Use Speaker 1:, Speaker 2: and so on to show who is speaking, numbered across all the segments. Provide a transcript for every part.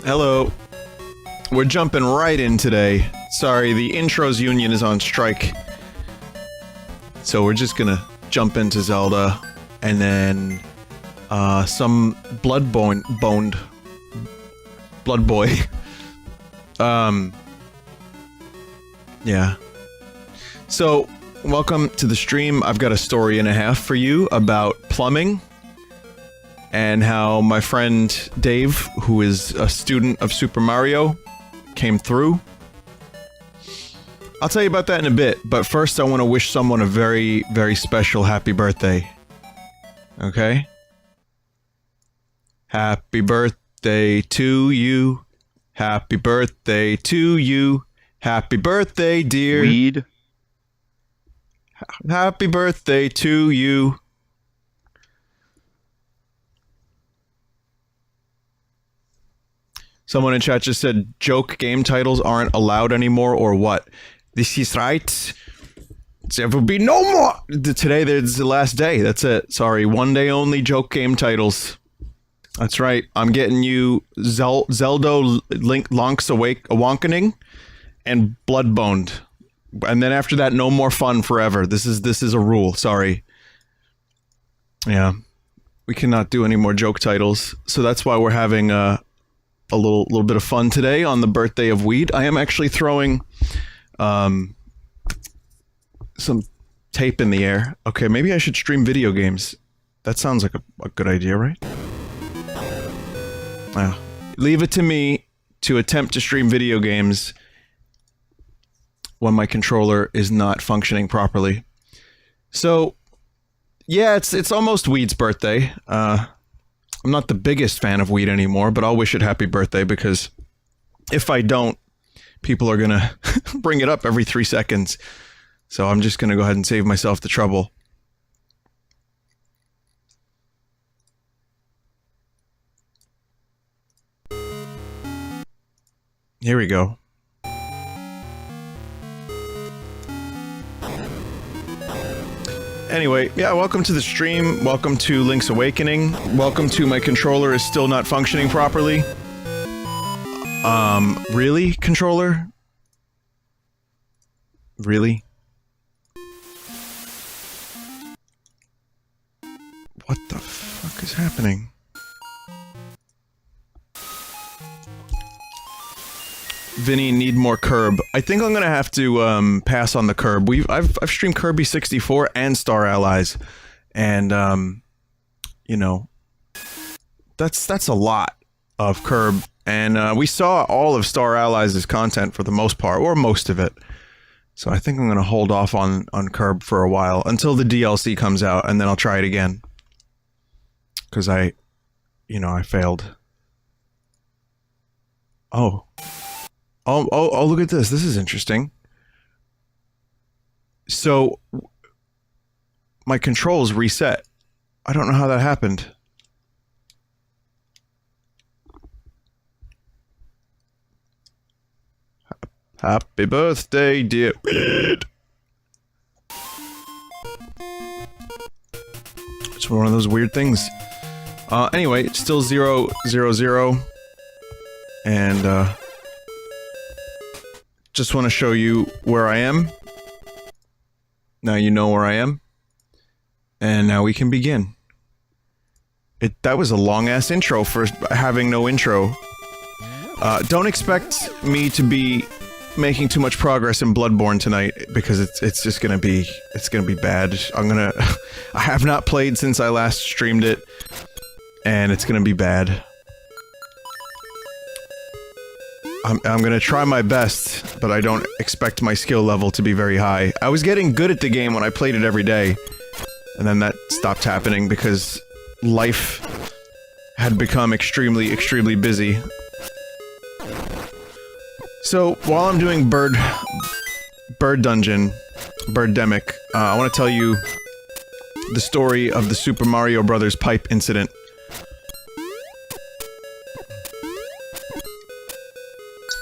Speaker 1: Hello. We're jumping right in today. Sorry, the intros union is on strike. So we're just gonna jump into Zelda, and then, some Blood Boy. Yeah. So, welcome to the stream. I've got a story and a half for you about plumbing, and how my friend Dave, who is a student of Super Mario, came through. I'll tell you about that in a bit, but first I want to wish someone a very, very special happy birthday. Okay? Happy birthday to you. Happy birthday to you. Happy birthday, dear.
Speaker 2: Weed.
Speaker 1: Happy birthday to you. Someone in chat just said joke game titles aren't allowed anymore, or what? This is right. There will be no more! Today, there's the last day. That's it. Sorry, one day only joke game titles. That's right. I'm getting you Zelda Link's Awakening and Bloodborne. And then after that, no more fun forever. This is a rule. Sorry. Yeah. We cannot do any more joke titles. So that's why we're having a little bit of fun today on the birthday of weed. I am actually throwing some tape in the air. Okay, maybe I should stream video games. That sounds like a good idea, right? Leave it to me to attempt to stream video games when my controller is not functioning properly. So, yeah, it's almost Weed's birthday. I'm not the biggest fan of weed anymore, but I'll wish it happy birthday, because if I don't, people are gonna bring it up every 3 seconds. So I'm just gonna go ahead and save myself the trouble. Here we go. Anyway, yeah, welcome to the stream. Welcome to Link's Awakening. Welcome to my controller is still not functioning properly. Really, controller? Really? What the fuck is happening? Vinny, need more Kirby. I think I'm gonna have to pass on the Kirby. I've streamed Kirby 64 and Star Allies, and you know, that's a lot of Kirby. And we saw all of Star Allies' content for the most part, or most of it. So I think I'm gonna hold off on Kirby for a while until the DLC comes out, and then I'll try it again. Cause I failed. Oh, look at this. This is interesting. So, my controls reset. I don't know how that happened. Happy birthday, dear. It's one of those weird things. Anyway, it's still 0, 0, 0. And, just want to show you where I am. Now you know where I am. And now we can begin. That was a long-ass intro for having no intro. Don't expect me to be making too much progress in Bloodborne tonight, because it's just gonna be bad. I have not played since I last streamed it, and it's gonna be bad. I'm gonna try my best, but I don't expect my skill level to be very high. I was getting good at the game when I played it every day, and then that stopped happening because life had become extremely, extremely busy. So, while I'm doing Birdemic, I want to tell you the story of the Super Mario Brothers pipe incident.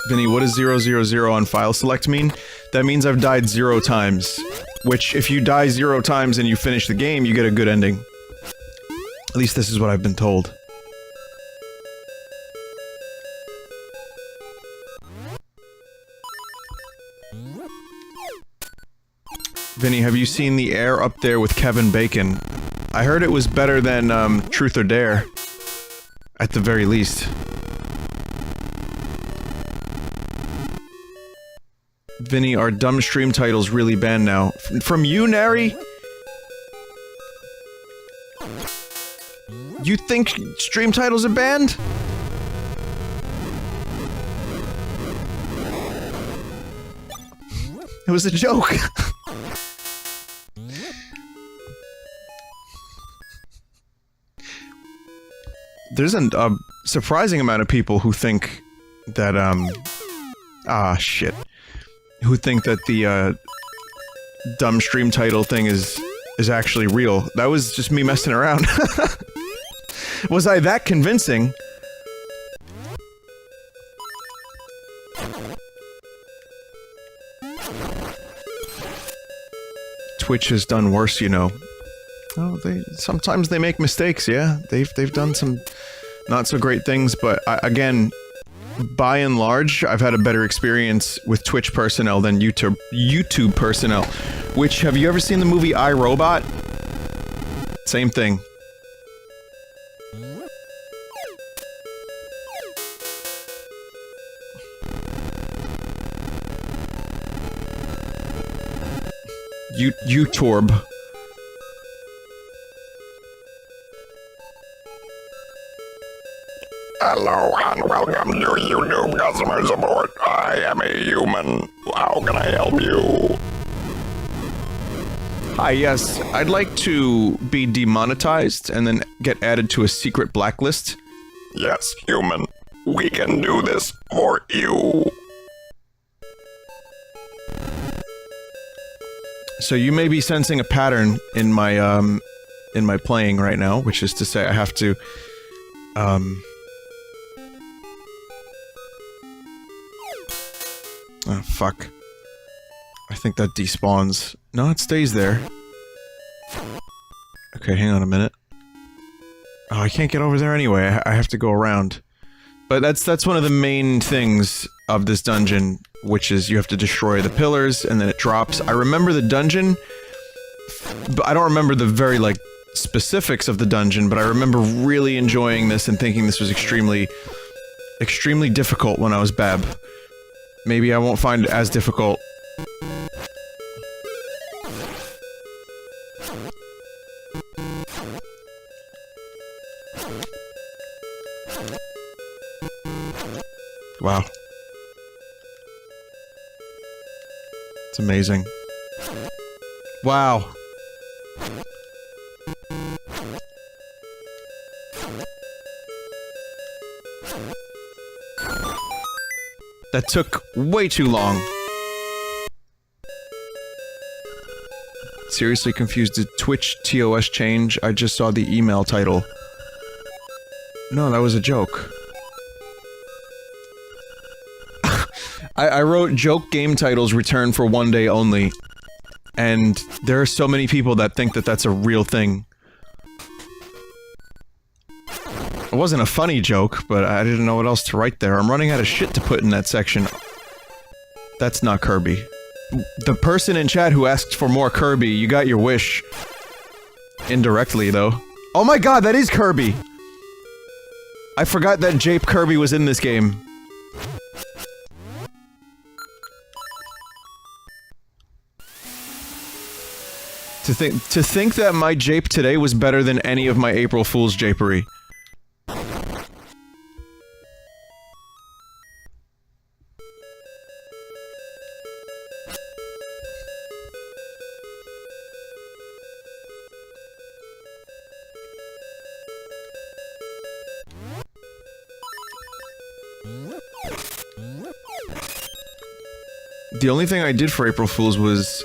Speaker 1: Vinny, what does 000 on file select mean? That means I've died 0 times. Which, if you die 0 times and you finish the game, you get a good ending. At least this is what I've been told. Vinny, have you seen The Air Up There with Kevin Bacon? I heard it was better than, Truth or Dare. At the very least. Vinny, are dumb stream titles really banned now? From you, Nary? You think stream titles are banned? It was a joke. There's a surprising amount of people who think that, who think that the, dumb stream title thing is actually real. That was just me messing around. Was I that convincing? Twitch has done worse, you know. Oh, sometimes they make mistakes, yeah. They've done some not so great things, but again, by and large, I've had a better experience with Twitch personnel than YouTube personnel. Which, have you ever seen the movie I, Robot? Same thing. YouTorb.
Speaker 2: Hello and welcome to YouTube customer support. I am a human. How can I help you?
Speaker 1: Hi, yes. I'd like to be demonetized and then get added to a secret blacklist.
Speaker 2: Yes, human. We can do this for you.
Speaker 1: So you may be sensing a pattern in my playing right now, which is to say I have to, oh, fuck. I think that despawns. No, it stays there. Okay, hang on a minute. Oh, I can't get over there anyway. I have to go around. But that's one of the main things of this dungeon, which is you have to destroy the pillars, and then it drops. I remember the dungeon, but I don't remember the very, like, specifics of the dungeon, but I remember really enjoying this and thinking this was extremely difficult when I was Bab. Maybe I won't find it as difficult. Wow. It's amazing. Wow. That took way too long. Seriously confused. Did Twitch TOS change? I just saw the email title. No, that was a joke. I wrote joke game titles return for one day only, and there are so many people that think that that's a real thing. It wasn't a funny joke, but I didn't know what else to write there. I'm running out of shit to put in that section. That's not Kirby. The person in chat who asked for more Kirby, you got your wish. Indirectly, though. Oh my god, that is Kirby! I forgot that Jape Kirby was in this game. To think that my jape today was better than any of my April Fool's japery. The only thing I did for April Fool's was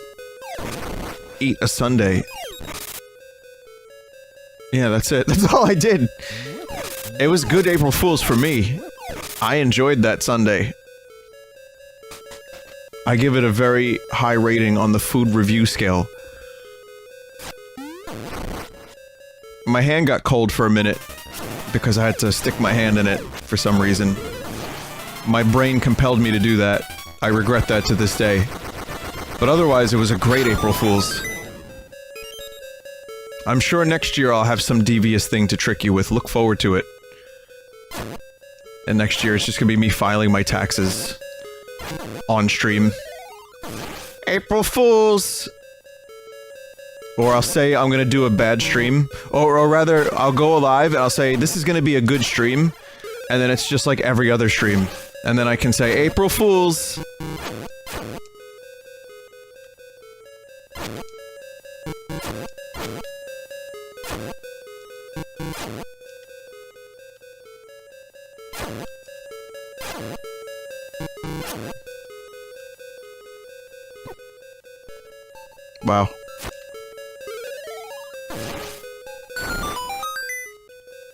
Speaker 1: eat a sundae. Yeah, that's it. That's all I did. It was good April Fool's for me. I enjoyed that sundae. I give it a very high rating on the food review scale. My hand got cold for a minute because I had to stick my hand in it for some reason. My brain compelled me to do that. I regret that to this day. But otherwise, it was a great April Fool's. I'm sure next year I'll have some devious thing to trick you with. Look forward to it. And next year it's just gonna be me filing my taxes on stream. April Fools! Or I'll say I'm gonna do a bad stream. Or rather, I'll go live and I'll say, this is gonna be a good stream. And then it's just like every other stream. And then I can say, April Fools! Wow.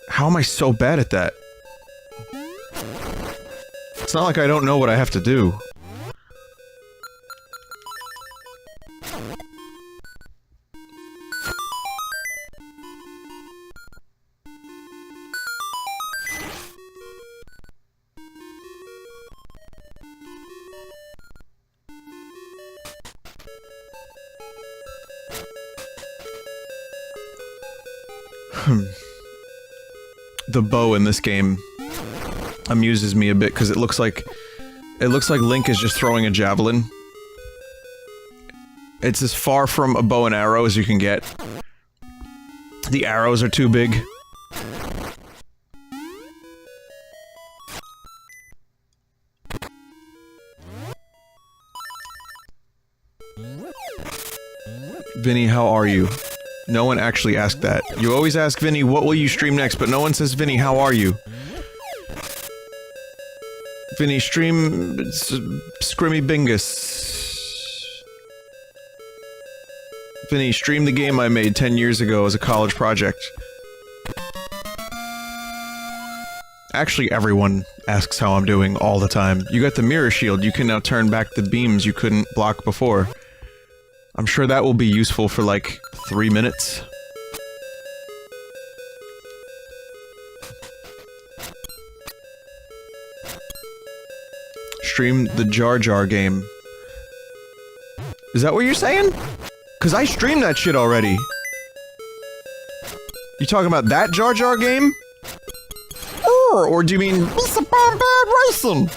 Speaker 1: How am I so bad at that? It's not like I don't know what I have to do. The bow in this game amuses me a bit because it looks like Link is just throwing a javelin. It's as far from a bow and arrow as you can get. The arrows are too big. Vinny, how are you? No one actually asked that. You always ask Vinny, what will you stream next, but no one says, Vinny, how are you? Vinny, stream... Scrimmy Bingus. Vinny, stream the game I made 10 years ago as a college project. Actually, everyone asks how I'm doing all the time. You got the mirror shield, you can now turn back the beams you couldn't block before. I'm sure that will be useful for like 3 minutes. Stream the Jar Jar game. Is that what you're saying? Cause I streamed that shit already. You talking about that Jar Jar game? Or do you mean Mr. Bombad Racing?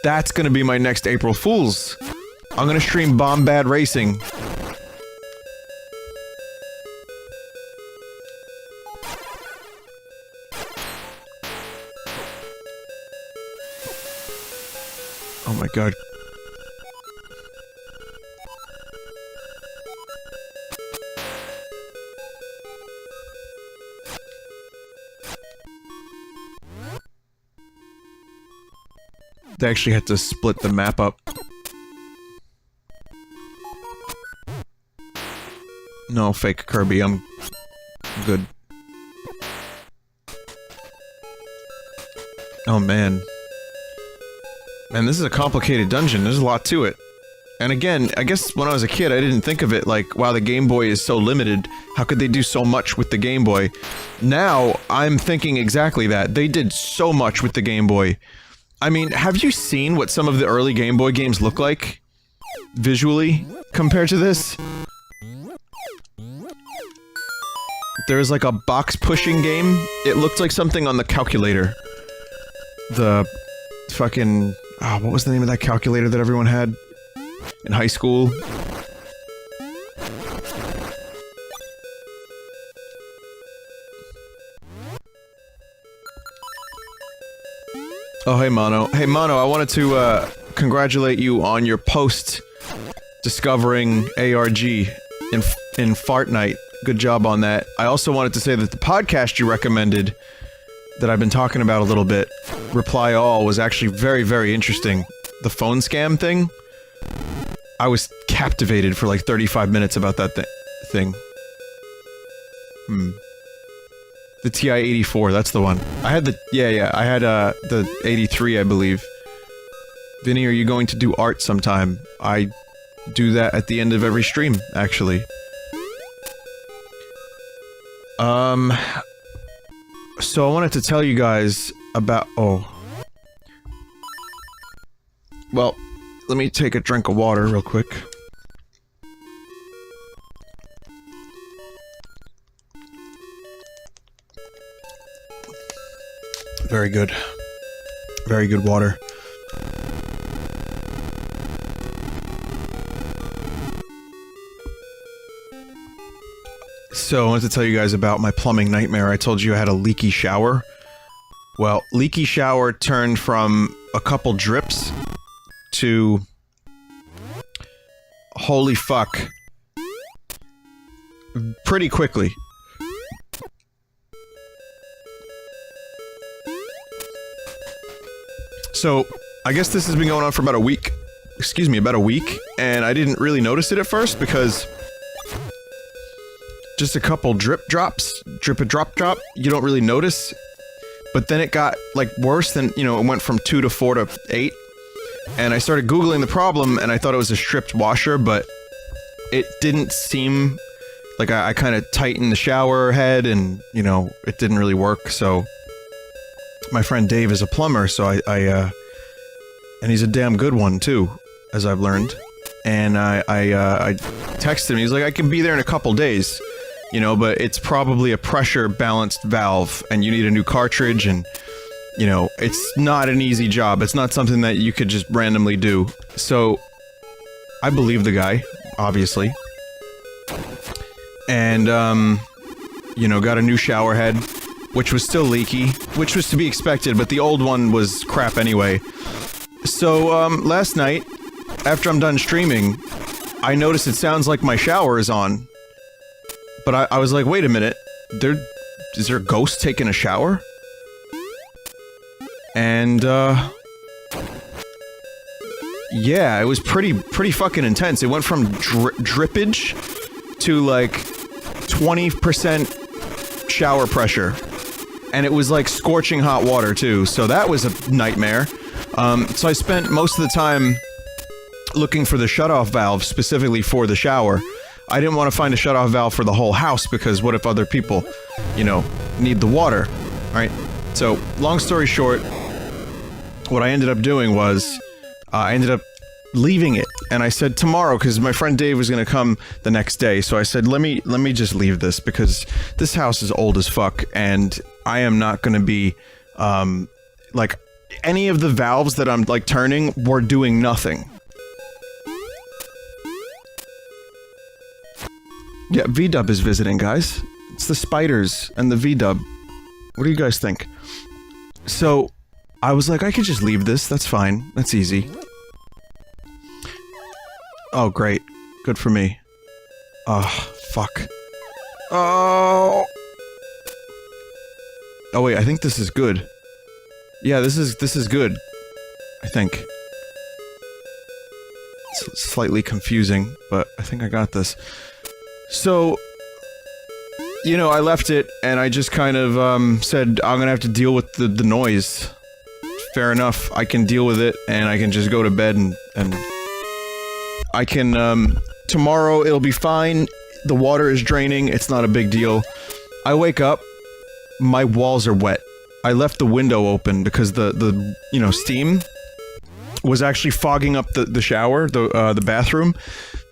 Speaker 1: That's gonna be my next April Fool's. I'm gonna stream Bombad Racing. Oh my god. They actually had to split the map up. No, fake Kirby, I'm good. Oh man. Man, this is a complicated dungeon, there's a lot to it. And again, I guess when I was a kid I didn't think of it like, wow, the Game Boy is so limited, how could they do so much with the Game Boy? Now, I'm thinking exactly that. They did so much with the Game Boy. I mean, have you seen what some of the early Game Boy games look like? Visually, compared to this? There's like a box pushing game. It looked like something on the calculator. The fucking... oh, what was the name of that calculator that everyone had in high school? Oh, hey Mono. Hey Mono, I wanted to congratulate you on your post discovering ARG in Fart Night. Good job on that. I also wanted to say that the podcast you recommended, that I've been talking about a little bit, Reply All, was actually very, very interesting. The phone scam thing? I was captivated for like 35 minutes about that thing. The TI-84, that's the one. I had the... yeah, I had the 83, I believe. Vinny, are you going to do art sometime? I do that at the end of every stream, actually. So I wanted to tell you guys about... oh. Well, let me take a drink of water real quick. Very good. Very good water. So, I wanted to tell you guys about my plumbing nightmare. I told you I had a leaky shower. Well, leaky shower turned from a couple drips to... holy fuck. Pretty quickly. So, I guess this has been going on for about a week. Excuse me, about a week. And I didn't really notice it at first because... just a couple drip a drop, you don't really notice. But then it got, like, worse than, you know, it went from 2 to 4 to 8. And I started Googling the problem, and I thought it was a stripped washer, but it didn't seem... like, I kind of tightened the shower head, and, you know, it didn't really work, so... my friend Dave is a plumber, so and he's a damn good one, too, as I've learned. And I texted him, he's like, I can be there in a couple days. You know, but it's probably a pressure-balanced valve, and you need a new cartridge, and, you know, it's not an easy job. It's not something that you could just randomly do. So, I believe the guy, obviously. And, you know, got a new shower head, which was still leaky, which was to be expected, but the old one was crap anyway. So, last night, after I'm done streaming, I noticed it sounds like my shower is on. But I was like, wait a minute, is there a ghost taking a shower? And, yeah, it was pretty fucking intense. It went from drippage to, like, 20% shower pressure. And it was, like, scorching hot water, too, so that was a nightmare. So I spent most of the time looking for the shutoff valve specifically for the shower. I didn't want to find a shutoff valve for the whole house, because what if other people, you know, need the water, right? So, long story short, what I ended up doing was, I ended up leaving it, and I said tomorrow, because my friend Dave was gonna come the next day, so I said, let me just leave this, because this house is old as fuck, and I am not gonna be, like, any of the valves that I'm, like, turning were doing nothing. Yeah, V-Dub is visiting, guys. It's the spiders and the V-Dub. What do you guys think? So, I was like, I could just leave this, that's fine, that's easy. Oh, great. Good for me. Oh, fuck. Oh! Oh wait, I think this is good. Yeah, this is good. I think. It's slightly confusing, but I think I got this. So, you know, I left it, and I just kind of, said, I'm gonna have to deal with the noise. Fair enough, I can deal with it, and I can just go to bed, and I can, tomorrow it'll be fine, the water is draining, it's not a big deal. I wake up, my walls are wet. I left the window open because the you know, steam was actually fogging up the shower, the bathroom.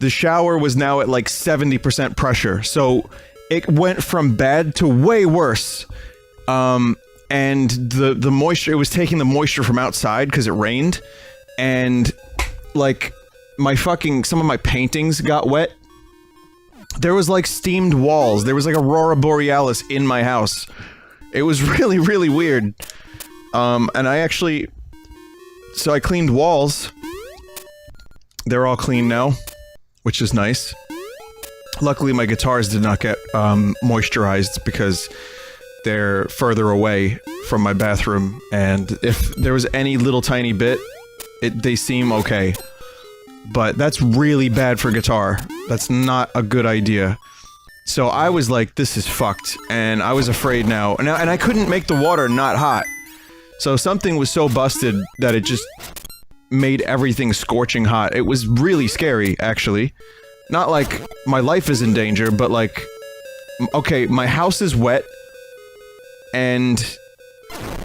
Speaker 1: The shower was now at like 70% pressure, so it went from bad to way worse. And the moisture, it was taking the moisture from outside because it rained, and like some of my paintings got wet. There was like steamed walls. There was like Aurora Borealis in my house. It was really, really weird. And I actually, so I cleaned walls. They're all clean now, which is nice. Luckily, my guitars did not get moisturized because they're further away from my bathroom, and if there was any little tiny bit, they seem okay. But that's really bad for guitar. That's not a good idea. So I was like, this is fucked, and I was afraid now. And I couldn't make the water not hot. So something was so busted that it just made everything scorching hot. It was really scary, actually. Not like my life is in danger, but like, okay, my house is wet, and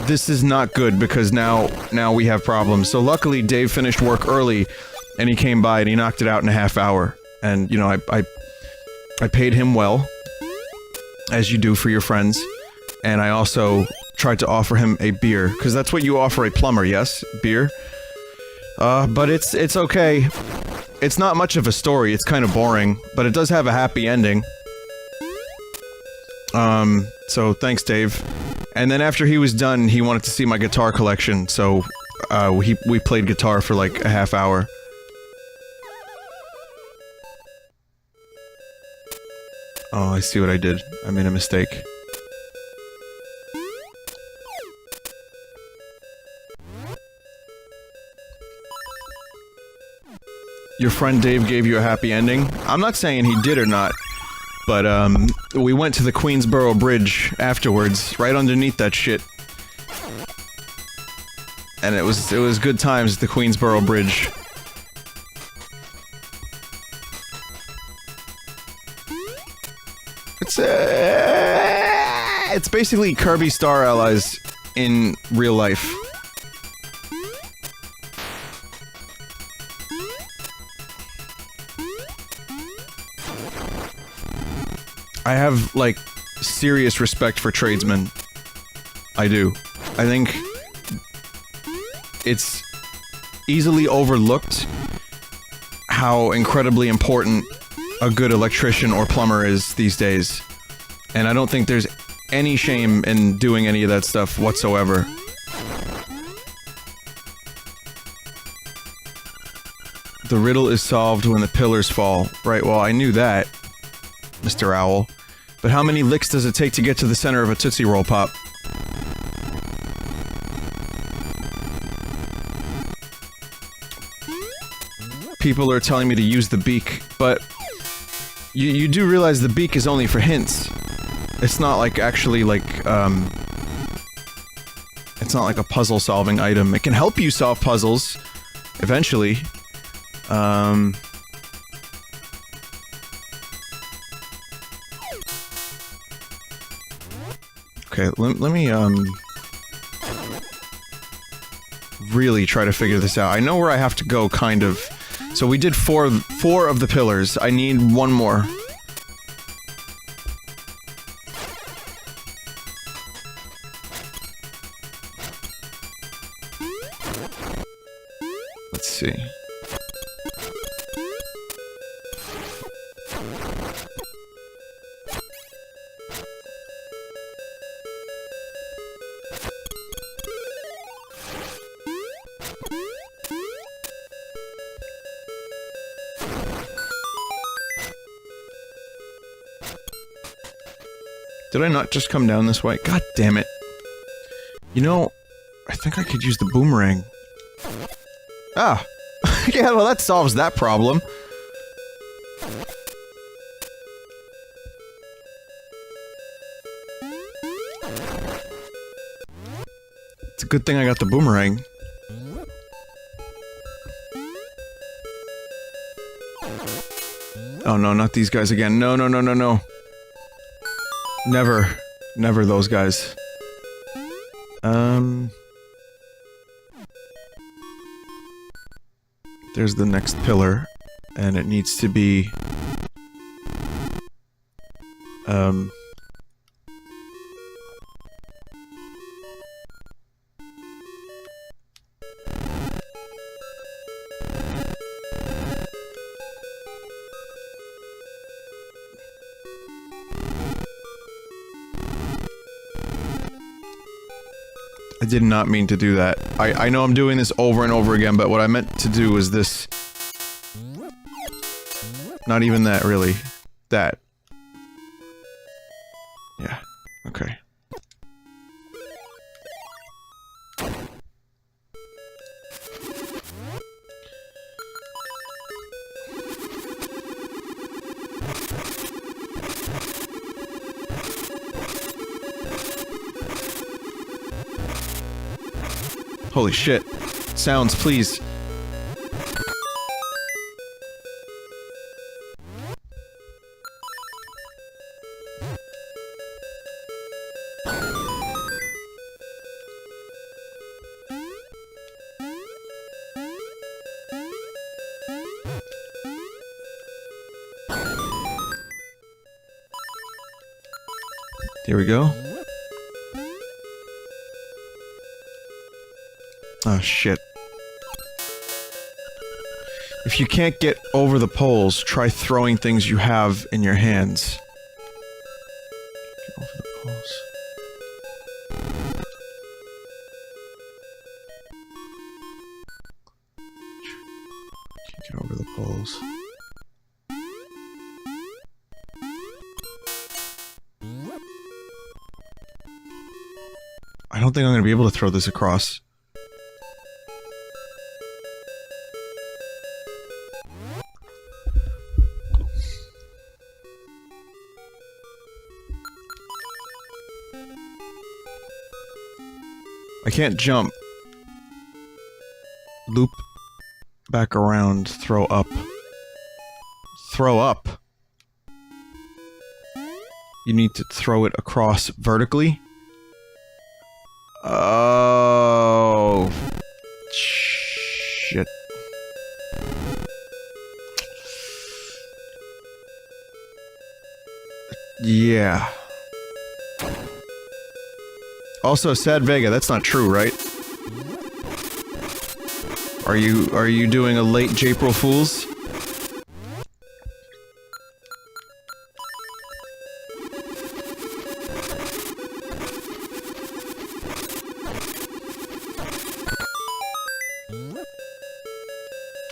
Speaker 1: this is not good because now we have problems. So luckily Dave finished work early, and he came by and he knocked it out in a half hour. And, you know, I paid him well, as you do for your friends, and I also tried to offer him a beer, because that's what you offer a plumber, yes? Beer? But it's okay. It's not much of a story, it's kind of boring, but it does have a happy ending. So thanks, Dave. And then after he was done, he wanted to see my guitar collection, so, we played guitar for like a half hour. Oh, I see what I did. I made a mistake. Your friend Dave gave you a happy ending? I'm not saying he did or not, but, we went to the Queensboro Bridge afterwards, right underneath that shit. And it was good times at the Queensboro Bridge. It's basically Kirby Star Allies in real life. I have, like, serious respect for tradesmen. I do. I think it's easily overlooked how incredibly important a good electrician or plumber is these days. And I don't think there's any shame in doing any of that stuff whatsoever. The riddle is solved when the pillars fall. Right, well, I knew that, Mr. Owl. But how many licks does it take to get to the center of a Tootsie Roll Pop? People are telling me to use the beak, but you do realize the beak is only for hints. It's not like actually like, it's not like a puzzle-solving item. It can help you solve puzzles, eventually. Okay, let me, really try to figure this out. I know where I have to go, kind of. So we did four of the pillars. I need one more. Let's see. Did I not just come down this way? God damn it. You know, I think I could use the boomerang. Ah! Yeah, well that solves that problem. It's a good thing I got the boomerang. Oh no, not these guys again. No, no, no, no, no. Never. Never those guys. There's the next pillar, and it needs to be... I did not mean to do that. I know I'm doing this over and over again, but what I meant to do was this. Not even that, really. That. Yeah. Okay. Holy shit. Sounds, please. Here we go. Oh, shit. If you can't get over the poles, try throwing things you have in your hands. Get over the poles. Can't get over the poles. I don't think I'm gonna be able to throw this across. I can't jump. Loop back around, throw up. Throw up? You need to throw it across vertically? Oh. Shit. Yeah. Also, Sad Vega, that's not true, right? Are you doing a late Japril Fools?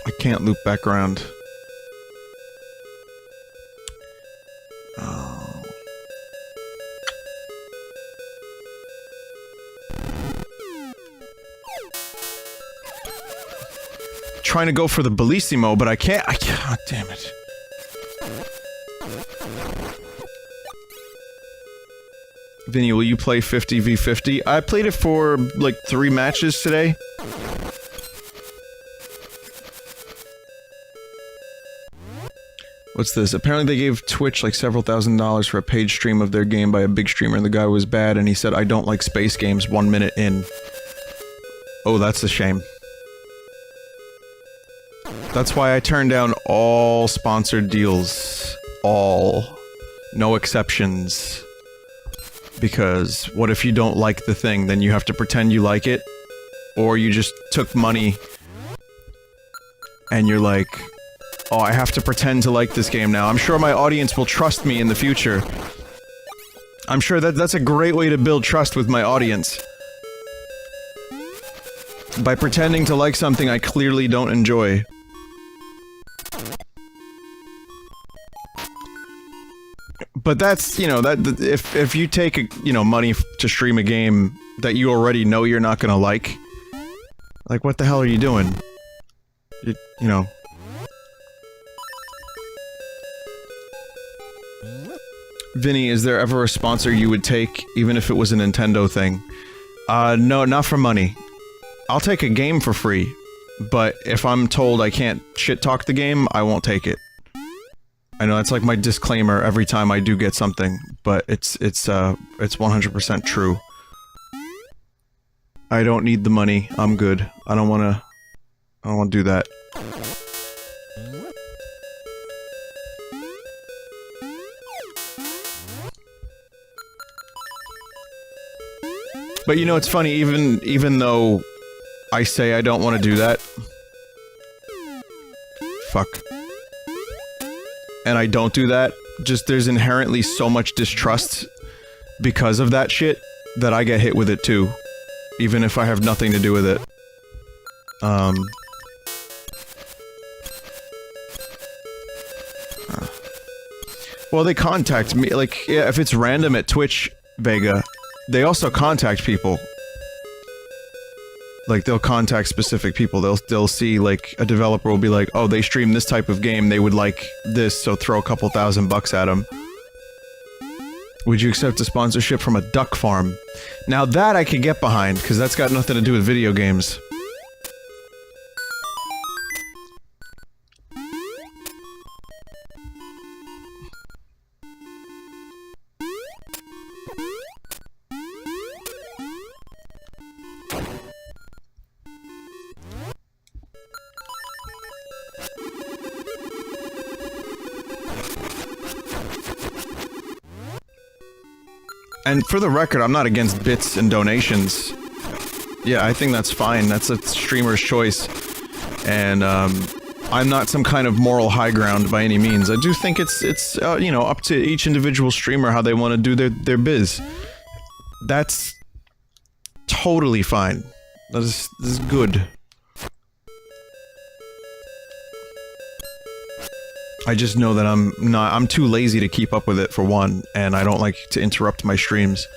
Speaker 1: I can't loop back around. Oh. Trying to go for the Bellissimo, but I can't. God damn it. Vinny, will you play 50v50? I played it for like 3 matches today. What's this? Apparently they gave Twitch like several $1,000s for a paid stream of their game by a big streamer, and the guy was bad, and he said, I don't like space games 1 minute in. Oh, that's a shame. That's why I turned down all sponsored deals. All. No exceptions. Because what if you don't like the thing, then you have to pretend you like it? Or you just took money and you're like, oh, I have to pretend to like this game now. I'm sure my audience will trust me in the future. I'm sure that's a great way to build trust with my audience. By pretending to like something I clearly don't enjoy. But that's, you know, that if you take, you know, money to stream a game that you already know you're not gonna like, what the hell are you doing? You know. Vinny, is there ever a sponsor you would take, even if it was a Nintendo thing? No, not for money. I'll take a game for free, but if I'm told I can't shit-talk the game, I won't take it. I know that's like my disclaimer every time I do get something, but it's 100% true. I don't need the money. I'm good. I don't wanna do that. But you know, it's funny, even though I say I don't want to do that. Fuck. And I don't do that, just there's inherently so much distrust because of that shit that I get hit with it too. Even if I have nothing to do with it. Well, they contact me, like, yeah, if it's random at Twitch, Vega, they also contact people. Like, they'll contact specific people. They'll see, like, a developer will be like, oh, they stream this type of game, they would like this, so throw a couple $1,000 at them. Would you accept a sponsorship from a duck farm? Now that I could get behind, because that's got nothing to do with video games. And for the record, I'm not against bits and donations. Yeah, I think that's fine. That's a streamer's choice. And, I'm not some kind of moral high ground by any means. I do think it's you know, up to each individual streamer how they want to do their biz. That's totally fine. This is good. I just know that I'm too lazy to keep up with it for one, and I don't like to interrupt my streams.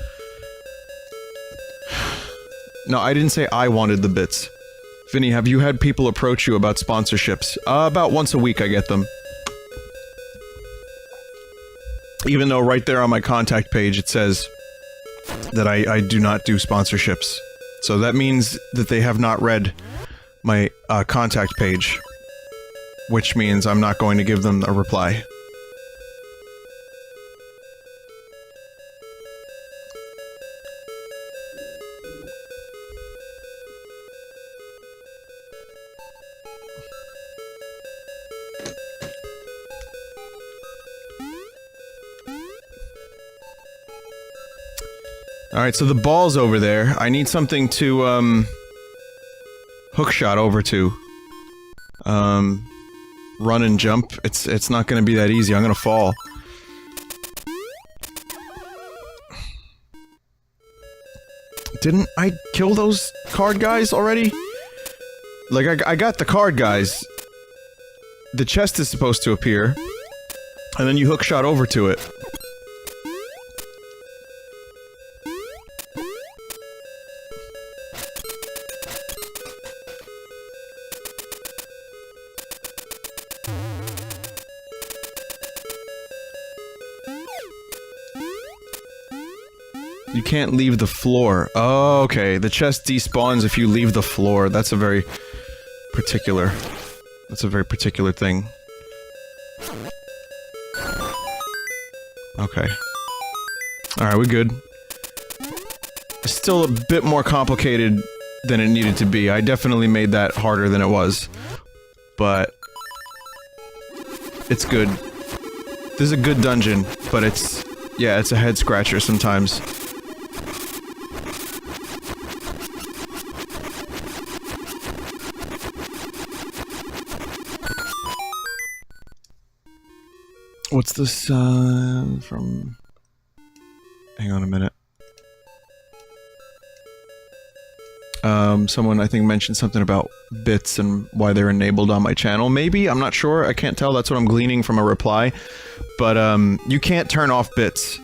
Speaker 1: No, I didn't say I wanted the bits. Vinny, have you had people approach you about sponsorships? About once a week I get them. Even though right there on my contact page it says that I do not do sponsorships. So that means that they have not read my contact page. Which means I'm not going to give them a reply. Alright, so the ball's over there. I need something to, hookshot over to. Run and jump. It's not gonna be that easy. I'm gonna fall. Didn't I kill those card guys already? Like, I got the card guys. The chest is supposed to appear. And then you hookshot over to it. You can't leave the floor. Oh, okay. The chest despawns if you leave the floor. That's a very particular... That's a very particular thing. Okay. Alright, we're good. It's still a bit more complicated than it needed to be. I definitely made that harder than it was. But... it's good. This is a good dungeon, but it's... yeah, it's a head-scratcher sometimes. What's this, from... hang on a minute. Someone I think mentioned something about bits and why they're enabled on my channel. Maybe? I'm not sure. I can't tell. That's what I'm gleaning from a reply. But, you can't turn off bits.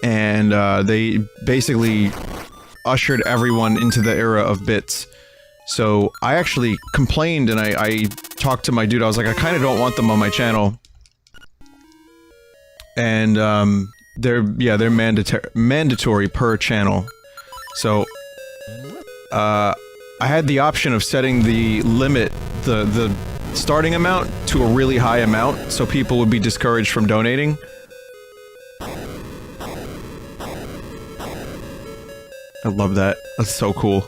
Speaker 1: And, they basically ushered everyone into the era of bits. So, I actually complained and I talked to my dude. I was like, I kinda don't want them on my channel. And, they're mandatory per channel. So, I had the option of setting the limit, the starting amount to a really high amount, so people would be discouraged from donating. I love that. That's so cool.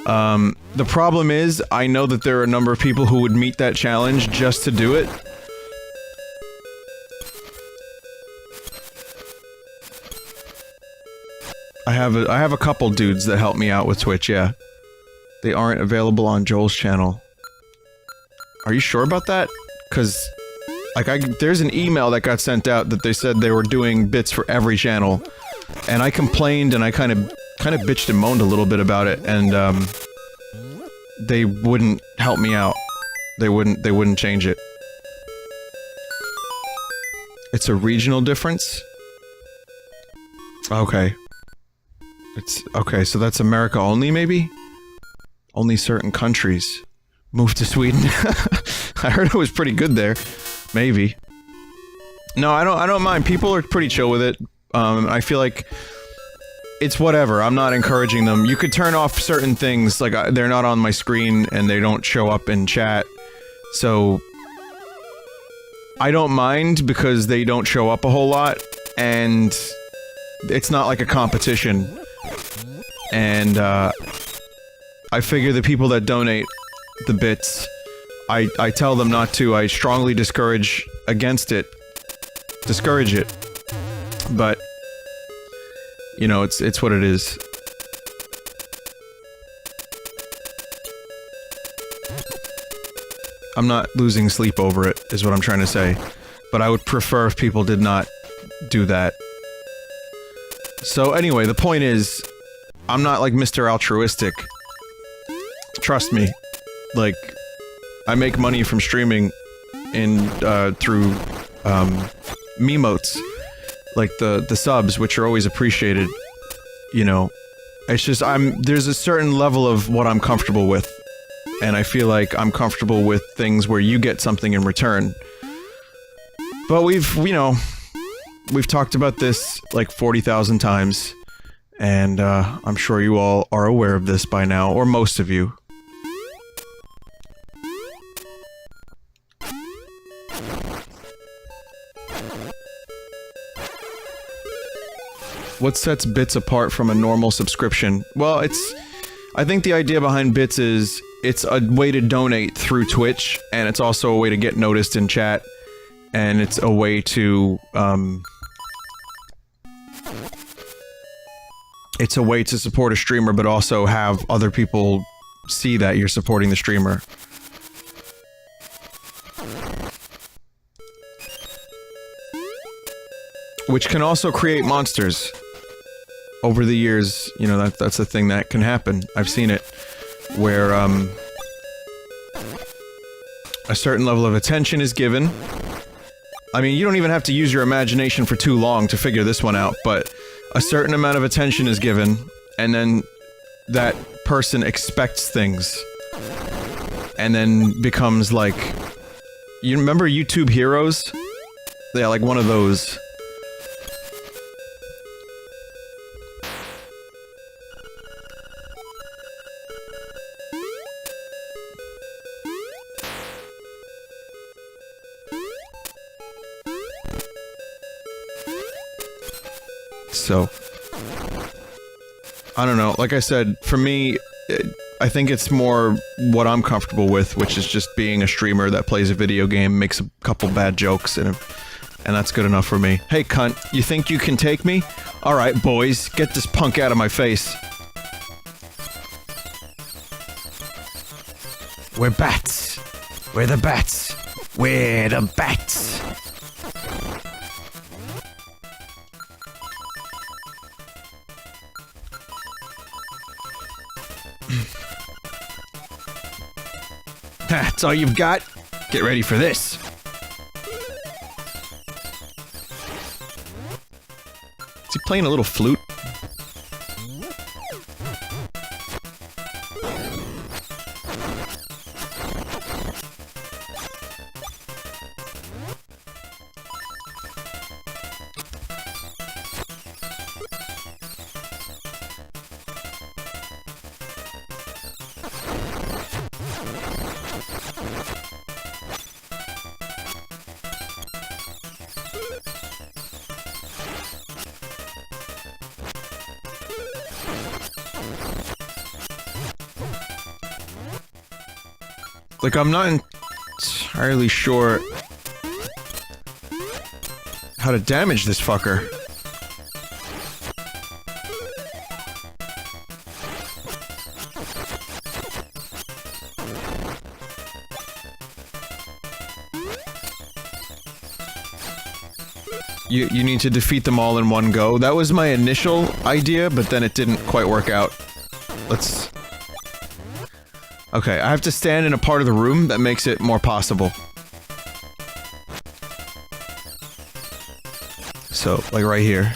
Speaker 1: The problem is, I know that there are a number of people who would meet that challenge just to do it. I have a couple dudes that help me out with Twitch, yeah. They aren't available on Joel's channel. Are you sure about that? Cause, like, there's an email that got sent out that they said they were doing bits for every channel. And I complained and I kind of bitched and moaned a little bit about it, and, they wouldn't help me out. They wouldn't change it. It's a regional difference? Okay. Okay, so that's America only, maybe? Only certain countries. Move to Sweden. I heard it was pretty good there. Maybe. No, I don't mind. People are pretty chill with it. I feel like it's whatever. I'm not encouraging them. You could turn off certain things, like they're not on my screen and they don't show up in chat. So I don't mind because they don't show up a whole lot, and it's not like a competition. And, I figure the people that donate the bits, I tell them not to. I strongly discourage against it. Discourage it. But You know, it's what it is. I'm not losing sleep over it, is what I'm trying to say. But I would prefer if people did not do that. So anyway, the point is, I'm not like Mr. Altruistic. Trust me. Like, I make money from streaming through, Memotes. Like the subs, which are always appreciated. You know. It's just, there's a certain level of what I'm comfortable with. And I feel like I'm comfortable with things where you get something in return. But we've talked about this like 40,000 times. And, I'm sure you all are aware of this by now, or most of you. What sets bits apart from a normal subscription? Well, I think the idea behind bits is, it's a way to donate through Twitch, and it's also a way to get noticed in chat, and it's a way to, it's a way to support a streamer, but also have other people see that you're supporting the streamer. Which can also create monsters. Over the years, you know, that's a thing that can happen. I've seen it. Where, a certain level of attention is given. I mean, you don't even have to use your imagination for too long to figure this one out, but a certain amount of attention is given, and then that person expects things. And then becomes like... You remember YouTube Heroes? Yeah, like one of those. So, I don't know, like I said, for me, I think it's more what I'm comfortable with, which is just being a streamer that plays a video game, makes a couple bad jokes, and that's good enough for me. Hey cunt, you think you can take me? Alright boys, get this punk out of my face. We're bats. We're the bats. We're the bats. That's all you've got? Get ready for this. Is he playing a little flute? Like, I'm not entirely sure how to damage this fucker. You need to defeat them all in one go. That was my initial idea, but then it didn't quite work out. Let's... Okay, I have to stand in a part of the room that makes it more possible. So, like right here.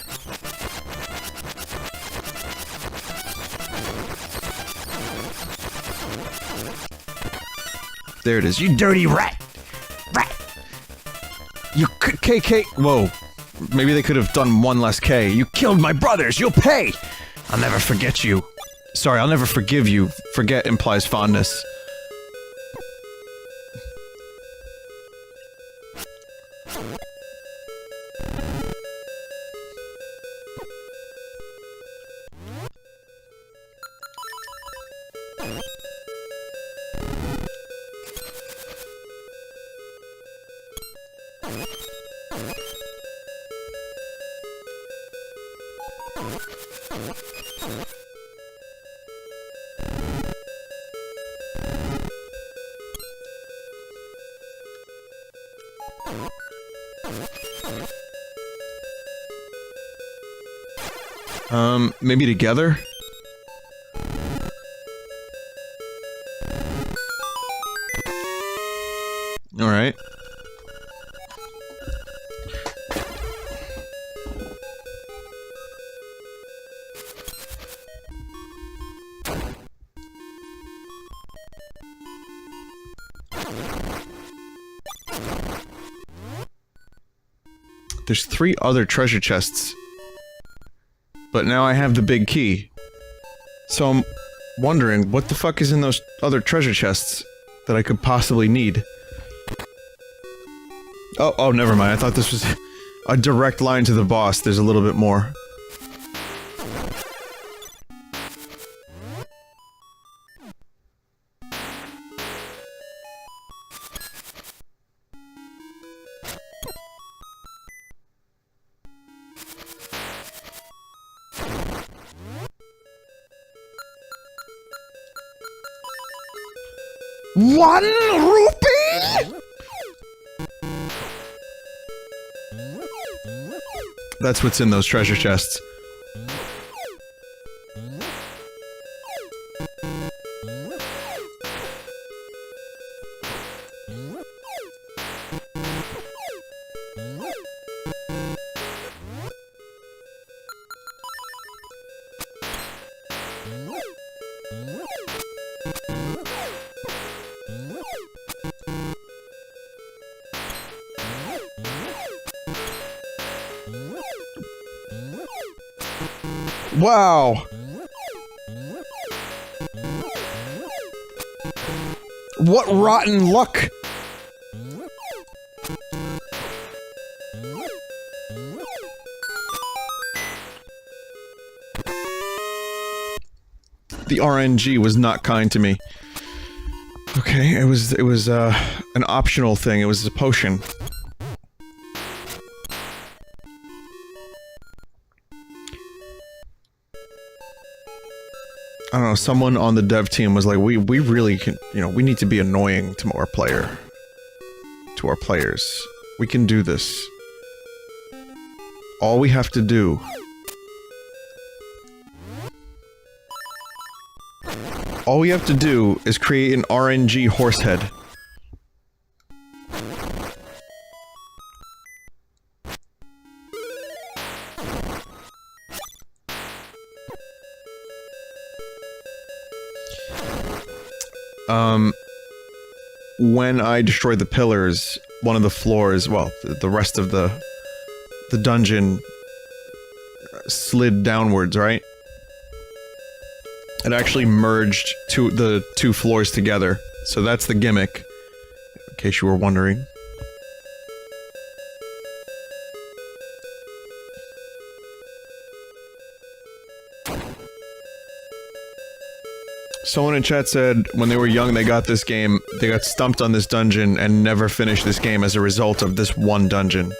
Speaker 1: There it is. You dirty rat! Rat! You KK- Whoa. Maybe they could have done one less K. You killed my brothers! You'll pay! I'll never forget you. Sorry, I'll never forgive you. Forget implies fondness. Maybe together? Alright. There's 3 other treasure chests. But now I have the big key. So I'm wondering, what the fuck is in those other treasure chests that I could possibly need? Oh, never mind. I thought this was a direct line to the boss. There's a little bit more. One rupee? That's what's in those treasure chests. Wow! What rotten luck! The RNG was not kind to me. Okay, it was an optional thing. It was a potion. I don't know, someone on the dev team was like, we really can, you know, we need to be annoying to our players. We can do this. All we have to do is create an RNG horsehead. When I destroyed the pillars, one of the floors, well, the rest of the dungeon slid downwards, right? It actually merged the two floors together, so that's the gimmick, in case you were wondering. Someone in chat said when they were young they got this game, they got stumped on this dungeon and never finished this game as a result of this one dungeon.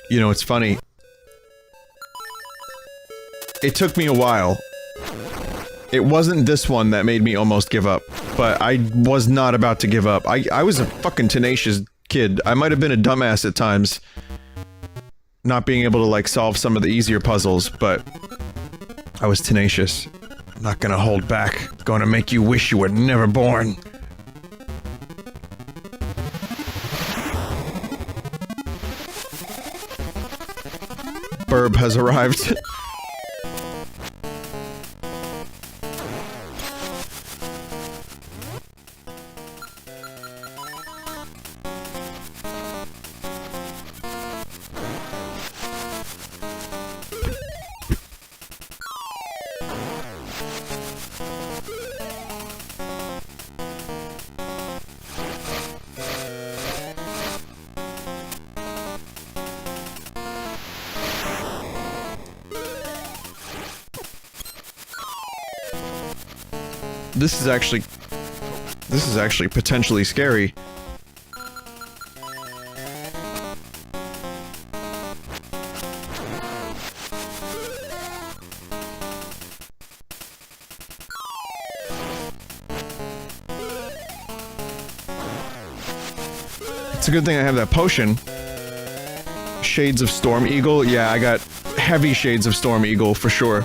Speaker 1: You know, it's funny. It took me a while. It wasn't this one that made me almost give up, but I was not about to give up. I was a fucking tenacious kid. I might have been a dumbass at times, not being able to, like, solve some of the easier puzzles, but I was tenacious. I'm not gonna hold back. I'm gonna make you wish you were never born. Burb has arrived. This is actually potentially scary. It's a good thing I have that potion. shades of Storm Eagle? Yeah, I got heavy shades of Storm Eagle for sure.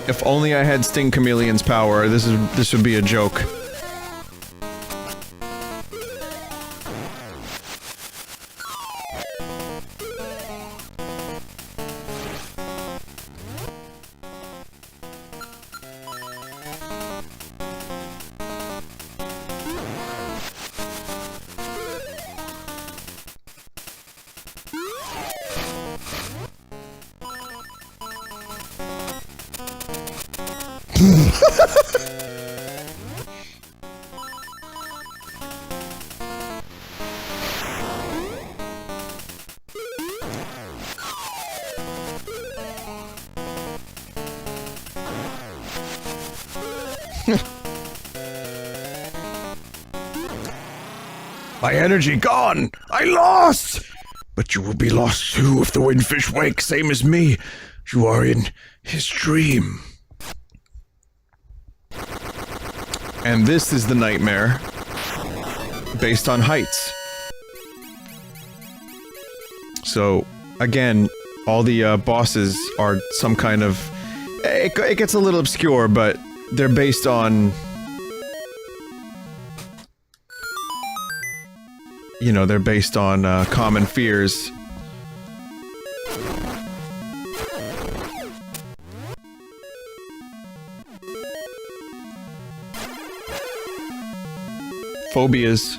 Speaker 1: If only I had Sting Chameleon's power, this would be a joke.
Speaker 2: My energy gone! I lost! But you will be lost too if the windfish wakes, same as me. You are in his dream.
Speaker 1: And this is the nightmare. Based on heights. So, again, all the bosses are some kind of... It gets a little obscure, but they're based on... You know, they're based on common fears. Phobias.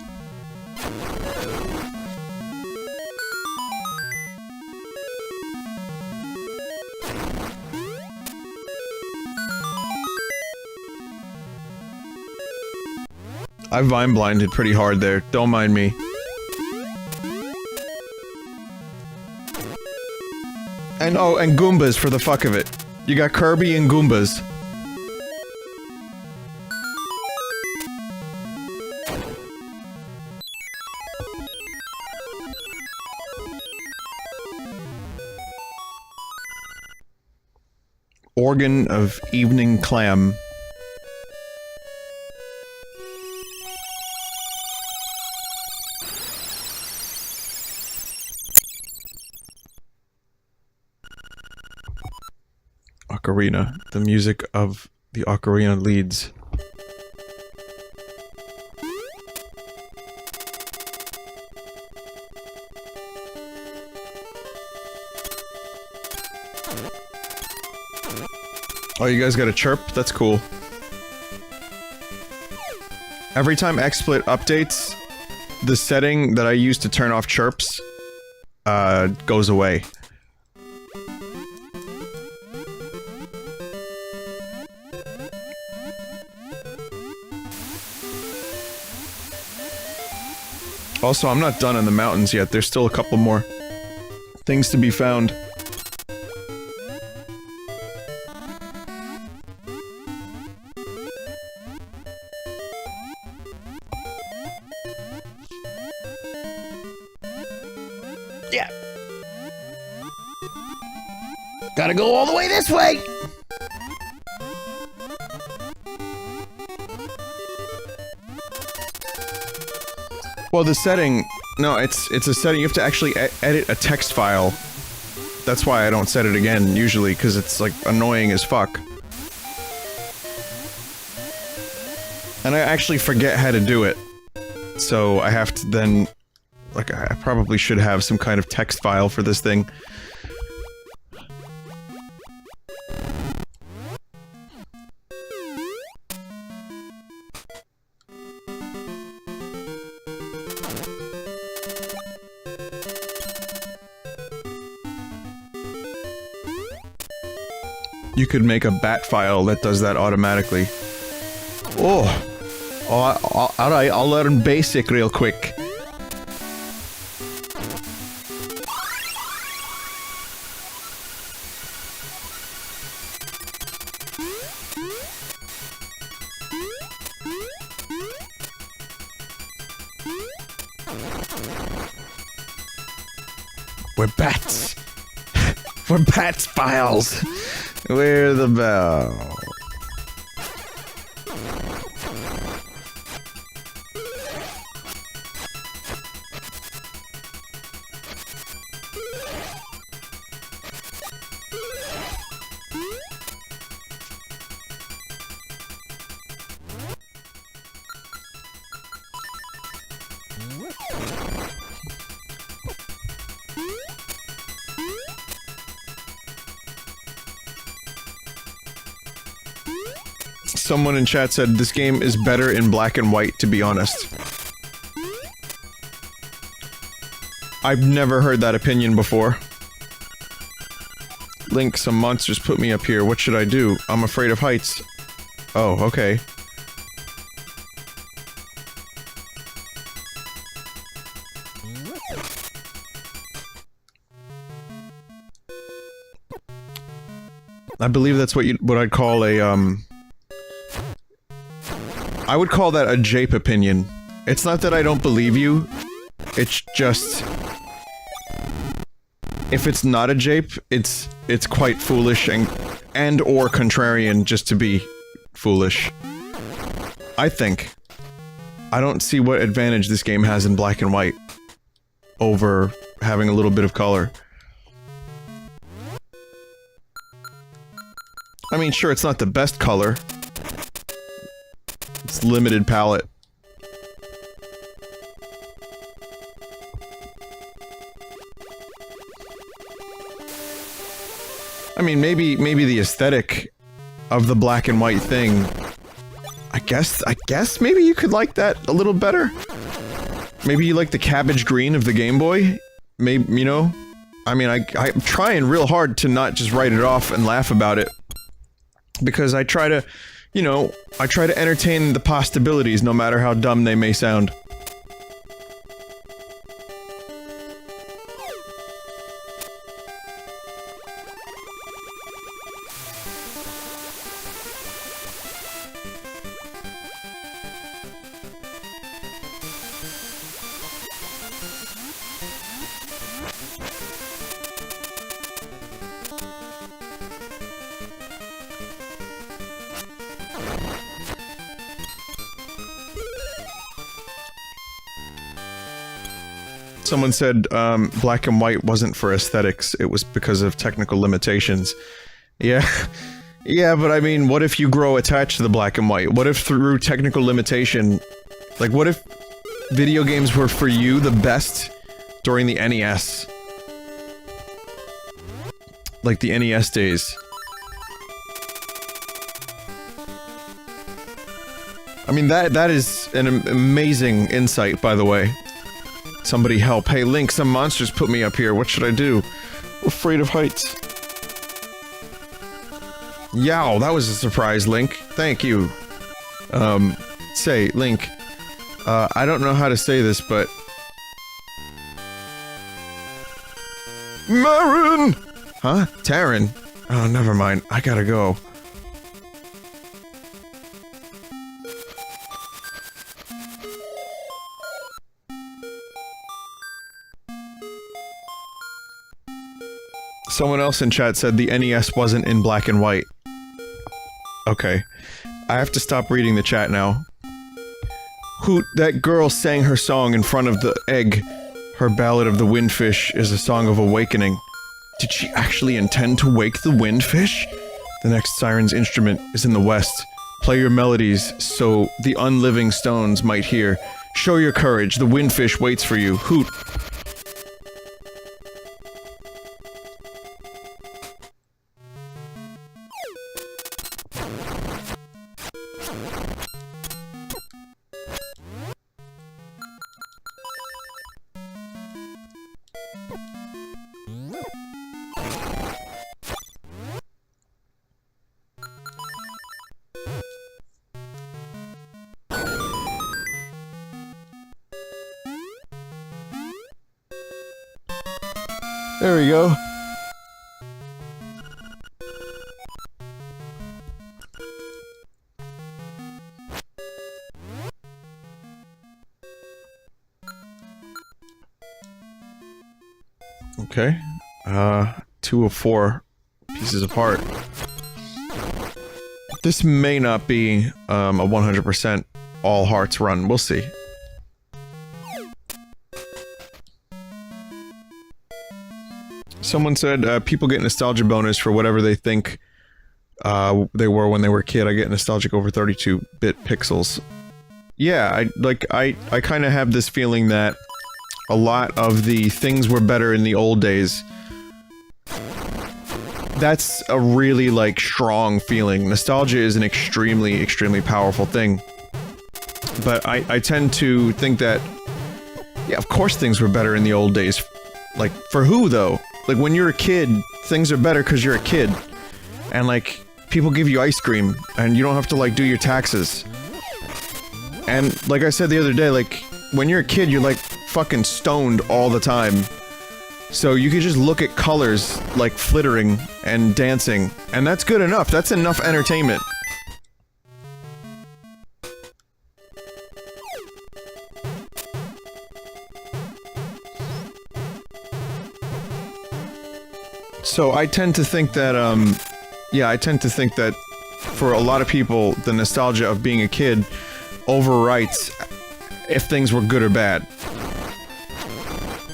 Speaker 1: I vine blinded pretty hard there, don't mind me. And oh, and Goombas for the fuck of it. You got Kirby and Goombas. Organ of Evening Clam. Ocarina. The music of the ocarina leads. Oh, you guys got a chirp? That's cool. Every time XSplit updates, the setting that I use to turn off chirps, goes away. Also, I'm not done in the mountains yet. There's still a couple more things to be found.
Speaker 2: Yeah. Gotta go all the way this way!
Speaker 1: Well, the setting... No, it's a setting. You have to actually edit a text file. That's why I don't set it again, usually, because it's, like, annoying as fuck. And I actually forget how to do it. So I have to then... Like, I probably should have some kind of text file for this thing. You could make a bat file that does that automatically. Oh! Alright, I'll learn basic real quick. We're bats! We're bats files! Where's the bell? Someone in chat said this game is better in black and white, to be honest. I've never heard that opinion before. Link, some monsters put me up here. What should I do? I'm afraid of heights. Oh, okay. I believe that's what I'd call a, I would call that a jape opinion. It's not that I don't believe you, it's just... if it's not a jape, it's quite foolish and or contrarian just to be foolish. I think. I don't see what advantage this game has in black and white over having a little bit of color. I mean, sure, it's not the best color. It's limited palette. I mean, maybe the aesthetic of the black and white thing. I guess maybe you could like that a little better. Maybe you like the cabbage green of the Game Boy? Maybe, you know? I mean, I'm trying real hard to not just write it off and laugh about it. Because I try to, you know, I try to entertain the possibilities no matter how dumb they may sound. Someone said, black and white wasn't for aesthetics, it was because of technical limitations. Yeah. Yeah, but I mean, what if you grow attached to the black and white? What if through technical limitation... like, what if video games were for you the best during the NES? Like the NES days. I mean, that is an amazing insight, by the way. Somebody help. Hey, Link, some monsters put me up here. What should I do? I'm afraid of heights. Yow, that was a surprise, Link. Thank you. Say, Link, I don't know how to say this, but... Marin! Huh? Taran? Oh, never mind. I gotta go. Someone else in chat said the NES wasn't in black and white. Okay. I have to stop reading the chat now. Hoot, that girl sang her song in front of the egg. Her Ballad of the Windfish is a song of awakening. Did she actually intend to wake the windfish? The next siren's instrument is in the west. Play your melodies so the unliving stones might hear. Show your courage, the windfish waits for you. Hoot. There we go. Okay. 2 of 4 pieces apart. This may not be a 100% all hearts run. We'll see. Someone said people get nostalgia bonus for whatever they think they were when they were a kid. I get nostalgic over 32-bit pixels. Yeah, I kind of have this feeling that a lot of the things were better in the old days. That's a really, like, strong feeling. Nostalgia is an extremely, extremely powerful thing. But I tend to think that, yeah, of course things were better in the old days. Like, for who, though? Like, when you're a kid, things are better because you're a kid. And, like, people give you ice cream, and you don't have to, like, do your taxes. And, like I said the other day, like, when you're a kid, you're, like, fucking stoned all the time. So you could just look at colors, like, flittering and dancing, and that's good enough. That's enough entertainment. So I tend to think that, yeah, I tend to think that for a lot of people, the nostalgia of being a kid overwrites if things were good or bad.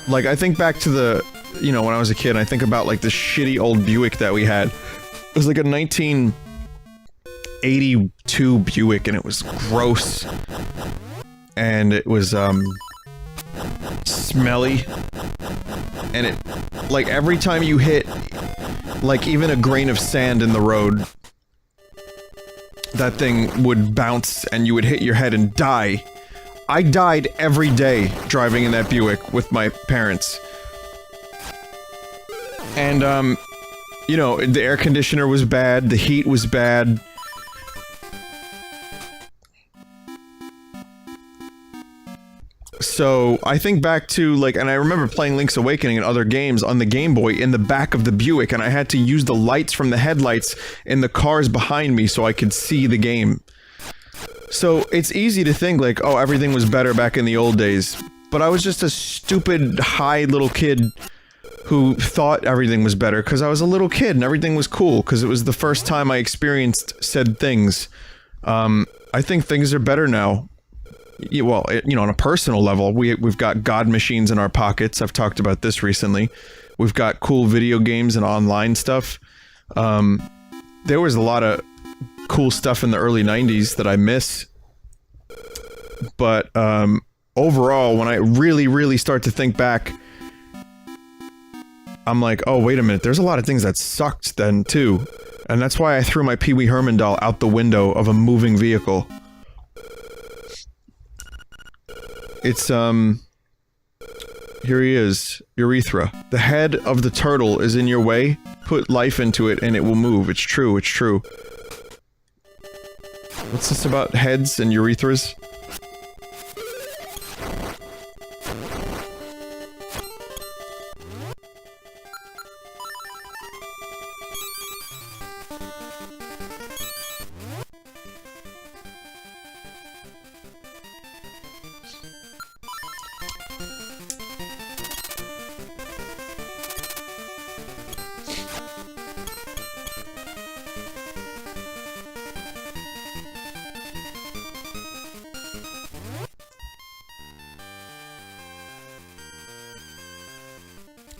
Speaker 1: Like, I think back to the, you know, when I was a kid, I think about, like, the shitty old Buick that we had. It was like a 1982 Buick, and it was gross. And it was, smelly. And it, like, every time you hit, like, even a grain of sand in the road, that thing would bounce, and you would hit your head and die. I died every day driving in that Buick with my parents. And, you know, the air conditioner was bad, the heat was bad. So, I think back to, like, and I remember playing Link's Awakening and other games on the Game Boy in the back of the Buick, and I had to use the lights from the headlights in the cars behind me so I could see the game. So, it's easy to think, like, oh, everything was better back in the old days. But I was just a stupid, high little kid who thought everything was better because I was a little kid and everything was cool because it was the first time I experienced said things. I think things are better now. Yeah, well, you know, on a personal level, we've got god machines in our pockets. I've talked about this recently. We've got cool video games and online stuff. There was a lot of cool stuff in the early 90s that I miss. But, overall, when I really, really start to think back, I'm like, oh, wait a minute, there's a lot of things that sucked then, too. And that's why I threw my Pee Wee Herman doll out the window of a moving vehicle. It's, here he is. Urethra. The head of the turtle is in your way. Put life into it and it will move. It's true, it's true. What's this about heads and urethras?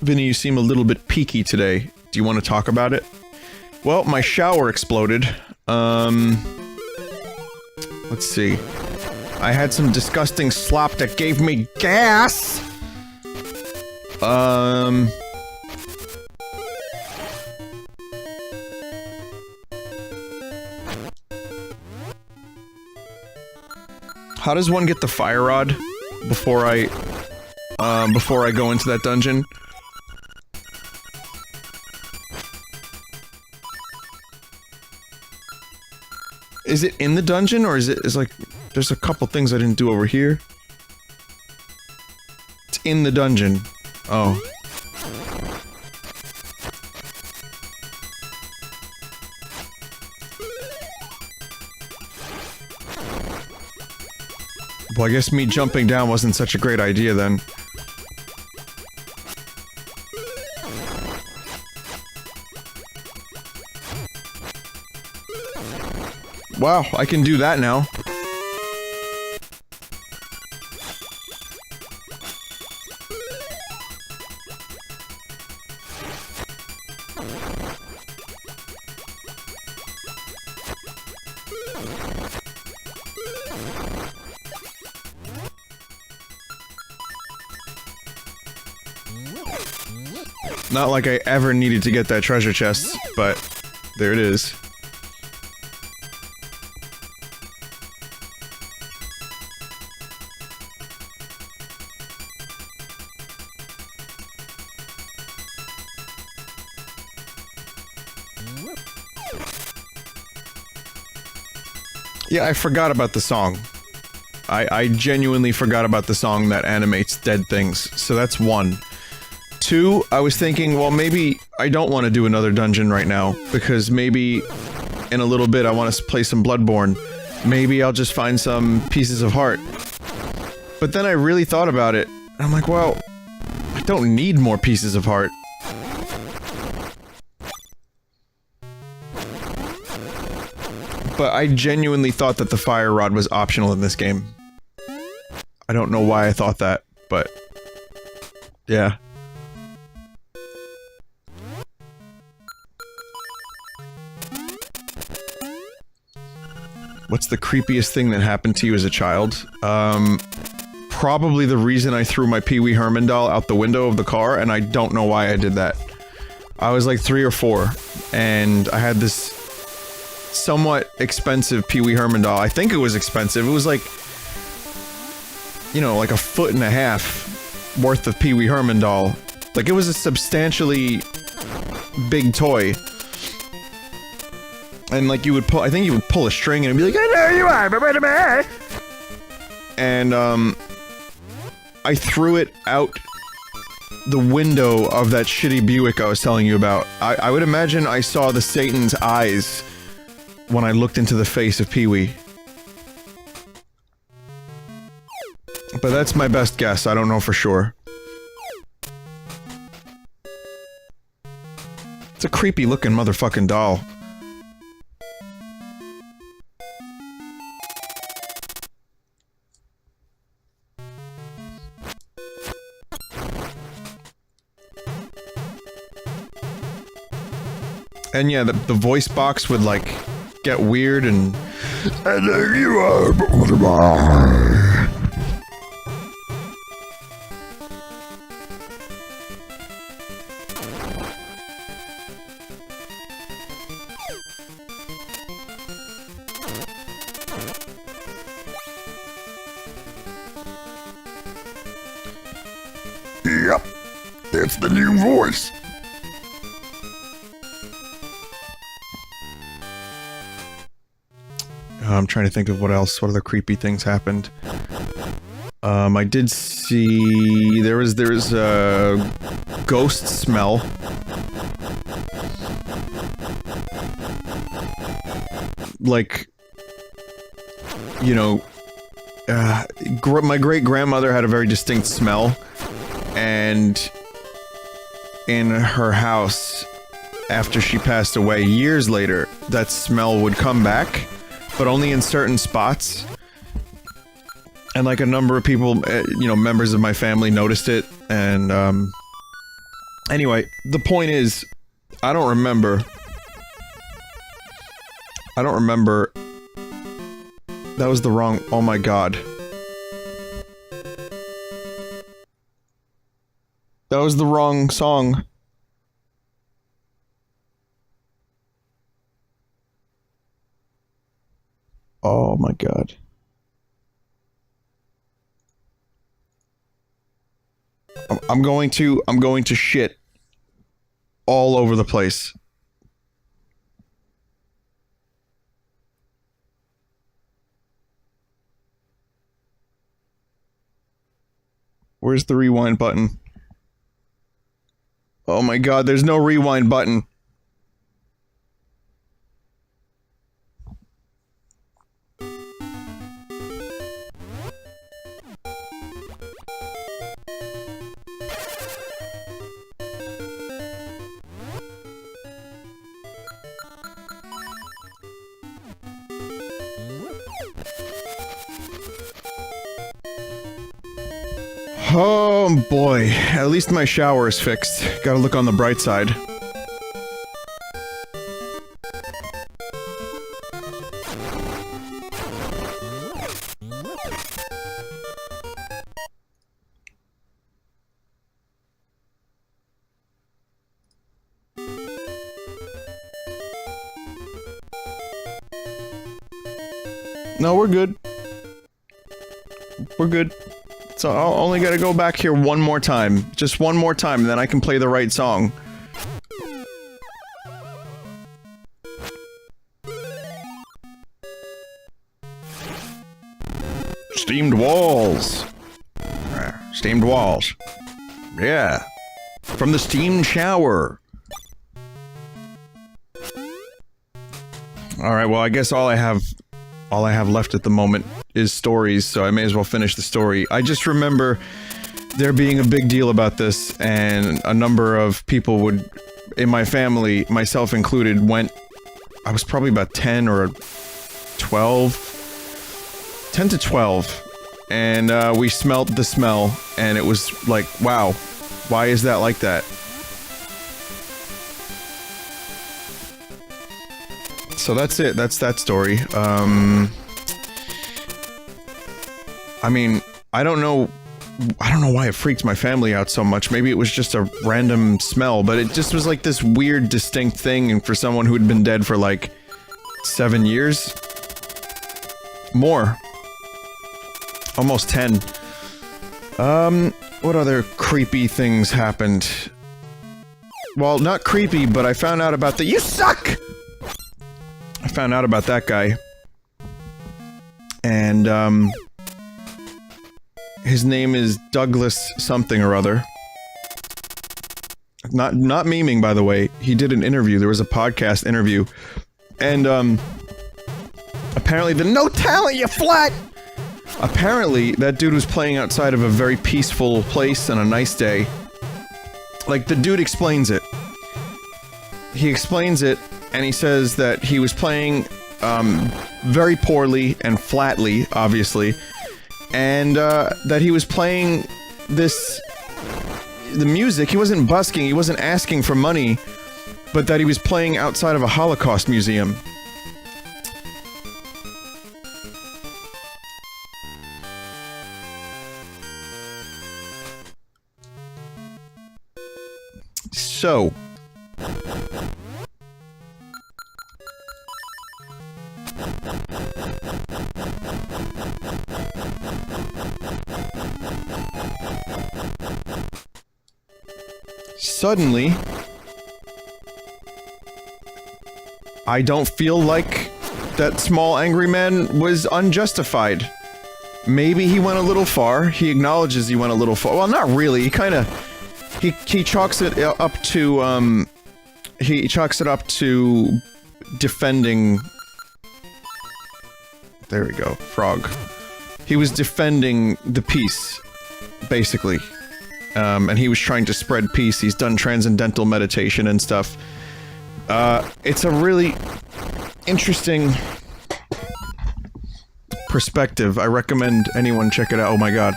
Speaker 1: Vinny, you seem a little bit peaky today. Do you want to talk about it? Well, my shower exploded. Let's see. I had some disgusting slop that gave me gas! How does one get the fire rod before I go into that dungeon? Is it in the dungeon, or is like, there's a couple things I didn't do over here? It's in the dungeon. Oh. Well, I guess me jumping down wasn't such a great idea then. wow, I can do that now. Not like I ever needed to get that treasure chest, but there it is. Yeah, I forgot about the song. I genuinely forgot about the song that animates dead things, so that's one. Two, I was thinking, well, maybe I don't want to do another dungeon right now, because maybe in a little bit I want to play some Bloodborne. Maybe I'll just find some pieces of heart. But then I really thought about it, and I'm like, well, I don't need more pieces of heart. But I genuinely thought that the fire rod was optional in this game. I don't know why I thought that, but... yeah. What's the creepiest thing that happened to you as a child? Probably the reason I threw my Pee Wee Herman doll out the window of the car, and I don't know why I did that. I was like 3 or 4, and I had this somewhat expensive Pee Wee Herman doll. I think it was expensive. It was like, you know, like 1.5 feet worth of Pee Wee Herman doll. Like, it was a substantially big toy. And like you would pull, I think you would pull a string and it'd be like, I know you are, but wait a minute. And I threw it out the window of that shitty Buick I was telling you about. I would imagine I saw the Satan's eyes when I looked into the face of Pee-wee. But that's my best guess, I don't know for sure. It's a creepy looking motherfucking doll. And yeah, the voice box would, like, get weird and... I know you are, but what am I?
Speaker 2: Yep, it's the new voice.
Speaker 1: I'm trying to think of what else, what other creepy things happened. I did see... there was a ghost smell. Like, you know, my great-grandmother had a very distinct smell, and in her house, after she passed away, years later, that smell would come back, but only in certain spots. And like a number of people, you know, members of my family noticed it, and anyway, the point is, I don't remember, that was the wrong, oh my god. That was the wrong song. Oh my god. I'm going to shit all over the place. Where's the rewind button? Oh my god, there's no rewind button. Oh boy, at least my shower is fixed. Gotta look on the bright side. No, we're good. We're good. So I'll only gotta go back here one more time. Just one more time, and then I can play the right song. Steamed walls. Steamed walls. Yeah. From the steam shower. Alright, well I guess all I have left at the moment is stories, so I may as well finish the story. I just remember there being a big deal about this, and a number of people would, in my family, myself included, went... I was probably about 10 or 12. 10 to 12. And, we smelt the smell, and it was like, wow, why is that like that? So that's it, that's that story. I mean, I don't know why it freaked my family out so much. Maybe it was just a random smell, but it just was like this weird, distinct thing, and for someone who had been dead for like 7 years? More. Almost 10. What other creepy things happened? Well, not creepy, but I found out about the— You suck! I found out about that guy. And, his name is Douglas something or other. Not memeing, by the way. He did an interview. There was a podcast interview. And, apparently no talent, you flat! Apparently, that dude was playing outside of a very peaceful place on a nice day. Like, the dude explains it. He explains it, and he says that he was playing, very poorly and flatly, obviously. And, that he was playing the music, he wasn't busking, he wasn't asking for money, but that he was playing outside of a Holocaust museum. So... Suddenly, I don't feel like that small angry man was unjustified. Maybe he went a little far. He acknowledges he went a little far. Well, not really. He kinda... He chalks it up to, he chalks it up to defending... There we go. Frog. He was defending the peace, basically. And he was trying to spread peace. He's done transcendental meditation and stuff. It's a really interesting perspective. I recommend anyone check it out. Oh my god.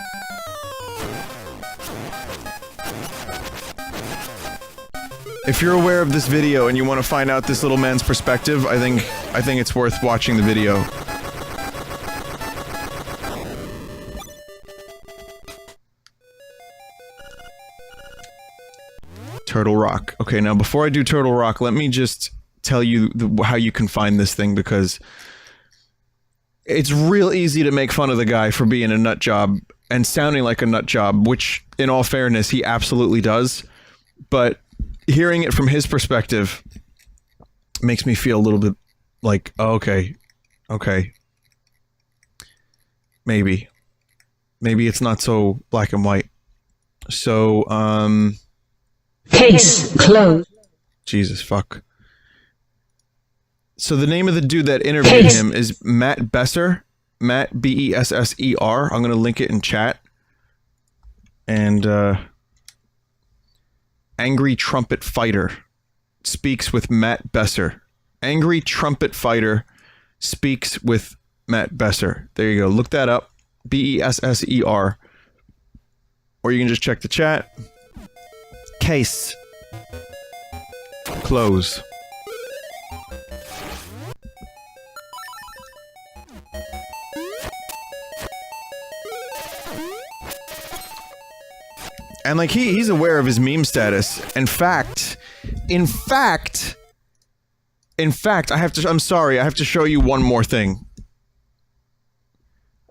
Speaker 1: If you're aware of this video and you want to find out this little man's perspective, I think it's worth watching the video. Turtle Rock. Okay, now before I do Turtle Rock, let me just tell you how you can find this thing, because it's real easy to make fun of the guy for being a nut job and sounding like a nut job, which, in all fairness, he absolutely does. But hearing it from his perspective makes me feel a little bit like, oh, okay, maybe it's not so black and white. So,
Speaker 3: Case closed.
Speaker 1: Jesus fuck. So the name of the dude that interviewed him is Matt Besser. Matt, B-E-S-S-E-R. I'm gonna link it in chat. And, Angry Trumpet Fighter speaks with Matt Besser. Angry Trumpet Fighter speaks with Matt Besser. There you go. Look that up. B-E-S-S-E-R. or you can just check the chat. Case. Close. And like he's aware of his meme status. In fact, I'm sorry, I have to show you one more thing.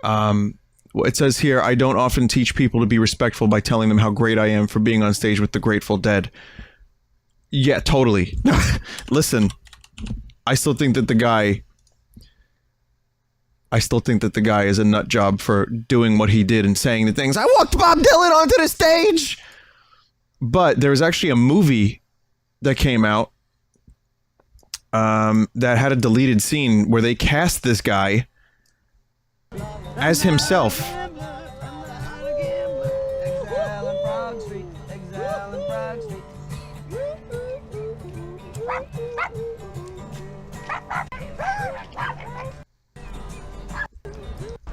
Speaker 1: It says here, I don't often teach people to be respectful by telling them how great I am for being on stage with the Grateful Dead. Yeah, totally. Listen, I still think that the guy is a nut job for doing what he did and saying the things, I walked Bob Dylan onto the stage! But there was actually a movie that came out that had a deleted scene where they cast this guy as himself.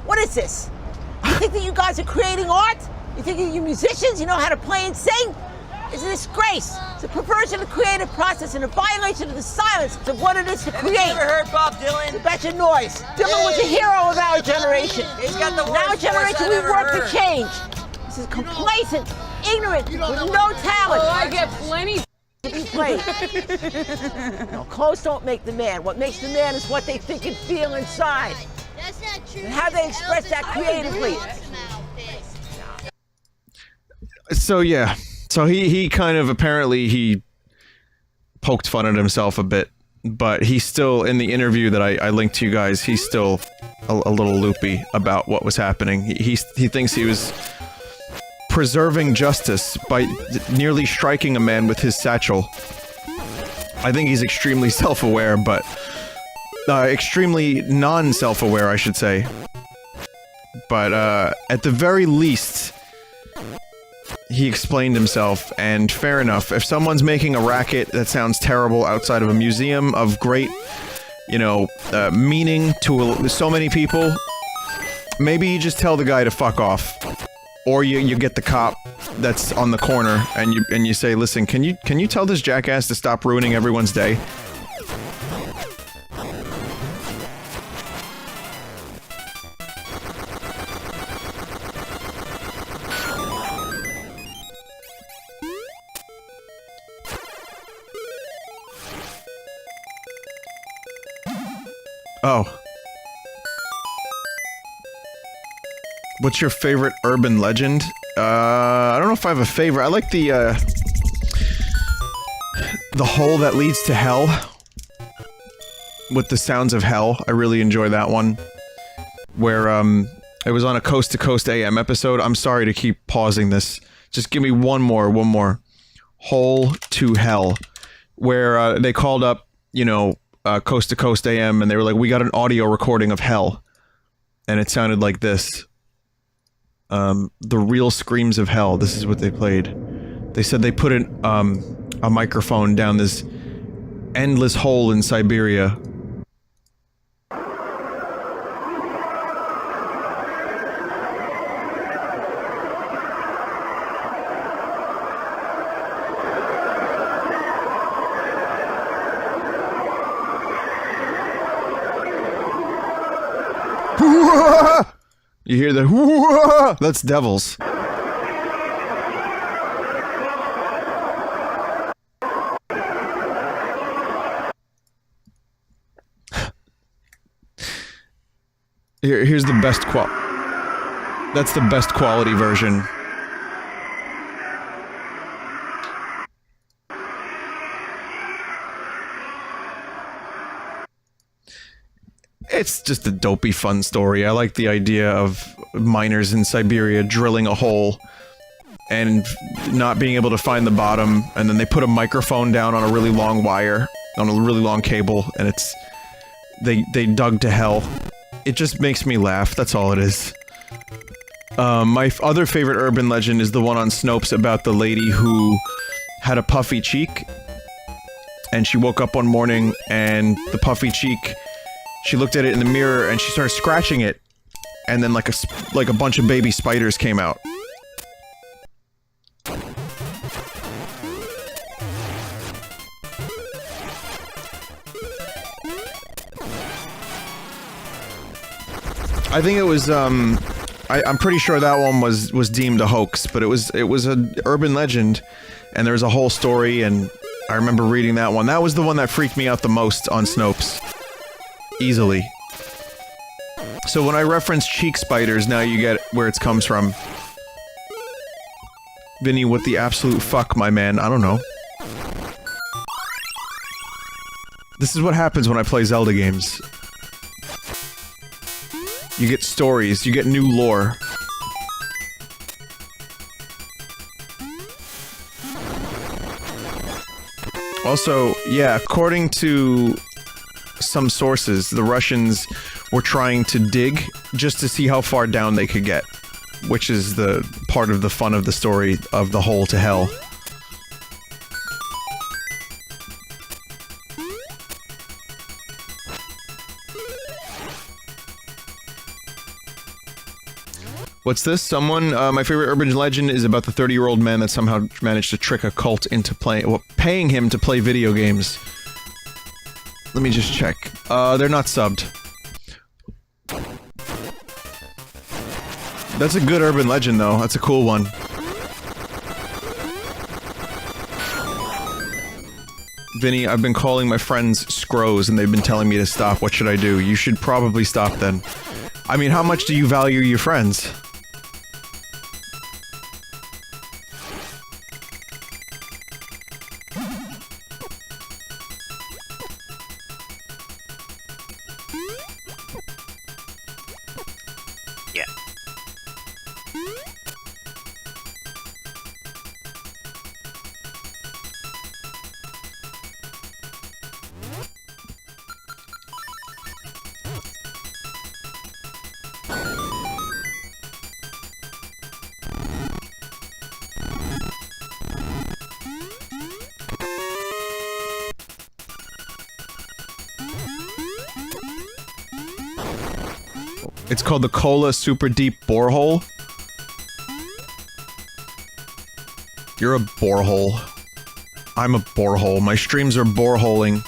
Speaker 3: What is this? You think that you guys are creating art? You think that you're musicians? You know how to play and sing? It's a disgrace. It's a perversion of the creative process and a violation of the silence of what it is to create.
Speaker 4: Have you ever heard Bob Dylan?
Speaker 3: It's a bunch of noise. Dylan was a hero of our generation.
Speaker 4: He's got the
Speaker 3: In
Speaker 4: worst
Speaker 3: our generation,
Speaker 4: voice I've
Speaker 3: we
Speaker 4: ever
Speaker 3: work
Speaker 4: heard.
Speaker 3: for change. This is complacent, ignorant, with no talent.
Speaker 5: Oh, I get plenty.
Speaker 3: To be played. No, clothes don't make the man. What makes the man is what they think and feel inside.
Speaker 6: That's not true.
Speaker 3: And how they express that creatively.
Speaker 1: So yeah, so he kind of apparently he poked fun at himself a bit, but he's still in the interview that I linked to you guys. He's still a little loopy about what was happening. He thinks he was preserving justice by nearly striking a man with his satchel. I think he's extremely self-aware, but extremely non-self-aware, I should say. But at the very least, he explained himself, and fair enough. If someone's making a racket that sounds terrible outside of a museum of great, you know, meaning to so many people, maybe you just tell the guy to fuck off. Or you get the cop that's on the corner and you say, listen, can you tell this jackass to stop ruining everyone's day? Oh. What's your favorite urban legend? I don't know if I have a favorite. I like the hole that leads to hell. With the sounds of hell. I really enjoy that one. Where, it was on a Coast to Coast AM episode. I'm sorry to keep pausing this. Just give me one more. Hole to Hell. Where, they called up, you know, Coast to Coast AM, and they were like, we got an audio recording of hell. And it sounded like this. The real screams of hell. This is what they played. They said they put a microphone down this endless hole in Siberia. You hear the that's devils. Here's the best that's the best quality version. It's just a dopey fun story. I like the idea of miners in Siberia drilling a hole and not being able to find the bottom, and then they put a microphone down on a really long wire, on a really long cable, and it's... They dug to hell. It just makes me laugh, that's all it is. My other favorite urban legend is the one on Snopes about the lady who had a puffy cheek, and she woke up one morning and the puffy cheek... She looked at it in the mirror and she started scratching it, and then like a bunch of baby spiders came out. I think it was, I'm pretty sure that one was deemed a hoax, but it was an urban legend, and there was a whole story, and I remember reading that one. That was the one that freaked me out the most on Snopes. Easily. So when I reference cheek spiders, now you get where it comes from. Vinny, what the absolute fuck, my man? I don't know. This is what happens when I play Zelda games. You get stories, you get new lore. Also, yeah, according to some sources, the Russians were trying to dig just to see how far down they could get, which is the part of the fun of the story of the hole to hell. What's this? Someone, my favorite urban legend is about the 30-year-old man that somehow managed to trick a cult into paying him to play video games. Let me just check. They're not subbed. That's a good urban legend, though. That's a cool one. Vinny, I've been calling my friends scrows, and they've been telling me to stop. What should I do? You should probably stop, then. I mean, how much do you value your friends? It's called the Cola Super Deep Borehole. You're a borehole. I'm a borehole. My streams are boreholing.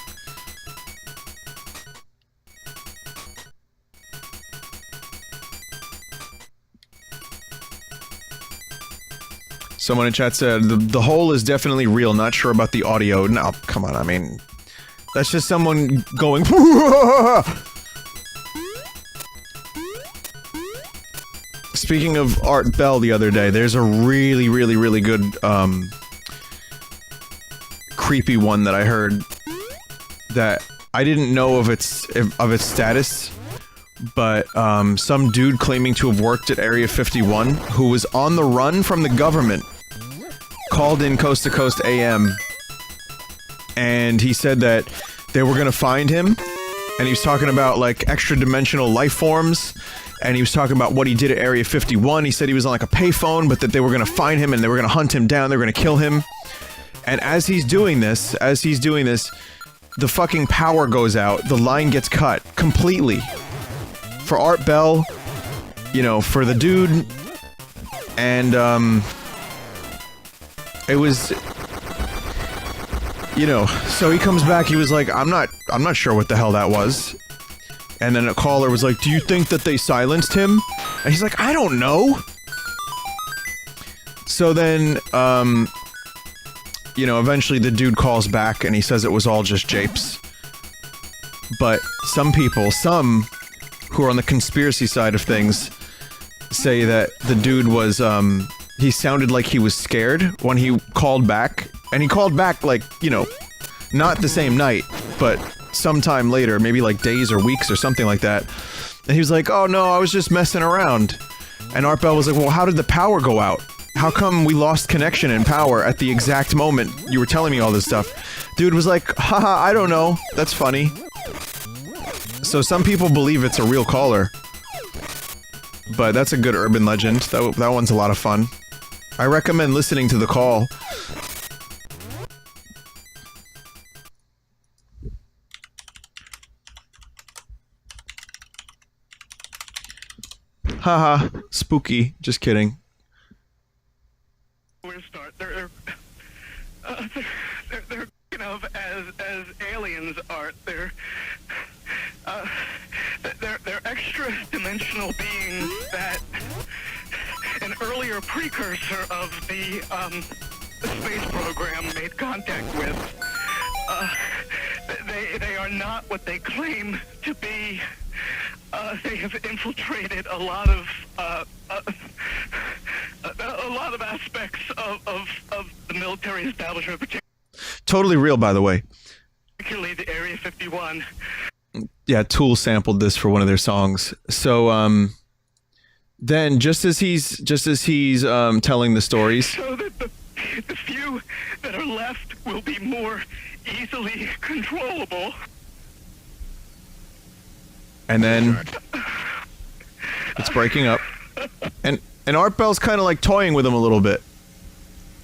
Speaker 1: Someone in chat said, the hole is definitely real, not sure about the audio. No, come on, I mean... That's just someone going... Speaking of Art Bell the other day, there's a really, really, really good, creepy one that I heard that I didn't know of its status, but, some dude claiming to have worked at Area 51 who was on the run from the government called in Coast to Coast AM, and he said that they were gonna find him, and he was talking about, like, extra-dimensional life forms, and he was talking about what he did at Area 51. He said he was on, like, a payphone, but that they were gonna find him, and they were gonna hunt him down, they were gonna kill him. And as he's doing this, the fucking power goes out, the line gets cut, completely. For Art Bell, you know, for the dude, and, it was... You know, so he comes back, he was like, I'm not sure what the hell that was. And then a caller was like, do you think that they silenced him? And he's like, I don't know! So then, you know, eventually the dude calls back and he says it was all just japes. But some people, who are on the conspiracy side of things, say that the dude was, he sounded like he was scared when he called back. And he called back, like, you know, not the same night, but sometime later, maybe like days or weeks or something like that. And he was like, oh no, I was just messing around. And Art Bell was like, well, how did the power go out? How come we lost connection and power at the exact moment you were telling me all this stuff? Dude was like, haha, I don't know. That's funny. So some people believe it's a real caller. But that's a good urban legend. That one's a lot of fun. I recommend listening to the call. Haha, spooky. Just kidding.
Speaker 4: Where to start? They're you know, as aliens, Art. They're extra extra-dimensional being that an earlier precursor of the space program made contact with. They are not what they claim to be. They have infiltrated a lot of aspects of the military establishment,
Speaker 1: Totally real, by the way.
Speaker 4: particularly the Area 51.
Speaker 1: Yeah, Tool sampled this for one of their songs. So, then just as he's telling the stories,
Speaker 4: So that the few that are left will be more easily controllable.
Speaker 1: and then it's breaking up, and Art Bell's kind of like toying with him a little bit,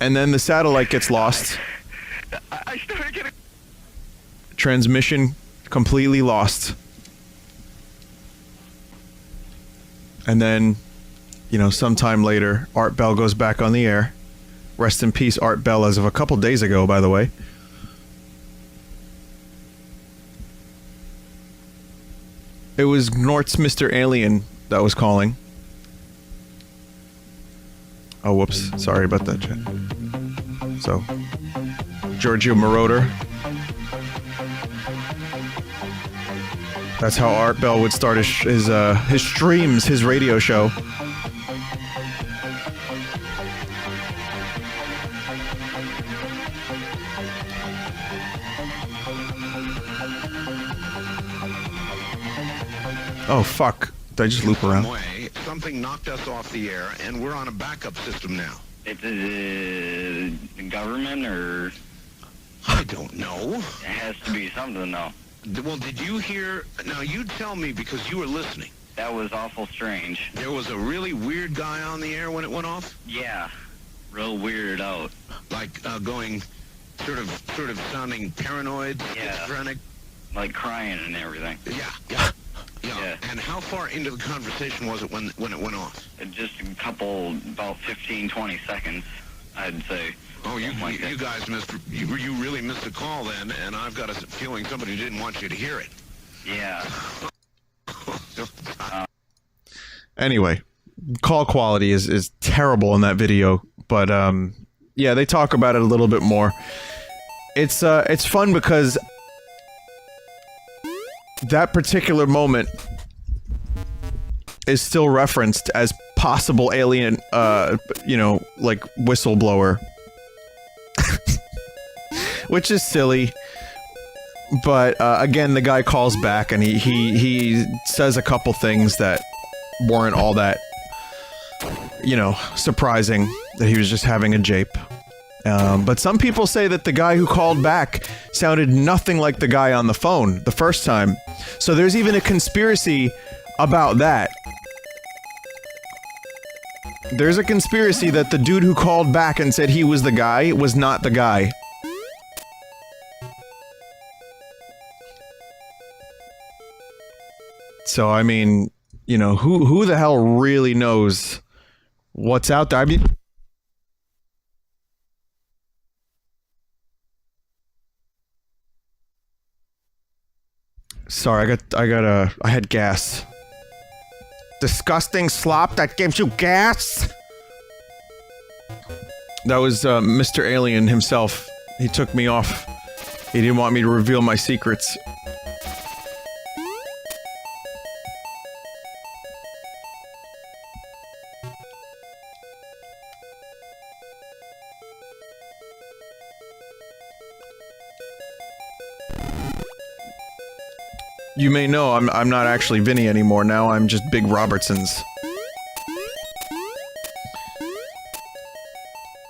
Speaker 1: and then the satellite gets lost.
Speaker 4: I started getting...
Speaker 1: Transmission completely lost. And then, you know, sometime later, Art Bell goes back on the air. Rest in peace, Art Bell, as of a couple days ago, by the way. It was Nort's Mr. Alien that was calling. Oh, whoops. Sorry about that, chat. So, Giorgio Moroder. That's how Art Bell would start his streams, his radio show. Oh, fuck. Did I just loop around?
Speaker 5: Way, something knocked us off the air, and we're on a backup system now.
Speaker 4: It's the government, or
Speaker 5: I don't know.
Speaker 4: it has to be something, though.
Speaker 5: Well, did you hear... Now, you tell me, because you were listening.
Speaker 4: That was awful strange.
Speaker 5: There was a really weird guy on the air when it went off?
Speaker 4: Yeah, real weirded out.
Speaker 5: Like, going... Sort of sounding paranoid,
Speaker 4: Yeah.
Speaker 5: schizophrenic?
Speaker 4: Like crying and everything.
Speaker 5: Yeah.
Speaker 4: Yeah.
Speaker 5: And how far into the conversation was it when it went off?
Speaker 4: Just a couple, about 15, 20 seconds, I'd say.
Speaker 5: Oh, you
Speaker 4: Something like that.
Speaker 5: guys missed... You really missed the call then, and I've got a feeling somebody didn't want you to hear it.
Speaker 4: Yeah.
Speaker 1: Anyway, call quality is terrible in that video, but yeah, they talk about it a little bit more. It's fun because that particular moment is still referenced as possible alien, you know, like whistleblower, which is silly. But again, the guy calls back and he says a couple things that weren't all that, you know, surprising, that he was just having a jape. But some people say that the guy who called back sounded nothing like the guy on the phone the first time. So there's even a conspiracy about that. There's a conspiracy that the dude who called back and said he was the guy was not the guy. So, I mean, you know, who the hell really knows what's out there? I mean... Sorry, I had gas. Disgusting slop that gives you gas? That was, Mr. Alien himself. He took me off. He didn't want me to reveal my secrets. You may know I'm not actually Vinny anymore. Now I'm just Big Robertson's.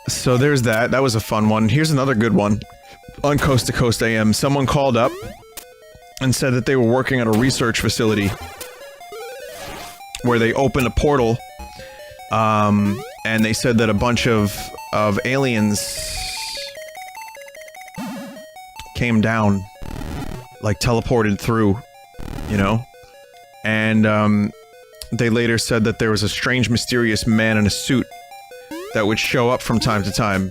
Speaker 1: So there's that. That was a fun one. Here's another good one. On Coast to Coast AM, someone called up and said that they were working at a research facility where they opened a portal, and they said that a bunch of aliens came down, like teleported through, you know? And, they later said that there was a strange, mysterious man in a suit that would show up from time to time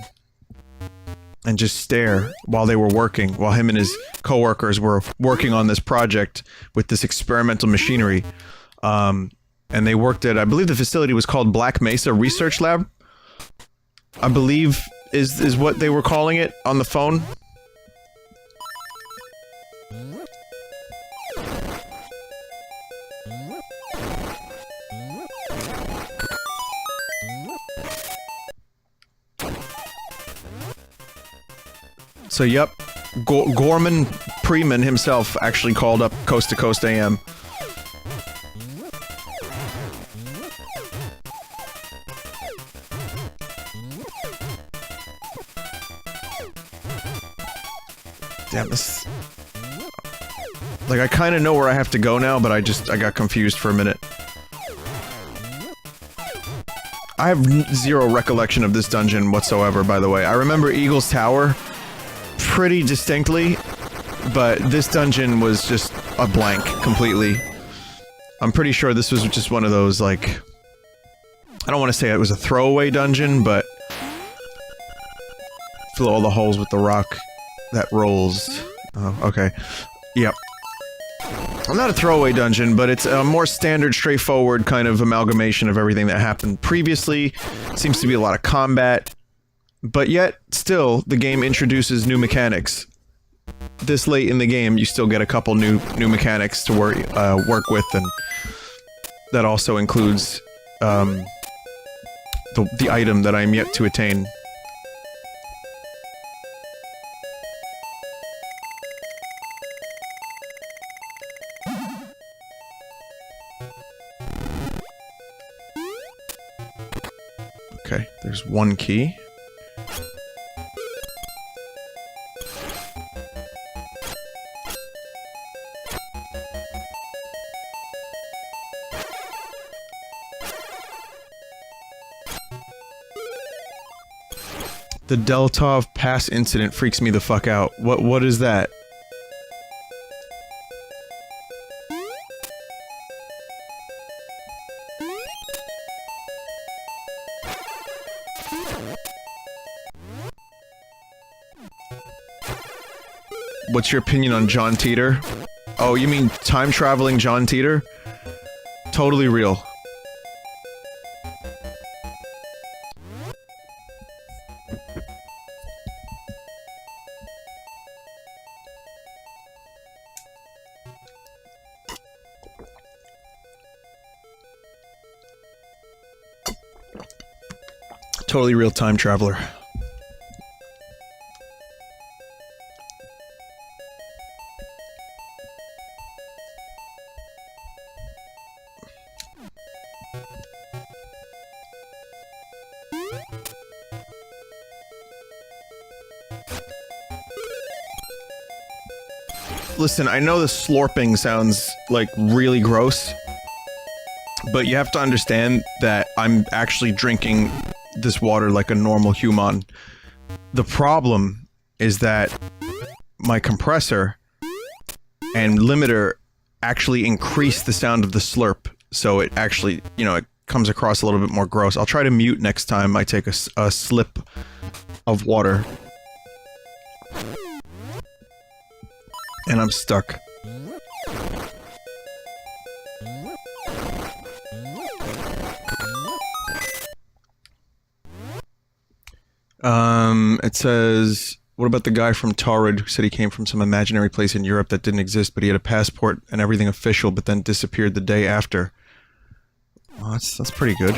Speaker 1: and just stare while they were working, while him and his coworkers were working on this project with this experimental machinery. and they worked at, I believe the facility was called Black Mesa Research Lab. I believe is what they were calling it on the phone. So, yep, Gorman Preman himself actually called up Coast to Coast AM. Damn, this... Like, I kind of know where I have to go now, but I got confused for a minute. I have zero recollection of this dungeon whatsoever, by the way. I remember Eagle's Tower pretty distinctly, but this dungeon was just a blank, completely. I'm pretty sure this was just one of those, like... I don't want to say it was a throwaway dungeon, but... Fill all the holes with the rock that rolls. Oh, okay. Yep. Not a throwaway dungeon, but it's a more standard, straightforward kind of amalgamation of everything that happened previously. Seems to be a lot of combat. But yet, still, the game introduces new mechanics. This late in the game, you still get a couple new mechanics to work with, and that also includes the item that I'm yet to attain. Okay, there's one key. The Deltov Pass incident freaks me the fuck out. What is that? What's your opinion on John Teeter? Oh, you mean time-traveling John Teeter? Totally real. Totally real time traveler. Listen, I know the slurping sounds, like, really gross, but you have to understand that I'm actually drinking this water like a normal human. The problem is that my compressor and limiter actually increase the sound of the slurp, so it actually, you know, it comes across a little bit more gross. I'll try to mute next time I take a slip of water. And I'm stuck. It says, what about the guy from Torrid who said he came from some imaginary place in Europe that didn't exist, but he had a passport and everything official, but then disappeared the day after? Well, that's pretty good.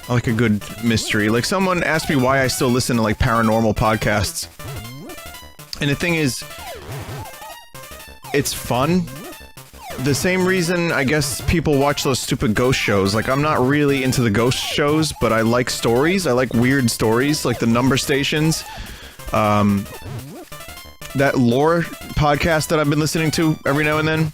Speaker 1: I like a good mystery. Like, someone asked me why I still listen to, like, paranormal podcasts. And the thing is, it's fun. The same reason, I guess, people watch those stupid ghost shows. Like, I'm not really into the ghost shows, but I like stories. I like weird stories, like the number stations. That lore podcast that I've been listening to every now and then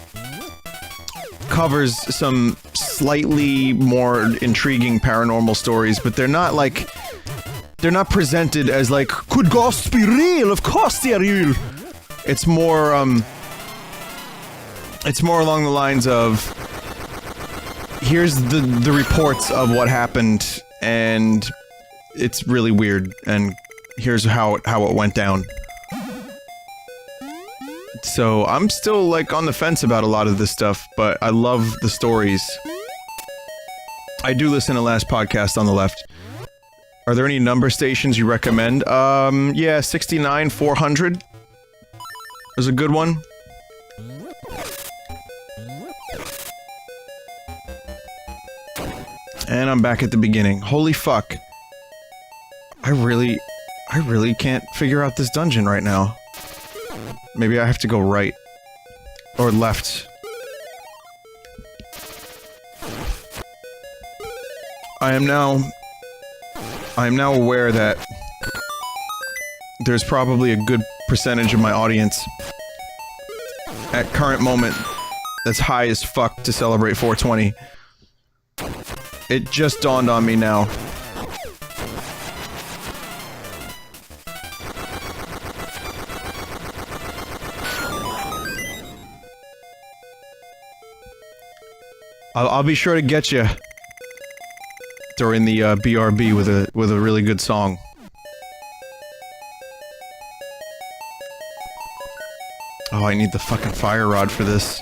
Speaker 1: covers some slightly more intriguing paranormal stories, but they're not, like... They're not presented as, like, could ghosts be real? Of course they're real! It's more, it's more along the lines of, here's the reports of what happened, and it's really weird, and here's how it went down. So I'm still like on the fence about a lot of this stuff, but I love the stories. I do listen to Last Podcast on the Left. Are there any number stations you recommend? Yeah, 69, 400 is a good one. And I'm back at the beginning. Holy fuck. I really can't figure out this dungeon right now. Maybe I have to go right. Or left. I am now aware that there's probably a good percentage of my audience at current moment that's high as fuck to celebrate 420. It just dawned on me now. I'll be sure to get you during the BRB with a really good song. Oh, I need the fucking fire rod for this.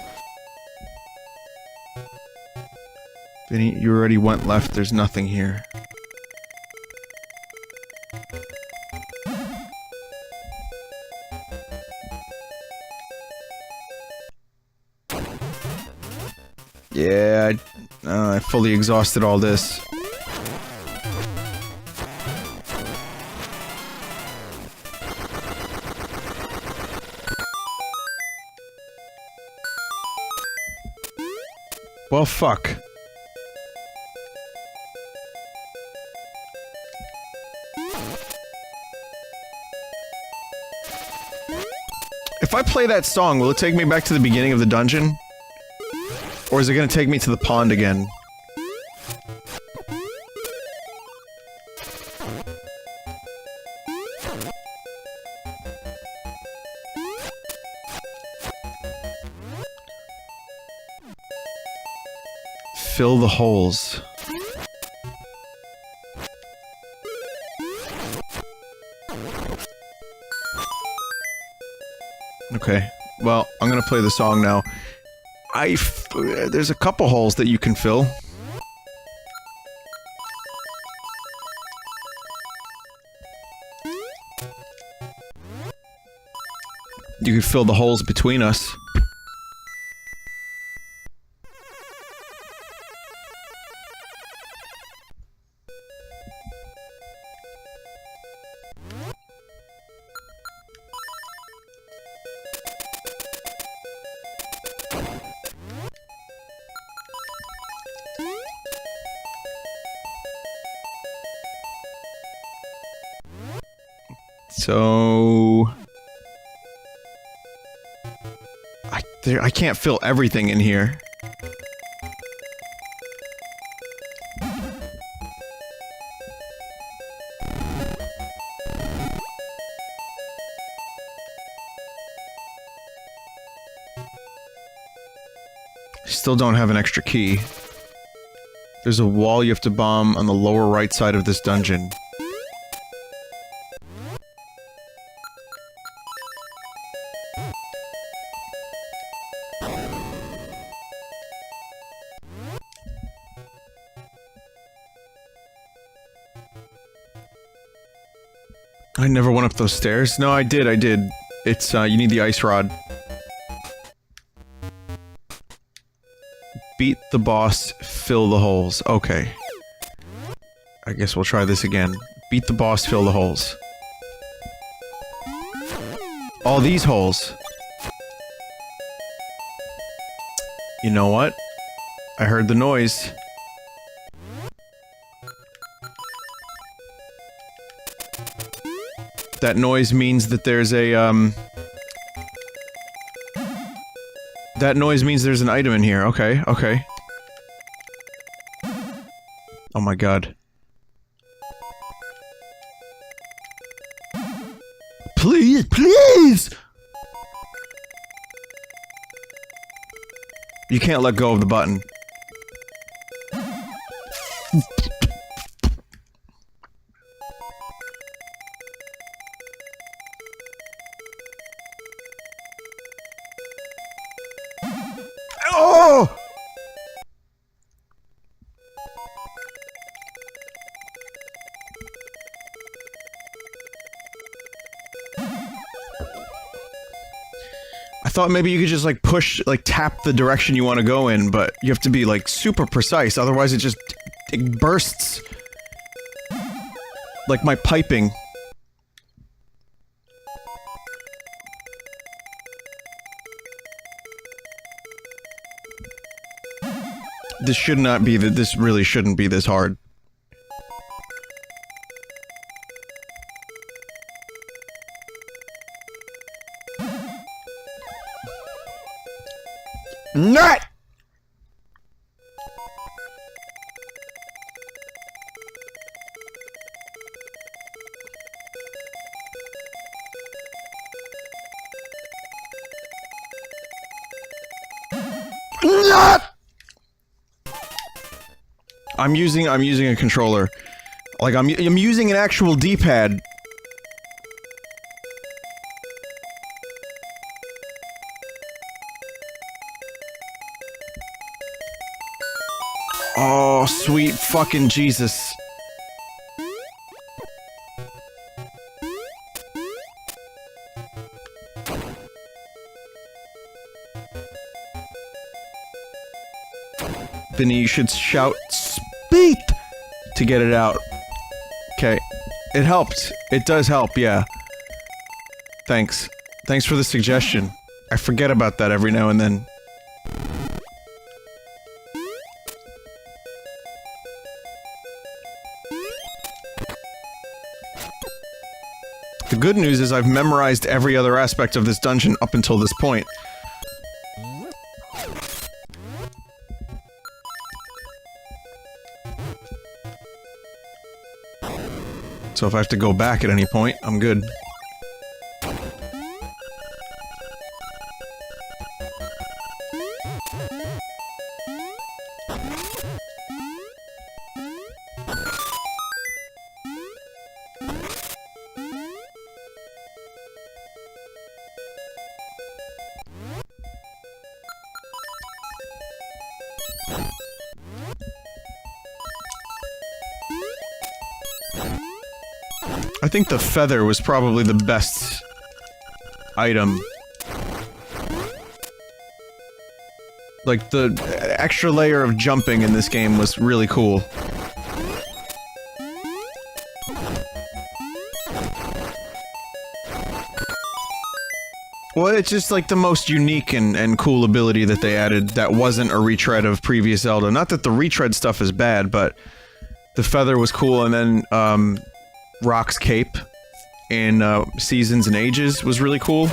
Speaker 1: Vinny, you already went left. There's nothing here. Yeah, I fully exhausted all this. Well, fuck. If I play that song, will it take me back to the beginning of the dungeon? Or is it gonna take me to the pond again? Fill the holes. Okay, well, I'm gonna play the song now. There's a couple holes that you can fill. You could fill the holes between us. So... I can't fill everything in here. Still don't have an extra key. There's a wall you have to bomb on the lower right side of this dungeon. I never went up those stairs. No, I did. It's, you need the ice rod. Beat the boss, fill the holes. Okay. I guess we'll try this again. Beat the boss, fill the holes. All these holes. You know what? I heard the noise. That noise means that there's a, that noise means there's an item in here. Okay, okay. Oh my god. Please, please! You can't let go of the button. thought maybe you could just, like, push, like, tap the direction you want to go in, but you have to be, like, super precise, otherwise it bursts. Like my piping. This should not be this really shouldn't be this hard. Nut! Nut! I'm using a controller. Like I'm using an actual D-pad. Oh, sweet fucking Jesus. Vinny, you should shout SPEED to get it out. Okay. It helped. It does help, yeah. Thanks. Thanks for the suggestion. I forget about that every now and then. The good news is I've memorized every other aspect of this dungeon up until this point. So if I have to go back at any point, I'm good. I think the feather was probably the best item. Like, the extra layer of jumping in this game was really cool. Well, it's just like the most unique and cool ability that they added that wasn't a retread of previous Zelda. Not that the retread stuff is bad, but the feather was cool, and then, Rock's cape in Seasons and Ages was really cool,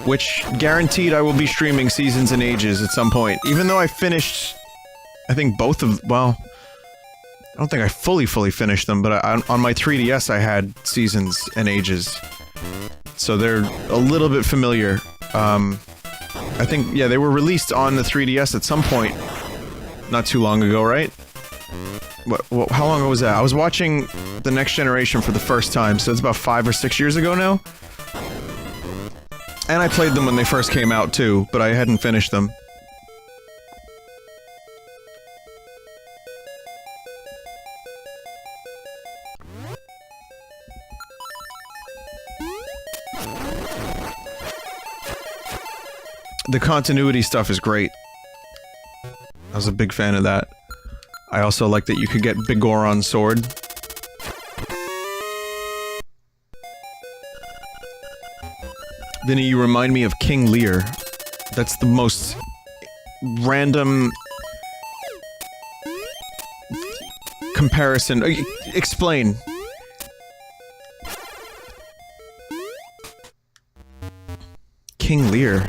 Speaker 1: which guaranteed I will be streaming Seasons and Ages at some point. Even though I finished, I think both of, well, I don't think I fully finished them, but on my 3DS I had Seasons and Ages, so they're a little bit familiar. I think, yeah, they were released on the 3DS at some point not too long ago, right? What, how long ago was that? I was watching The Next Generation for the first time, so it's about 5 or 6 years ago now. And I played them when they first came out too, but I hadn't finished them. The continuity stuff is great. I was a big fan of that. I also like that you could get Big Goron's sword. Vinny, you remind me of King Lear. That's the most random comparison. Explain. King Lear.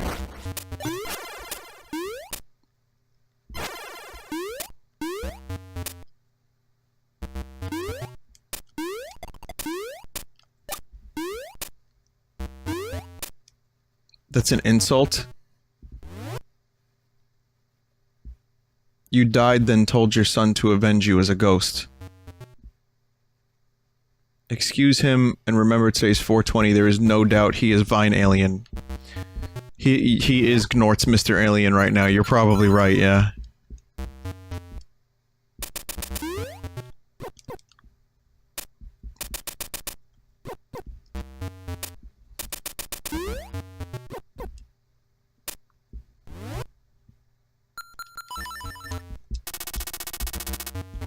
Speaker 1: That's an insult? You died, then told your son to avenge you as a ghost. Excuse him, and remember today's 420, there is no doubt he is Vine Alien. He is Gnort's Mr. Alien right now, you're probably right, yeah.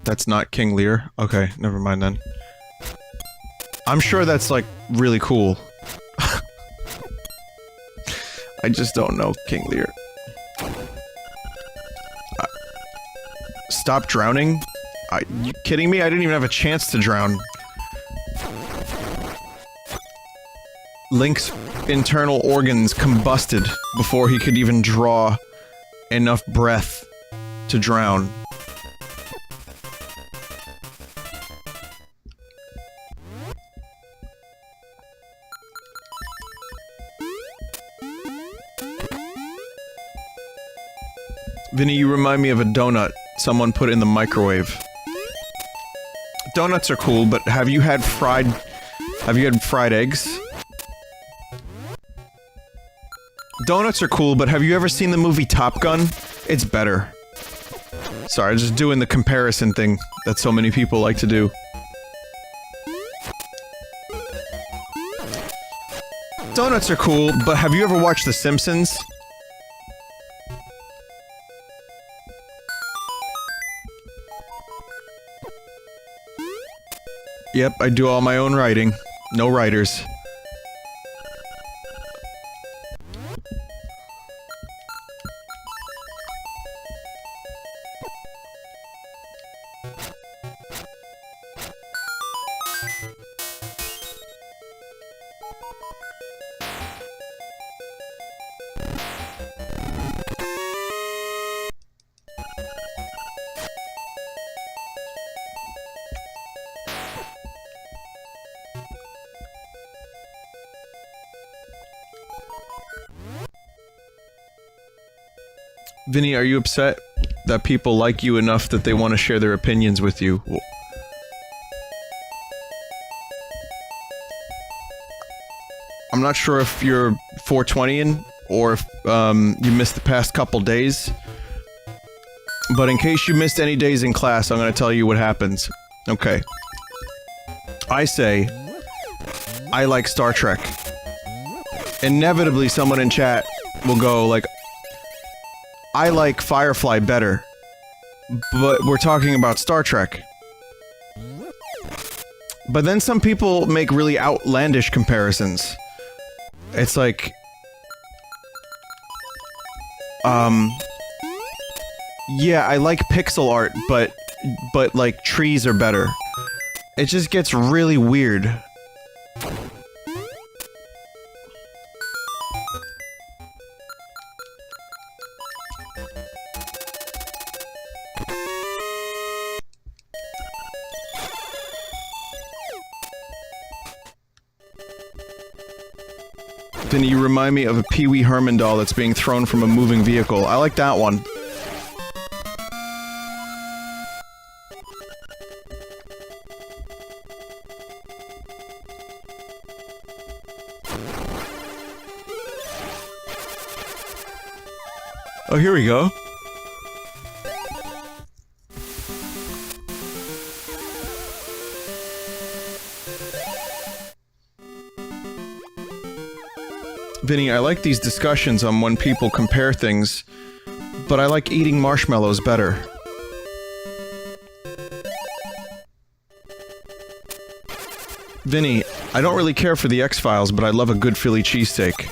Speaker 1: That's not King Lear? Okay, never mind then. I'm sure that's, like, really cool. I just don't know King Lear. Stop drowning? You kidding me? I didn't even have a chance to drown. Link's internal organs combusted before he could even draw enough breath to drown. Vinny, you remind me of a donut someone put in the microwave. Donuts are cool, but have you had fried eggs? Donuts are cool, but have you ever seen the movie Top Gun? It's better. Sorry, just doing the comparison thing that so many people like to do. Donuts are cool, but have you ever watched The Simpsons? Yep, I do all my own writing. No writers. Vinny, are you upset that people like you enough that they want to share their opinions with you? I'm not sure if you're 420ing or if you missed the past couple days. But in case you missed any days in class, I'm going to tell you what happens. Okay. I say, I like Star Trek. Inevitably, someone in chat will go like, I like Firefly better, but we're talking about Star Trek. But then some people make really outlandish comparisons. It's like, yeah, I like pixel art, but like trees are better. It just gets really weird. Vinny, you remind me of a Pee Wee Herman doll that's being thrown from a moving vehicle. I like that one. Oh, here we go. Vinny, I like these discussions on when people compare things, but I like eating marshmallows better. Vinny, I don't really care for the X-Files, but I love a good Philly cheesesteak.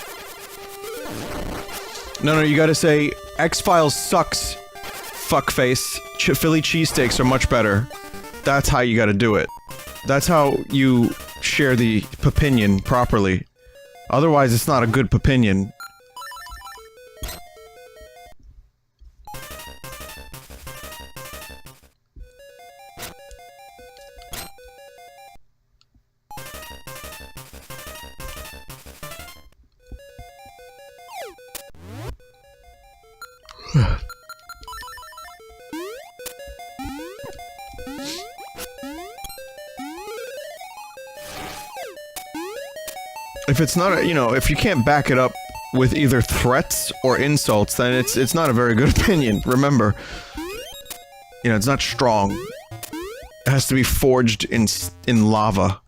Speaker 1: No, you gotta say, X-Files sucks, fuckface. Philly cheesesteaks are much better. That's how you gotta do it. That's how you share the opinion properly. Otherwise, it's not a good opinion. If it's not a, you know, if you can't back it up with either threats or insults, then it's not a very good opinion. Remember, you know, it's not strong. It has to be forged in lava.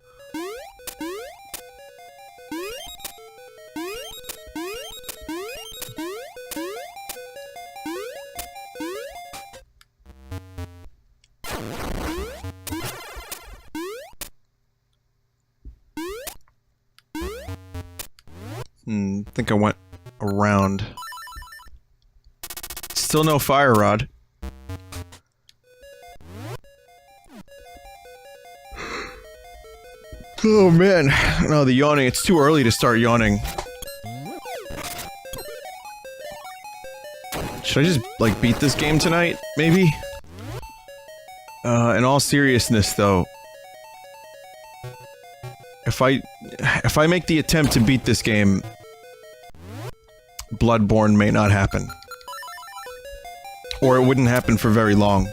Speaker 1: think I went around. Still no fire rod. Oh man, no, the yawning, it's too early to start yawning. Should I just, like, beat this game tonight, maybe? In all seriousness, though, if I make the attempt to beat this game, Bloodborne may not happen. Or it wouldn't happen for very long.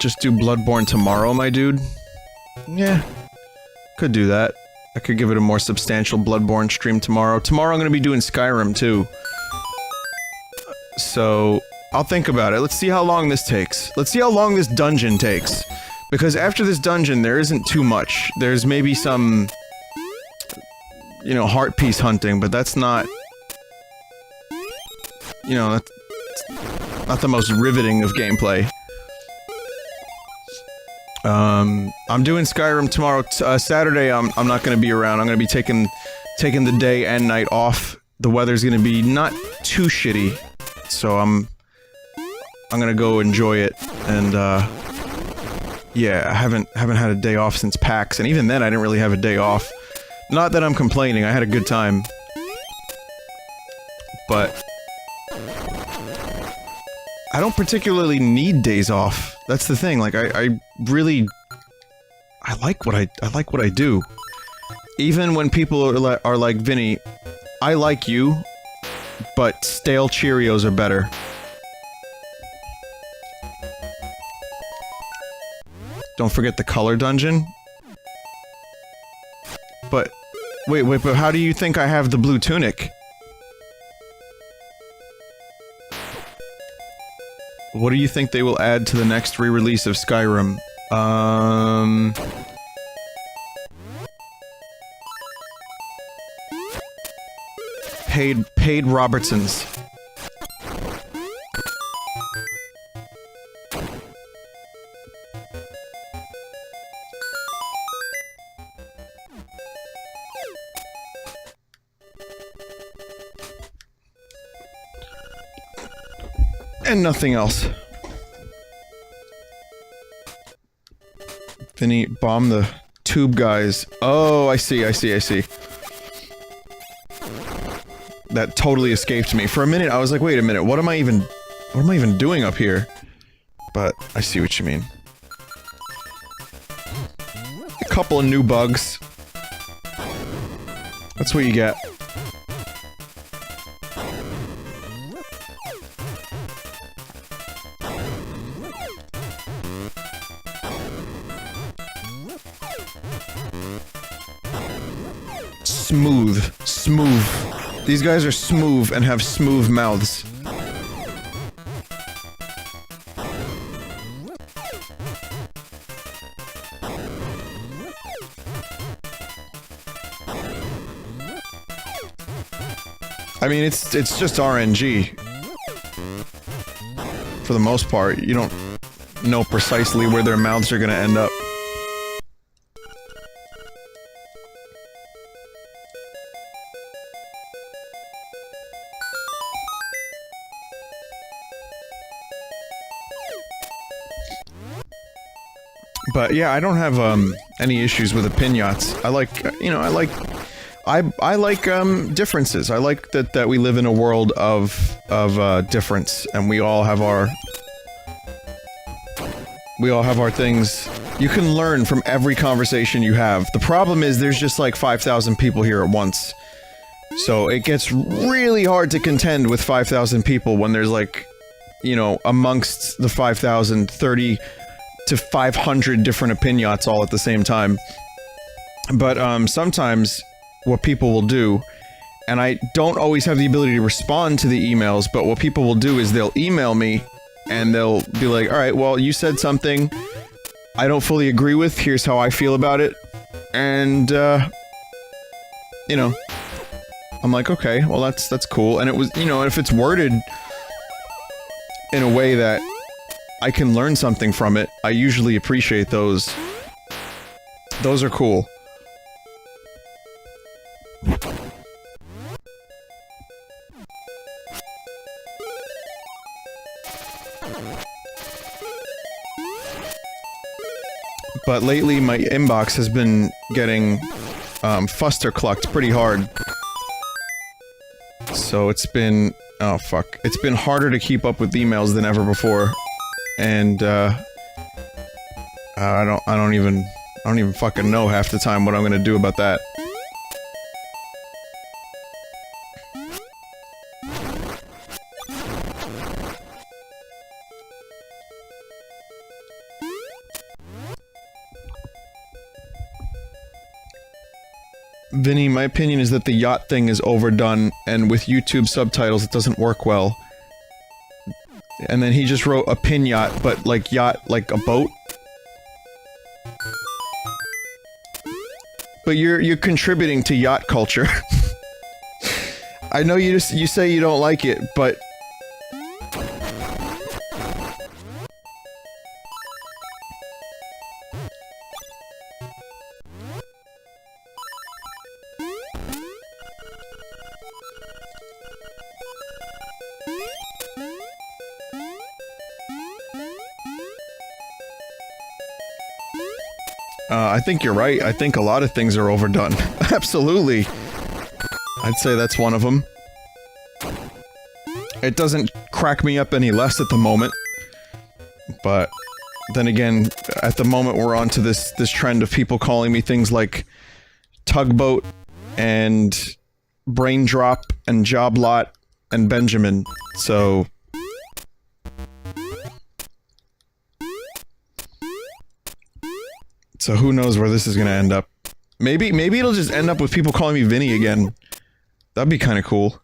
Speaker 1: Just do Bloodborne tomorrow, my dude? Yeah. Could do that. I could give it a more substantial Bloodborne stream tomorrow. Tomorrow I'm gonna be doing Skyrim, too. So, I'll think about it. Let's see how long this takes. Let's see how long this dungeon takes. Because after this dungeon, there isn't too much. There's maybe some... you know, heart piece hunting, but that's not... you know, that's not the most riveting of gameplay. I'm doing Skyrim tomorrow. Saturday, I'm not gonna be around. I'm gonna be taking the day and night off. The weather's gonna be not too shitty, so I'm gonna go enjoy it. And yeah, I haven't had a day off since PAX, and even then, I didn't really have a day off. Not that I'm complaining. I had a good time, but I don't particularly need days off. That's the thing, like, I really... I like what I do. Even when people are like, Vinny, I like you, but stale Cheerios are better. Don't forget the color dungeon. But, wait, but how do you think I have the blue tunic? What do you think they will add to the next re-release of Skyrim? Paid Robertsons. And nothing else. Vinny, bomb the tube guys. Oh, I see. That totally escaped me. For a minute, I was like, wait a minute, what am I even doing up here? But, I see what you mean. A couple of new bugs. That's what you get. Smooth. These guys are smooth and have smooth mouths. I mean, it's just RNG. For the most part, you don't know precisely where their mouths are gonna end up. But yeah, I don't have any issues with the piñatas. I like, you know, I like differences. I like that we live in a world of difference, and we all have our things. You can learn from every conversation you have. The problem is there's just like 5,000 people here at once. So it gets really hard to contend with 5,000 people when there's like, you know, amongst the 5,000, 30 to 500 different opinions all at the same time. But sometimes what people will do, and I don't always have the ability to respond to the emails, but what people will do is they'll email me and they'll be like, alright, well, you said something I don't fully agree with, here's how I feel about it, and, you know, I'm like, okay, well, that's cool, and it was, you know, if it's worded in a way that I can learn something from it, I usually appreciate those. Those are cool. But lately, my inbox has been getting, fuster-clucked pretty hard. So it's been... oh, fuck. It's been harder to keep up with emails than ever before. And, I don't even fucking know half the time what I'm gonna do about that. Vinny, my opinion is that the yacht thing is overdone, and with YouTube subtitles it doesn't work well. And then he just wrote a pin yacht, but like yacht, like a boat. But you're contributing to yacht culture. I know you say you don't like it, but... I think you're right. I think a lot of things are overdone. Absolutely. I'd say that's one of them. It doesn't crack me up any less at the moment. But then again, at the moment we're on to this trend of people calling me things like tugboat and brain drop and job lot and Benjamin. So who knows where this is gonna end up. Maybe it'll just end up with people calling me Vinny again. That'd be kinda cool.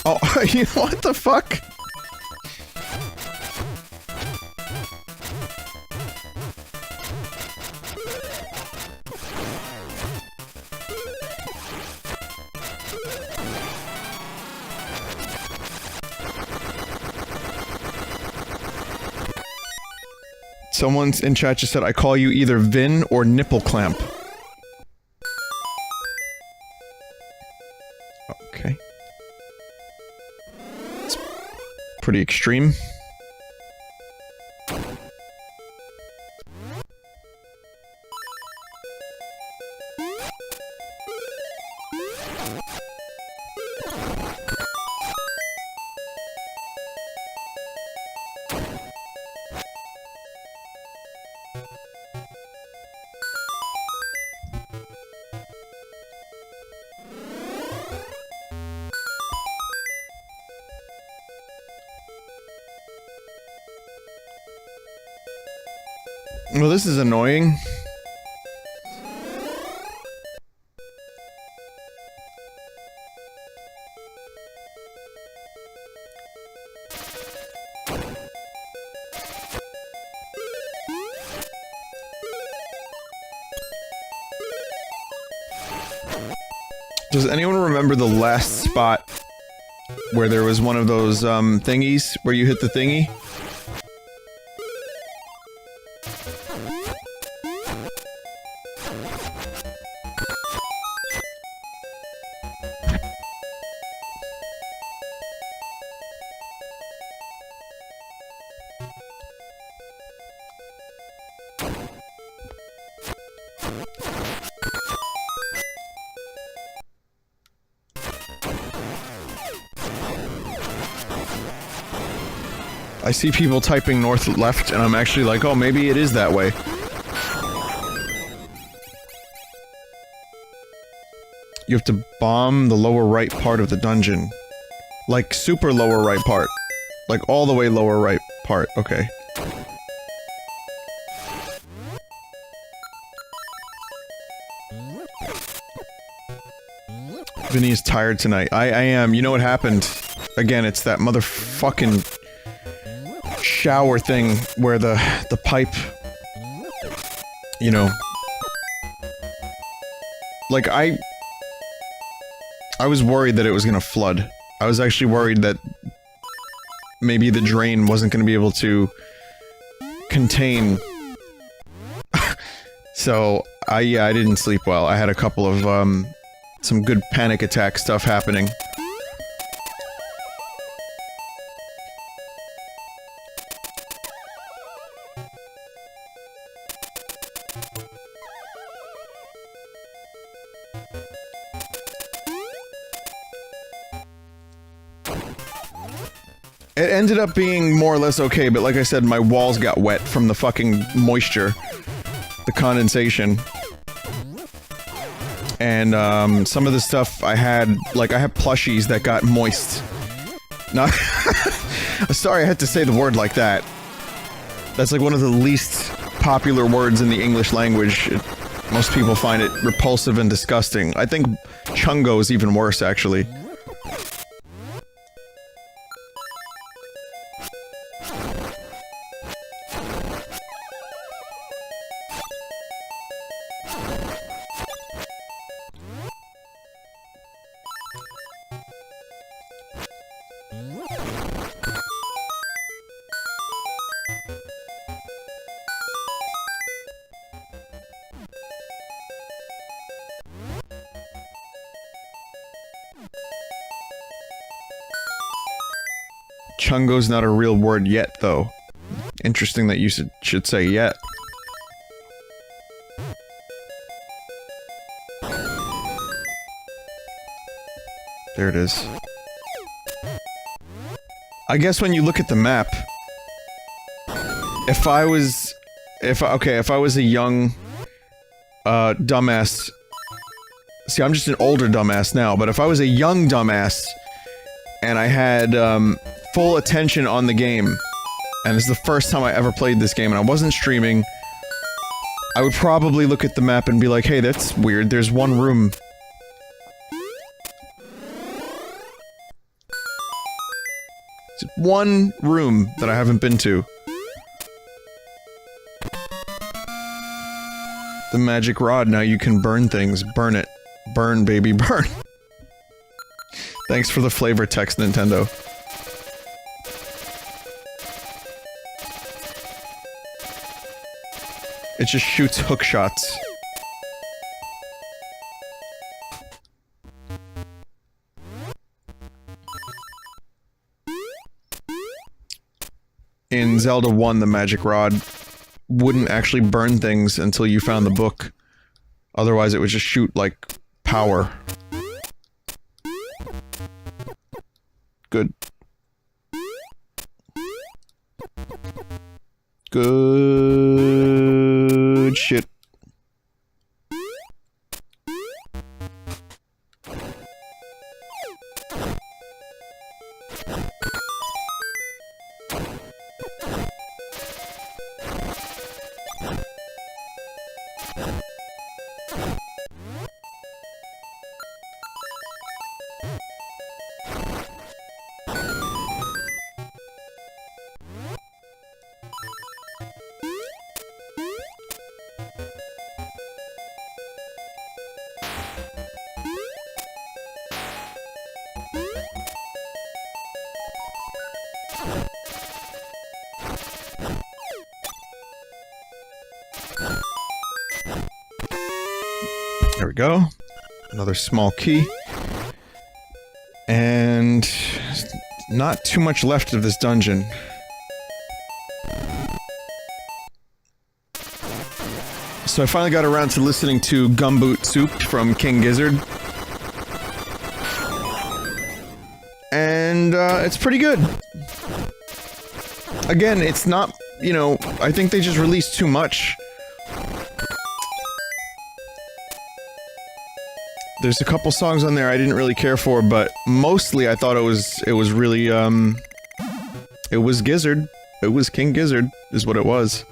Speaker 1: Oh, you know what the fuck? Someone in chat just said, I call you either Vin or Nipple Clamp. Okay. It's pretty extreme. Well, this is annoying. Does anyone remember the last spot where there was one of those, thingies where you hit the thingy? I see people typing north left, and I'm actually like, oh, maybe it is that way. You have to bomb the lower right part of the dungeon. Like, super lower right part. Like, all the way lower right part. Okay. Vinny is tired tonight. I am. You know what happened? Again, it's that motherfucking shower thing where the pipe, you know, like I was worried that it was gonna flood. I was actually worried that maybe the drain wasn't gonna be able to contain. So I didn't sleep well. I had a couple of some good panic attack stuff happening. It ended up being more or less okay, but like I said, my walls got wet from the fucking moisture. The condensation. And, some of the stuff I had, like, I have plushies that got moist. Not- Sorry I had to say the word like that. That's like one of the least popular words in the English language. Most people find it repulsive and disgusting. I think chungo is even worse, actually. Chungo's not a real word yet, though. Interesting that you should say yet. There it is. I guess when you look at the map, if I was a young, dumbass... See, I'm just an older dumbass now, but if I was a young dumbass, and I had, full attention on the game, and it's the first time I ever played this game, and I wasn't streaming, I would probably look at the map and be like, hey, that's weird, there's one room. It's one room that I haven't been to. The magic rod, now you can burn things. Burn it. Burn, baby, burn. Thanks for the flavor text, Nintendo. It just shoots hook shots. In Zelda 1, the magic rod wouldn't actually burn things until you found the book. Otherwise, it would just shoot, like, power. Good. Good shit. There we go. Another small key. And not too much left of this dungeon. So I finally got around to listening to Gumboot Soup from King Gizzard. And, it's pretty good. Again, it's not, you know, I think they just released too much. There's a couple songs on there I didn't really care for, but mostly I thought it was really, it was Gizzard. It was King Gizzard, is what it was.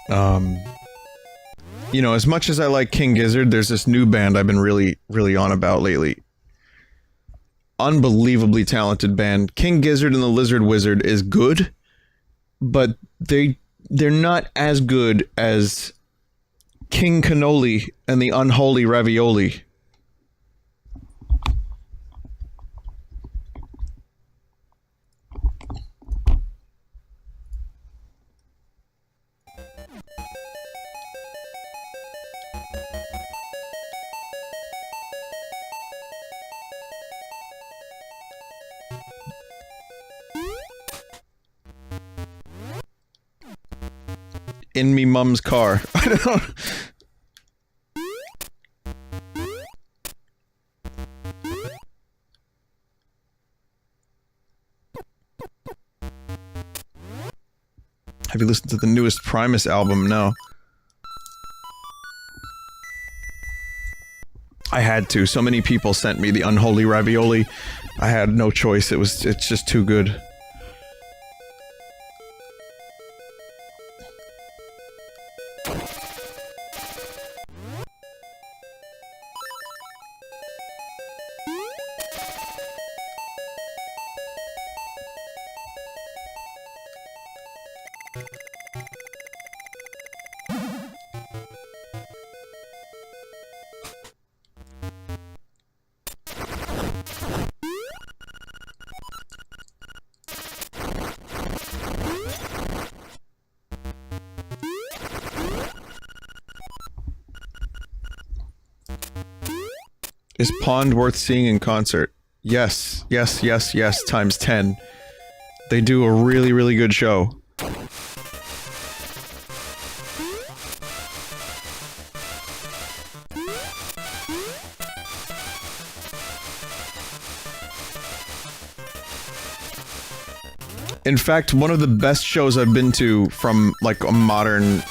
Speaker 1: You know, as much as I like King Gizzard, there's this new band I've been really, really on about lately. Unbelievably talented band. King Gizzard and the Lizard Wizard is good, but they're not as good as King Cannoli and the Unholy Ravioli. In me mum's car. I don't. Have you listened to the newest Primus album? No. I had to. So many people sent me the Unholy Ravioli. I had no choice. It's just too good. Is Pond worth seeing in concert? Yes, yes, yes, yes, times 10. They do a really, really good show. In fact, one of the best shows I've been to from, like, a modern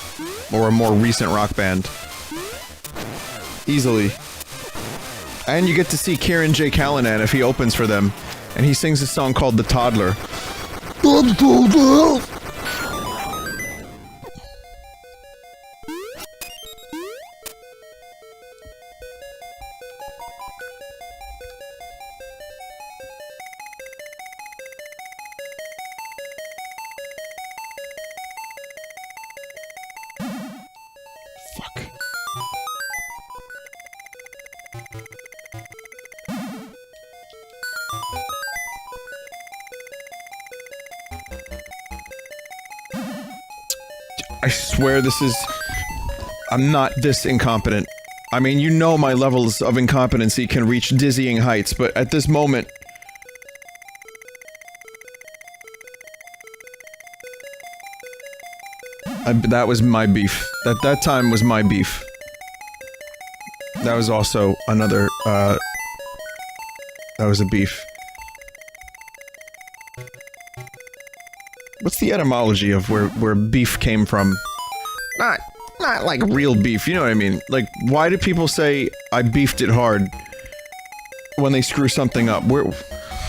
Speaker 1: or a more recent rock band. Easily. And you get to see Kieran J. Callanan if he opens for them. And he sings a song called The Toddler. Fuck. I swear this is... I'm not this incompetent. I mean, you know my levels of incompetency can reach dizzying heights, but at this moment... that was my beef. That time was my beef. That was also another, that was a beef. What's the etymology of where beef came from? Not like real beef, you know what I mean? Like, why do people say, I beefed it hard when they screw something up? Where'd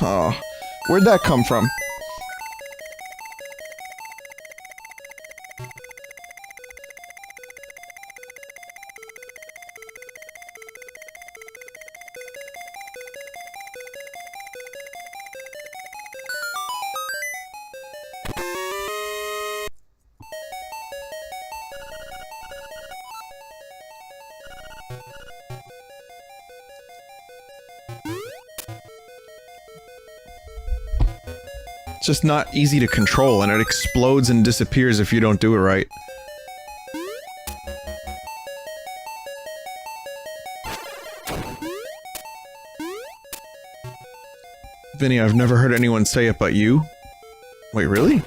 Speaker 1: that come from? It's just not easy to control, and it explodes and disappears if you don't do it right. Vinny, I've never heard anyone say it but you. Wait, really?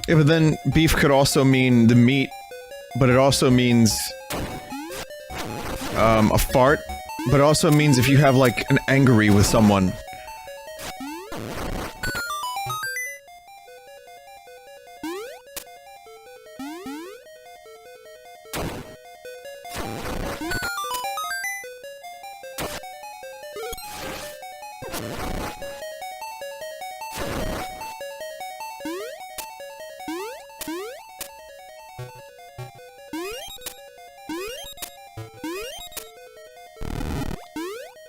Speaker 1: Yeah, but then beef could also mean the meat, but it also means a fart, but it also means if you have like an angry with someone.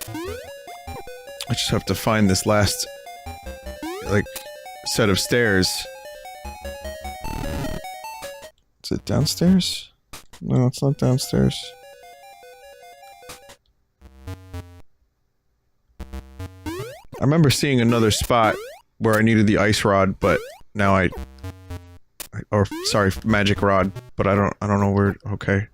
Speaker 1: I just have to find this last, like, set of stairs. Is it downstairs? No, it's not downstairs. I remember seeing another spot where I needed the ice rod, but now or sorry, magic rod, but I don't know where. Okay.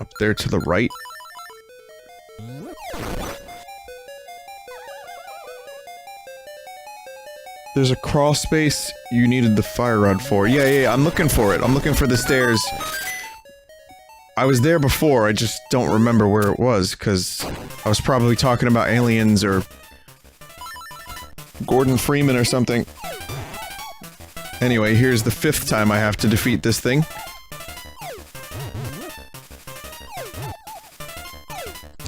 Speaker 1: Up there to the right. There's a crawl space you needed the fire rod for. Yeah, I'm looking for it. I'm looking for the stairs. I was there before, I just don't remember where it was, because I was probably talking about aliens or Gordon Freeman or something. Anyway, here's the 5th time I have to defeat this thing.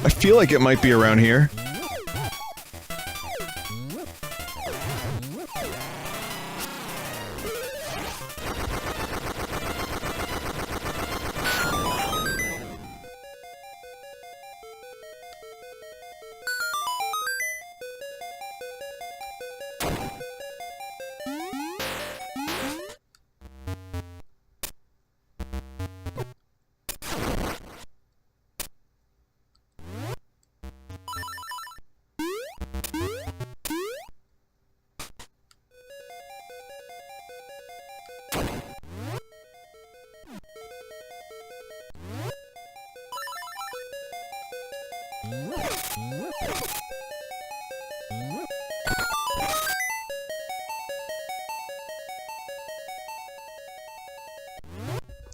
Speaker 1: I feel like it might be around here.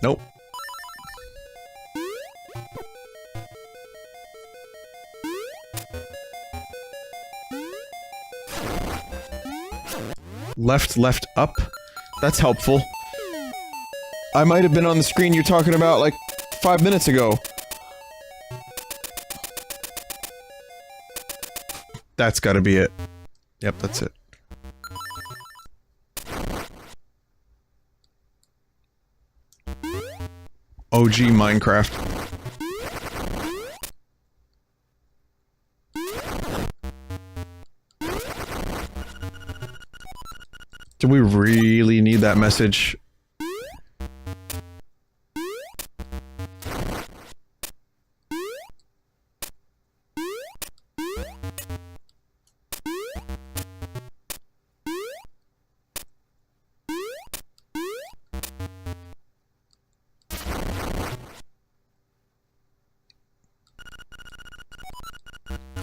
Speaker 1: Nope. Left, up? That's helpful. I might have been on the screen you're talking about, like, 5 minutes ago. That's gotta be it. Yep, that's it. OG Minecraft. Do we really need that message?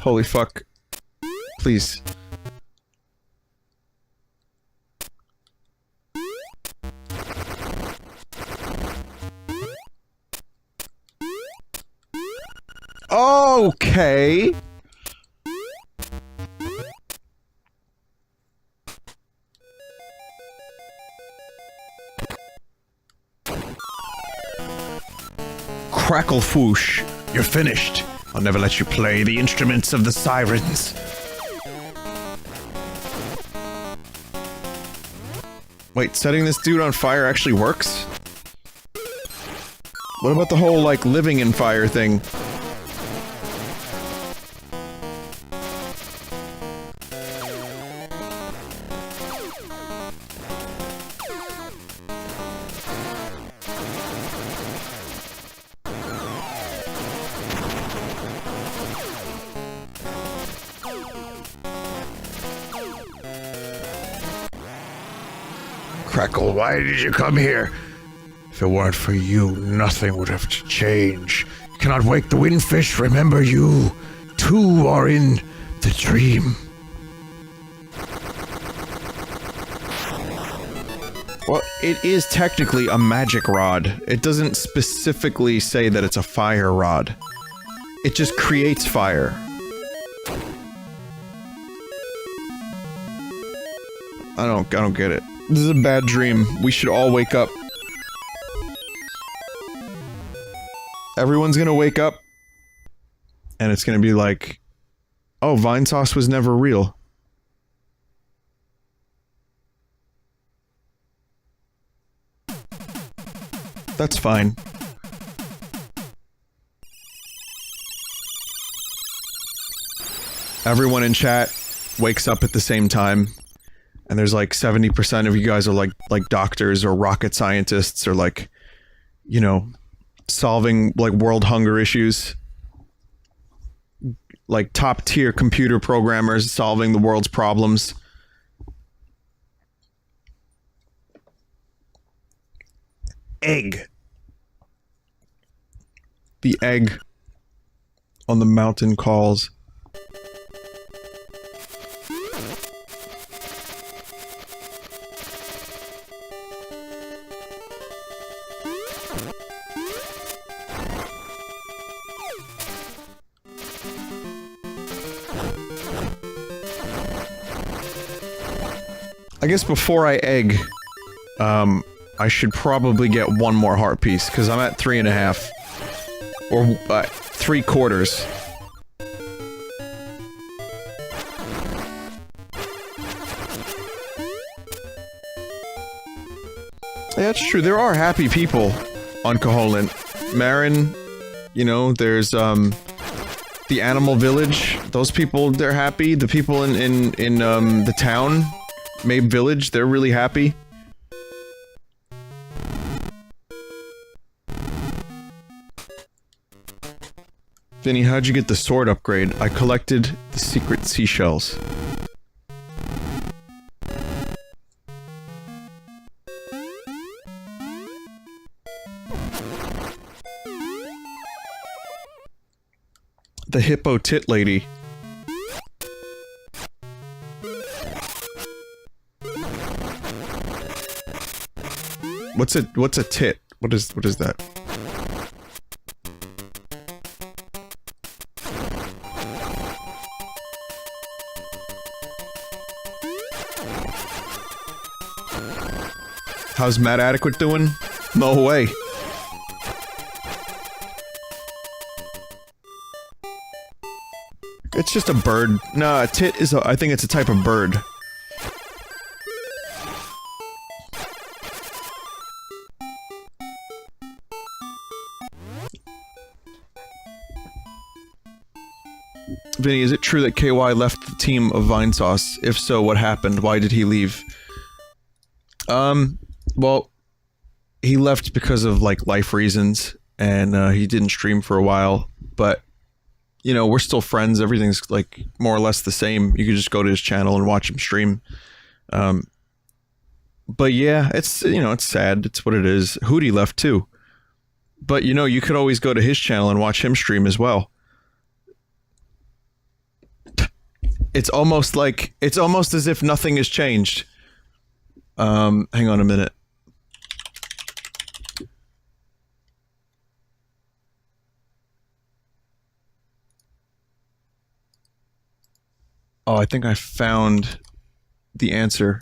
Speaker 1: Holy fuck. Please. Okay. Crackle foosh. You're finished. I'll never let you play the instruments of the sirens. Wait, setting this dude on fire actually works? What about the whole, like, living in fire thing?
Speaker 2: Crackle, why did you come here? If it weren't for you, nothing would have to change. You cannot wake the windfish, remember you too are in the dream.
Speaker 1: Well, it is technically a magic rod. It doesn't specifically say that it's a fire rod. It just creates fire. I don't get it. This is a bad dream. We should all wake up. Everyone's gonna wake up, and it's gonna be like, oh, Vinesauce was never real. That's fine. Everyone in chat wakes up at the same time, and there's like 70% of you guys are like doctors or rocket scientists or like, you know, solving like world hunger issues. Like top tier computer programmers solving the world's problems. Egg. The egg on the mountain calls. I guess before I egg, I should probably get one more heart piece, because I'm at 3.5. Or, 3/4. Yeah, that's true. There are happy people on Koholint. Marin, you know, there's, the animal village. Those people, they're happy. The people in the town, Mabe Village, they're really happy. Vinny, how'd you get the sword upgrade? I collected the secret seashells. The hippo tit lady. What's a tit? What is that? How's Matt Adequate doing? No way. It's just a bird. No, a tit is I think it's a type of bird. Vinny, is it true that KY left the team of Vinesauce? If so, what happened? Why did he leave? Well, he left because of, like, life reasons, and, he didn't stream for a while, but, you know, we're still friends, everything's, like, more or less the same. You can just go to his channel and watch him stream. But yeah, it's, you know, it's sad, it's what it is. Hootie left too. But, you know, you could always go to his channel and watch him stream as well. It's almost like, it's almost as if nothing has changed. Hang on a minute. Oh, I think I found the answer.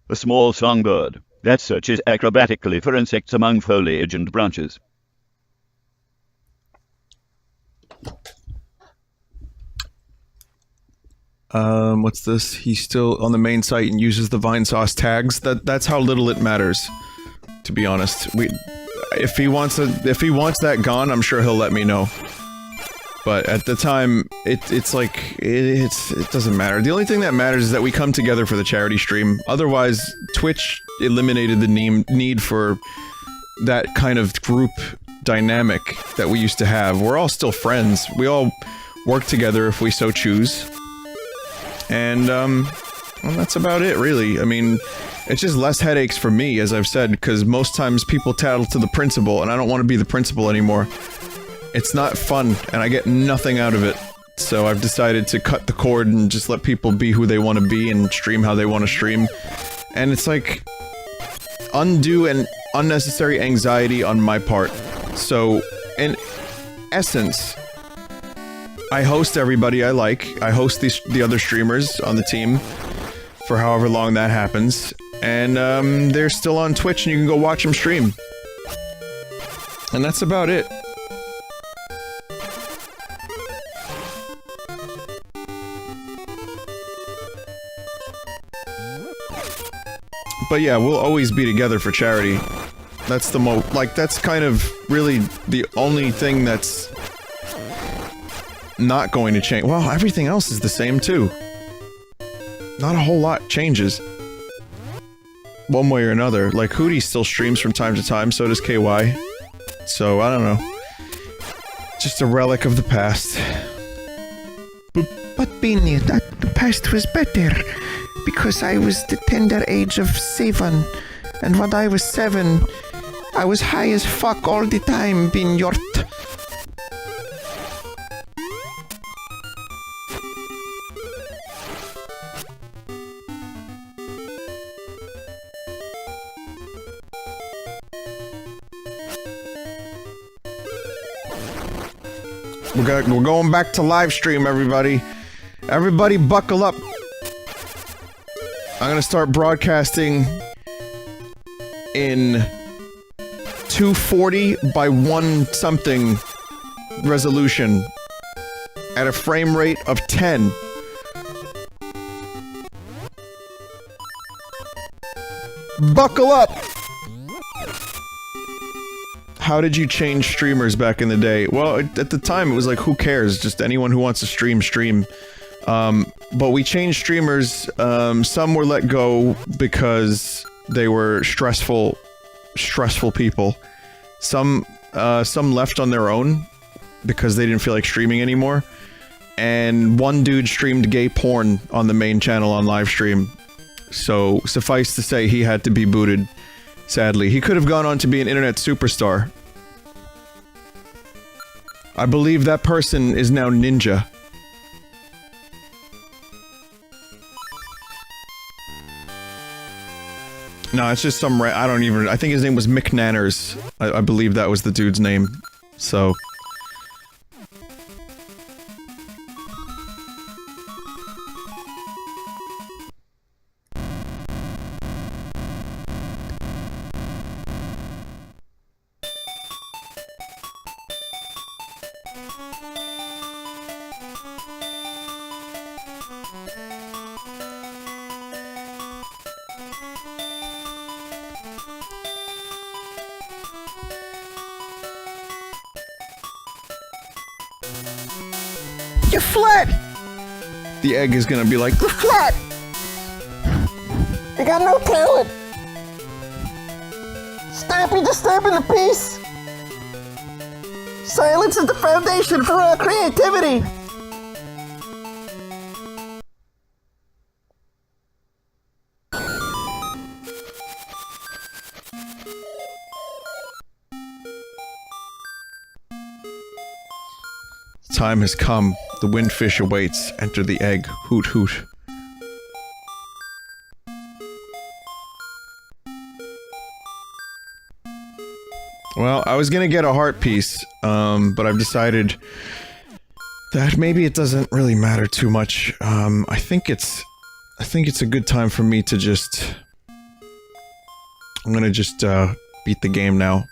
Speaker 6: A small songbird that searches acrobatically for insects among foliage and branches.
Speaker 1: What's this? He's still on the main site and uses the Vinesauce tags. That's how little it matters, to be honest. If he wants that gone, I'm sure he'll let me know. But at the time, it doesn't matter. The only thing that matters is that we come together for the charity stream. Otherwise, Twitch eliminated the need for that kind of group dynamic that we used to have. We're all still friends. We all work together if we so choose. And, well, that's about it, really. I mean, it's just less headaches for me, as I've said, because most times people tattle to the principal, and I don't want to be the principal anymore. It's not fun, and I get nothing out of it. So I've decided to cut the cord and just let people be who they want to be and stream how they want to stream. And it's like undue and unnecessary anxiety on my part. So, in essence, I host everybody I like. I host the other streamers on the team for however long that happens. And they're still on Twitch and you can go watch them stream. And that's about it. But yeah, we'll always be together for charity. That's the like, that's kind of really the only thing that's not going to change. Well, everything else is the same too. Not a whole lot changes. One way or another. Like, Hootie still streams from time to time, so does KY. So, I don't know. Just a relic of the past.
Speaker 7: But Vinny, that the past was better. Because I was the tender age of 7. And when I was 7, I was high as fuck all the time, being yort.
Speaker 1: We're going back to live stream, everybody. Everybody buckle up. I'm gonna start broadcasting in 240 by 1 something resolution at a frame rate of 10. Buckle up! How did you change streamers back in the day? Well, at the time it was like, who cares? Just anyone who wants to stream. But we changed streamers. Some were let go because they were stressful people. Some left on their own because they didn't feel like streaming anymore. And one dude streamed gay porn on the main channel on live stream. So, suffice to say, he had to be booted. Sadly. He could have gone on to be an internet superstar. I believe that person is now Ninja. No, it's just some I don't even- I think his name was Mick Nanners. I believe that was the dude's name. So...
Speaker 7: You're flat!
Speaker 1: The egg is gonna be like,
Speaker 7: You're flat! You got no talent! Stop you disturbing the peace! Silence is the foundation for all creativity!
Speaker 1: time has come. The windfish awaits. Enter the egg. Hoot hoot. Well, I was gonna get a heart piece, but I've decided that maybe it doesn't really matter too much. I think it's a good time for me to just... I'm gonna just, beat the game now.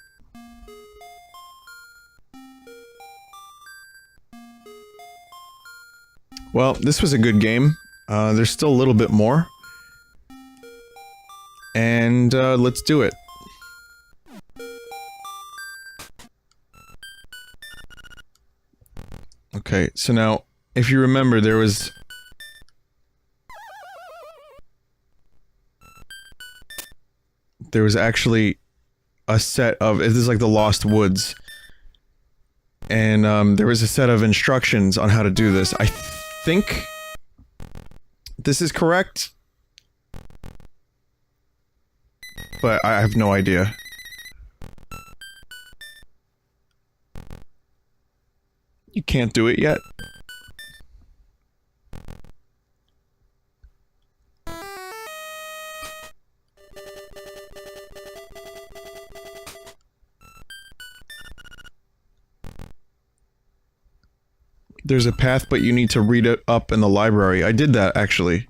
Speaker 1: Well, this was a good game. There's still a little bit more. And, let's do it. Okay, so now, if you remember, there was actually a set of... This is like the Lost Woods. And, there was a set of instructions on how to do this. I think this is correct, but I have no idea. You can't do it yet. There's a path, but you need to read it up in the library. I did that, actually.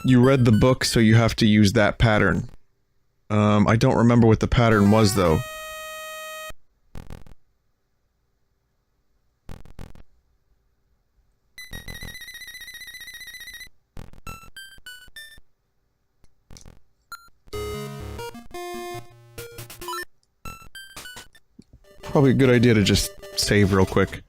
Speaker 1: You read the book, so you have to use that pattern. I don't remember what the pattern was, though. Probably a good idea to just save real quick.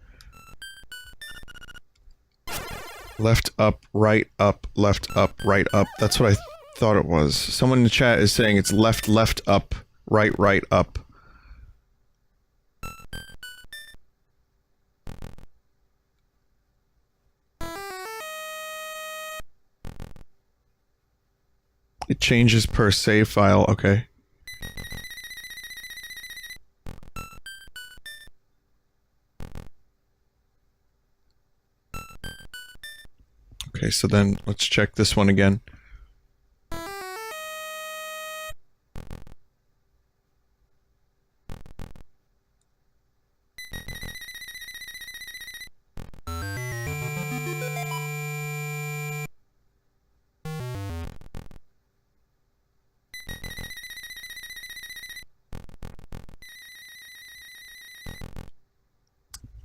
Speaker 1: Left, up, right, up, left, up, right, up. That's what I thought it was. Someone in the chat is saying it's left, left, up, right, right, up. It changes per save file, okay. Okay, so then let's check this one again.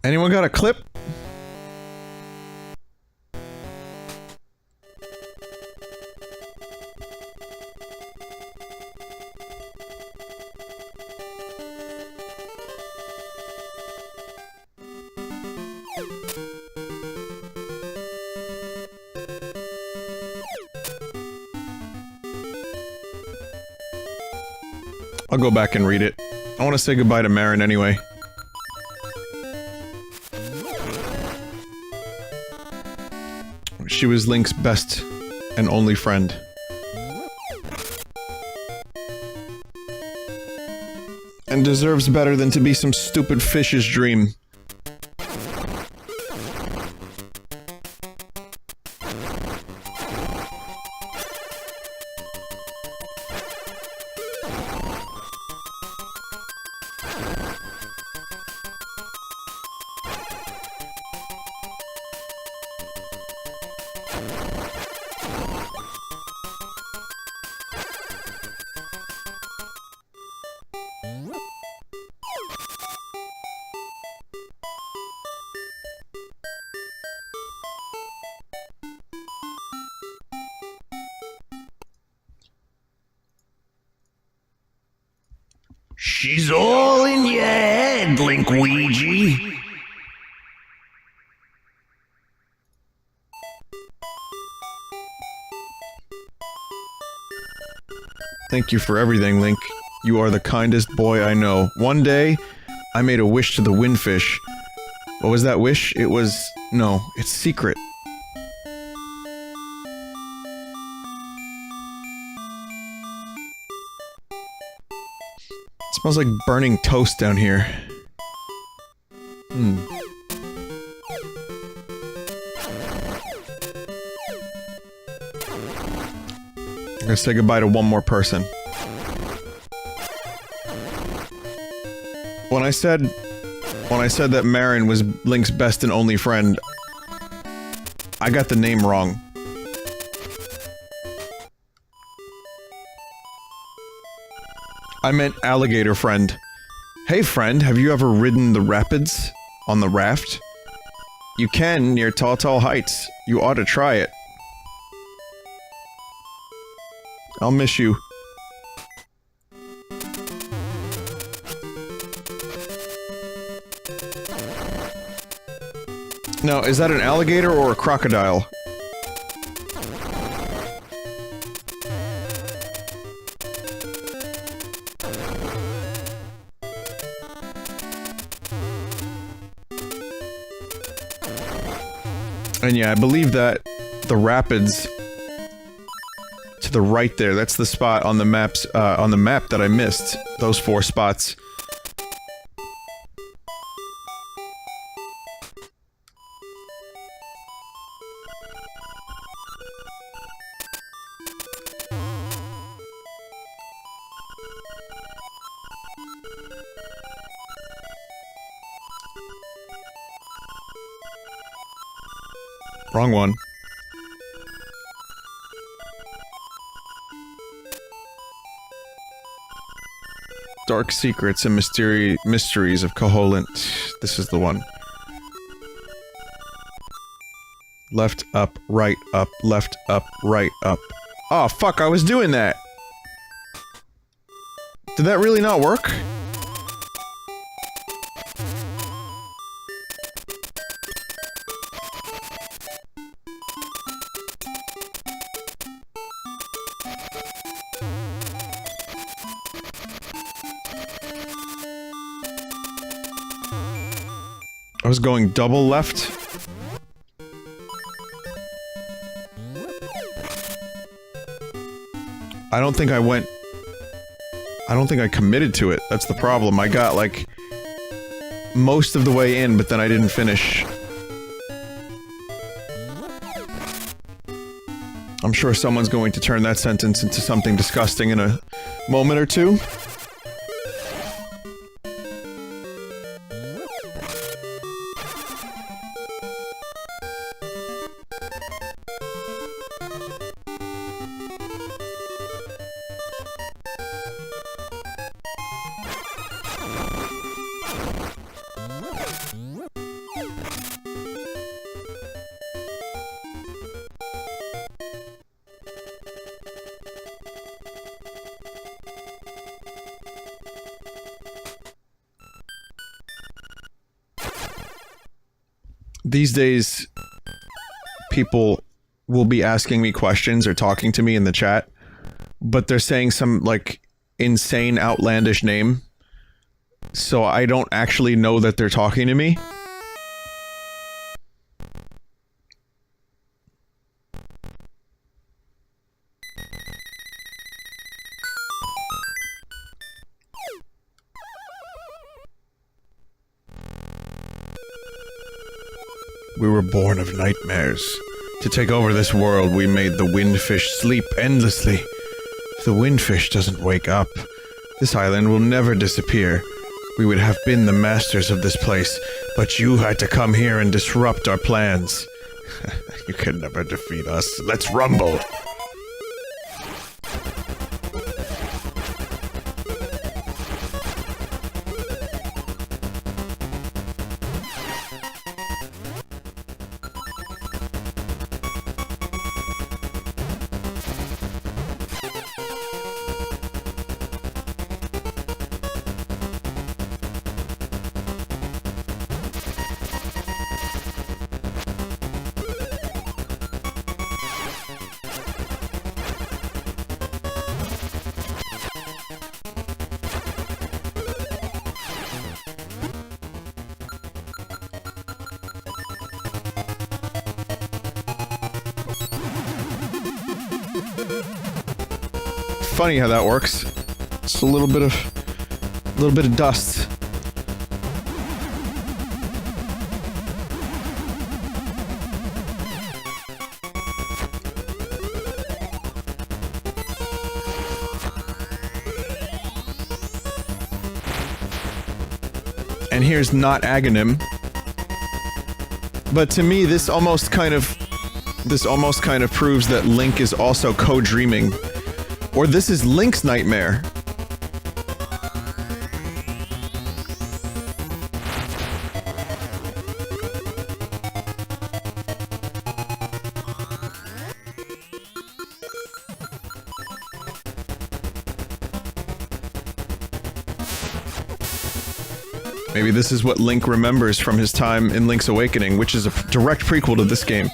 Speaker 1: Anyone got a clip? I'll go back and read it. I want to say goodbye to Marin anyway. She was Link's best and only friend. And deserves better than to be some stupid fish's dream.
Speaker 2: She's all in your head, Linkweegie.
Speaker 1: Thank you for everything, Link. You are the kindest boy I know. One day, I made a wish to the windfish. What was that wish? It was... no, it's secret. It smells like burning toast down here. I'm gonna say goodbye to one more person. When I said that Marin was Link's best and only friend, I got the name wrong. I meant alligator friend. Hey friend, have you ever ridden the rapids on the raft? You can near Tall Tall Heights. You ought to try it. I'll miss you. Now, is that an alligator or a crocodile? And yeah, I believe that the rapids to the right there, that's the spot on the maps, on the map that I missed. Those 4 spots. Wrong one. Dark Secrets and Mysteries of Koholint. This is the one. Left, up, right, up, left, up, right, up. Oh, fuck, I was doing that! Did that really not work? was going double left. I don't think I committed to it. That's the problem. I got, like, most of the way in, but then I didn't finish. I'm sure someone's going to turn that sentence into something disgusting in a moment or two. These days, people will be asking me questions or talking to me in the chat, but they're saying some, like, insane, outlandish name, so I don't actually know that they're talking to me.
Speaker 2: We were born of nightmares. To take over this world, we made the windfish sleep endlessly. If the windfish doesn't wake up, this island will never disappear. We would have been the masters of this place, but you had to come here and disrupt our plans. You can never defeat us. Let's rumble!
Speaker 1: Funny how that works. It's a little bit of dust. And here's not Aghanim. But to me, this almost kind of proves that Link is also co-dreaming. Or this is Link's nightmare. Maybe this is what Link remembers from his time in Link's Awakening, which is a direct prequel to this game.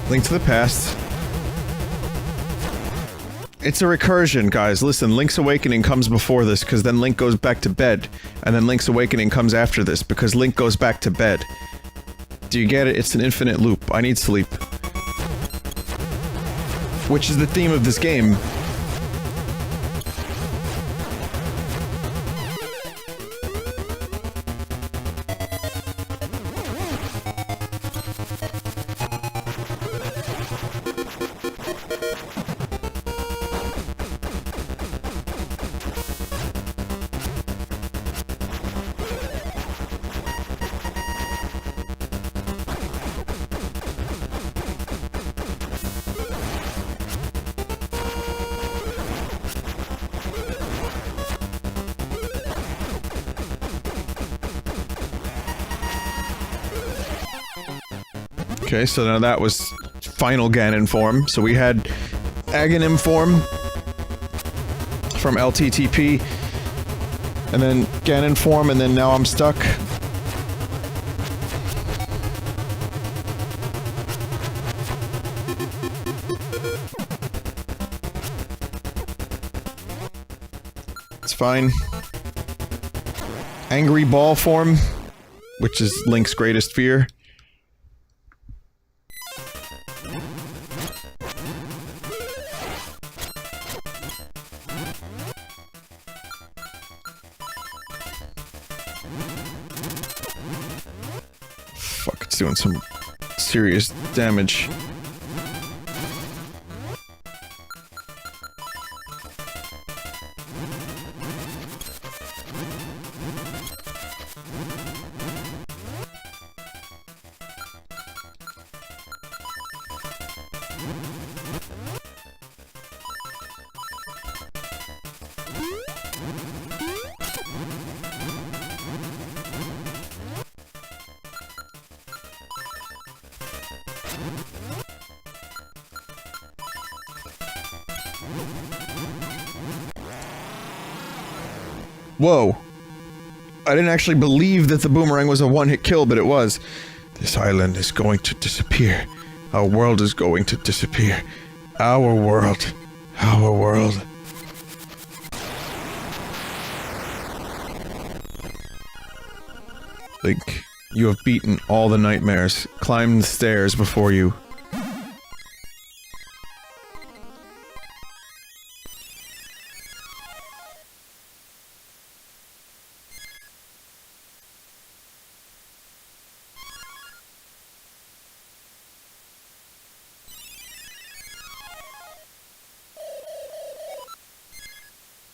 Speaker 1: Link to the Past. It's a recursion, guys. Listen, Link's Awakening comes before this, because then Link goes back to bed. And then Link's Awakening comes after this, because Link goes back to bed. Do you get it? It's an infinite loop. I need sleep. Which is the theme of this game. Okay, so now that was final Ganon form. So we had Aghanim form, from LTTP, and then Ganon form, and then now I'm stuck. It's fine. Angry ball form, which is Link's greatest fear. Fuck, it's doing some serious damage. Whoa. I didn't actually believe that the boomerang was a one-hit kill, but it was.
Speaker 2: This island is going to disappear. Our world is going to disappear. Our world. Our world.
Speaker 1: Link, you have beaten all the nightmares, climbed the stairs before you.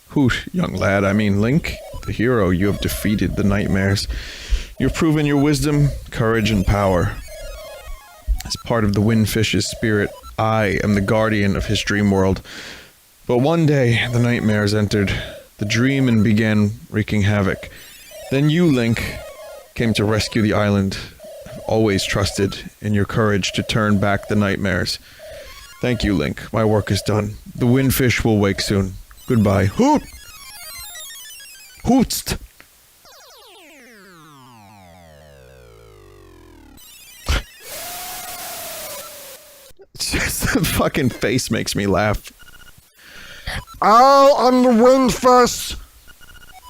Speaker 1: Hoot, young lad, I mean Link, the hero, you have defeated the nightmares. You've proven your wisdom, courage, and power. As part of the Windfish's spirit, I am the guardian of his dream world. But one day, the nightmares entered the dream and began wreaking havoc. Then you, Link, came to rescue the island. I've always trusted in your courage to turn back the nightmares. Thank you, Link. My work is done. The Windfish will wake soon. Goodbye. Hoot! Hootst! Just the fucking face makes me laugh.
Speaker 8: I am the Windfish.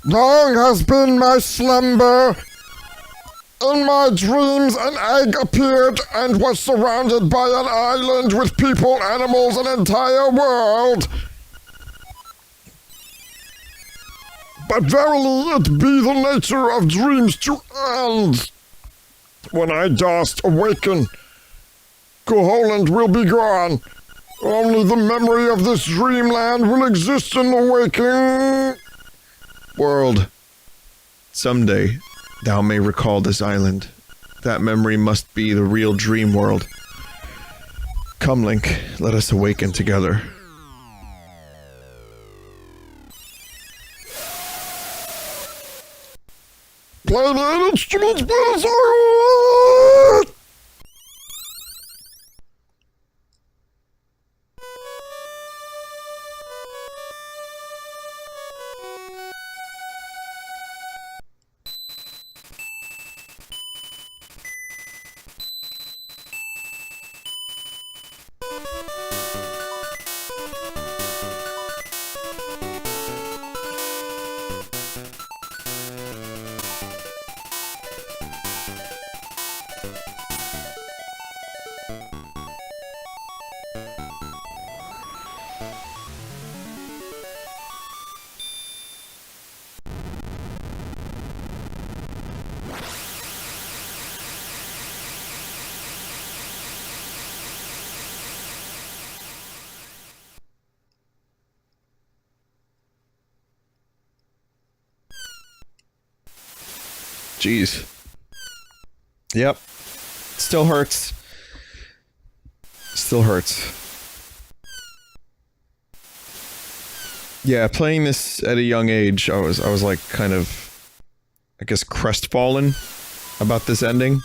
Speaker 8: Long has been my slumber. In my dreams, an egg appeared and was surrounded by an island with people, animals, an entire world. But verily it be the nature of dreams to end. When I dust awaken, Koholland will be gone. Only the memory of this dreamland will exist in the waking
Speaker 1: World. Someday, thou may recall this island. That memory must be the real dream world. Come, Link, let us awaken together.
Speaker 8: Play the instruments, please.
Speaker 1: Jeez. Yep. Still hurts. Still hurts. Yeah, playing this at a young age, I was like kind of, I guess, crestfallen about this ending.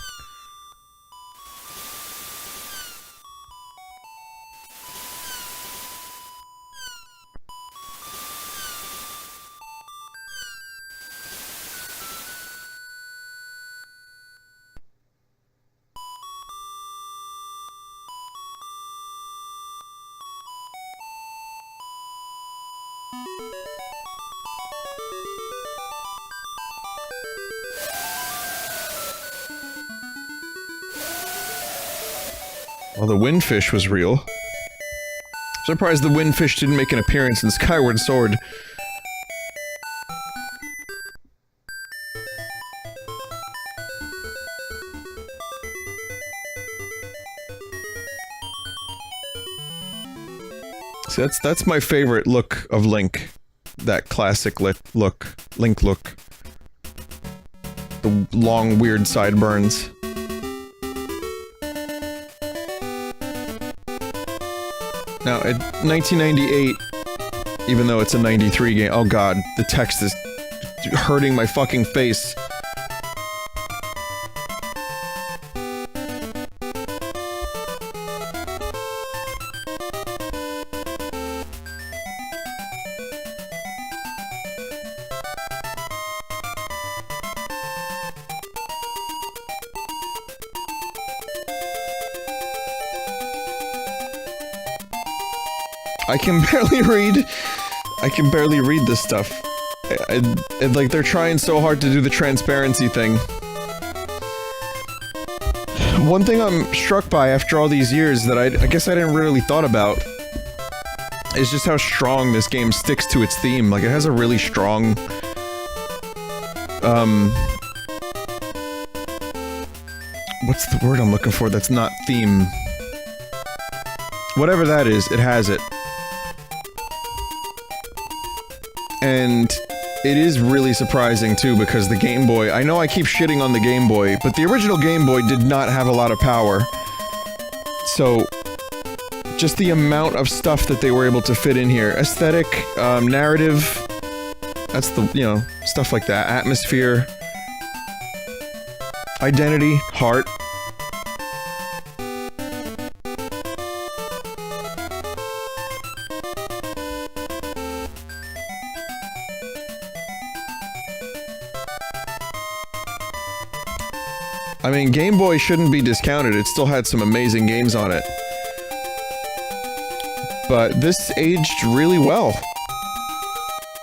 Speaker 1: Well, the windfish was real. Surprised the windfish didn't make an appearance in Skyward Sword. See, that's my favorite look of Link. That classic look. Link look. The long, weird sideburns. Now, at 1998, even though it's a 93 game, oh god, the text is hurting my fucking face. I can barely read this stuff. Like, they're trying so hard to do the transparency thing. One thing I'm struck by after all these years that I guess I didn't really thought about is just how strong this game sticks to its theme. Like, it has a really strong, what's the word I'm looking for that's not theme? Whatever that is, it has it. And it is really surprising, too, because the Game Boy... I know I keep shitting on the Game Boy, but the original Game Boy did not have a lot of power. So, just the amount of stuff that they were able to fit in here. Aesthetic, narrative... That's the, you know, stuff like that. Atmosphere... Identity, heart... I mean, Game Boy shouldn't be discounted, it still had some amazing games on it. But this aged really well.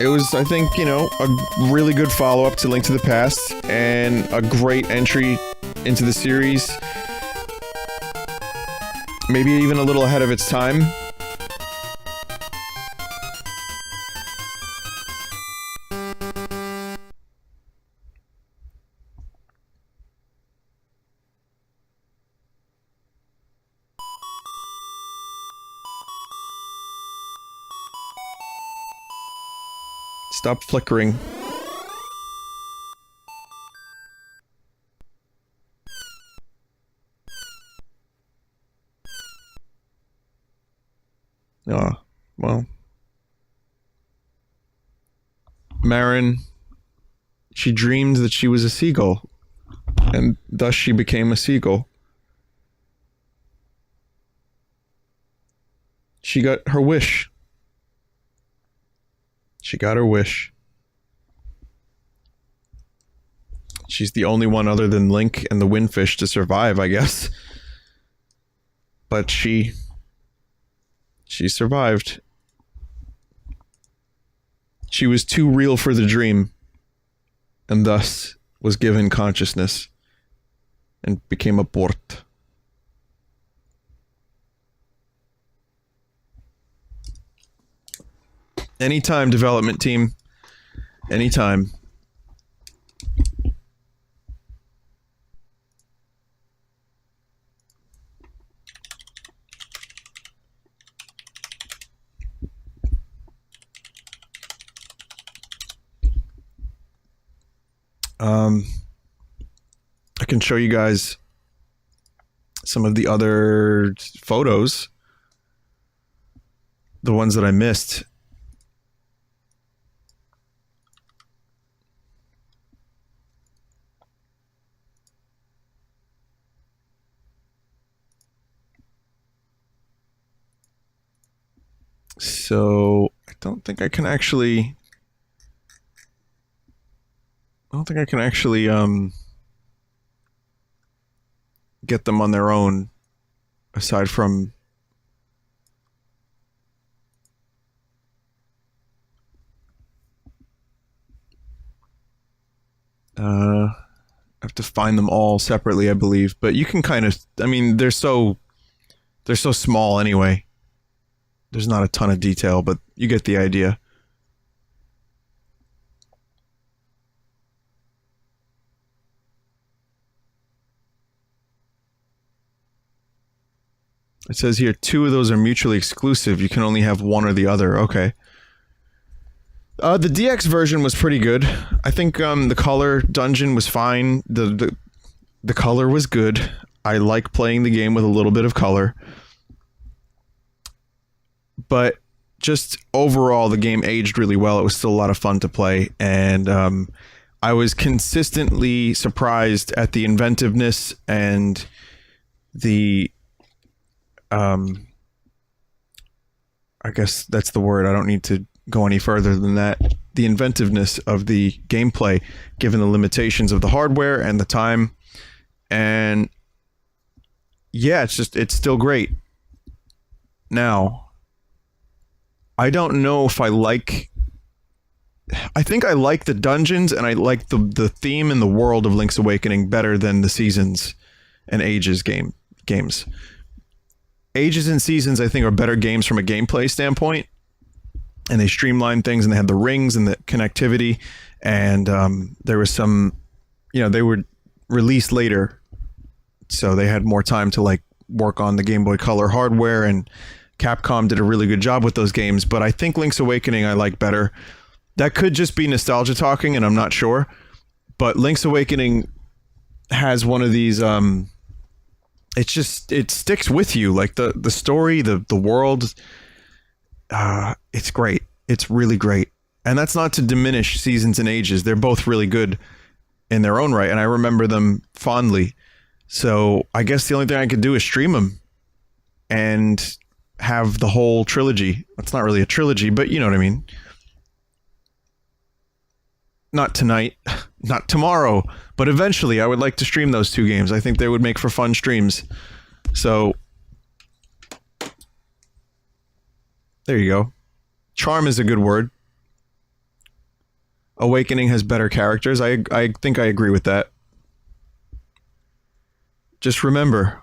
Speaker 1: It was, I think, you know, a really good follow-up to Link to the Past, and a great entry into the series. Maybe even a little ahead of its time. Stop flickering. Ah, well. Marin, she dreamed that she was a seagull, and thus she became a seagull. She got her wish. She got her wish. She's the only one other than Link and the Windfish to survive, I guess. But she survived. She was too real for the dream, and thus was given consciousness, and became a port. Anytime, development team. Anytime. I can show you guys some of the other photos. The ones that I missed. So, I don't think I can actually get them on their own, aside from I have to find them all separately, I believe. But you can kind of... I mean, they're so small anyway. There's not a ton of detail, but you get the idea. It says here, 2 of those are mutually exclusive. You can only have one or the other. Okay. The DX version was pretty good. I think the color dungeon was fine. The color was good. I like playing the game with a little bit of color. But just overall, the game aged really well. It was still a lot of fun to play. And I was consistently surprised at the inventiveness and the... I guess that's the word. I don't need to go any further than that. The inventiveness of the gameplay, given the limitations of the hardware and the time. And yeah, it's still great. Now, I don't know if I like... I think I like the dungeons and I like the theme and the world of Link's Awakening better than the Seasons and Ages games. Ages and Seasons, I think, are better games from a gameplay standpoint. And they streamlined things, and they had the rings and the connectivity. And there was some... You know, they were released later. So they had more time to, like, work on the Game Boy Color hardware. And Capcom did a really good job with those games. But I think Link's Awakening I like better. That could just be nostalgia talking, and I'm not sure. But Link's Awakening has one of these... it sticks with you, like the story, the world. It's great. It's really great. And that's not to diminish Seasons and Ages. They're both really good in their own right, and I remember them fondly. So I guess the only thing I could do is stream them and have the whole trilogy. It's not really a trilogy, but you know what I mean. Not tonight, not tomorrow, but eventually I would like to stream those 2 games. I think they would make for fun streams. So, there you go. Charm is a good word. Awakening has better characters. I think I agree with that. Just remember,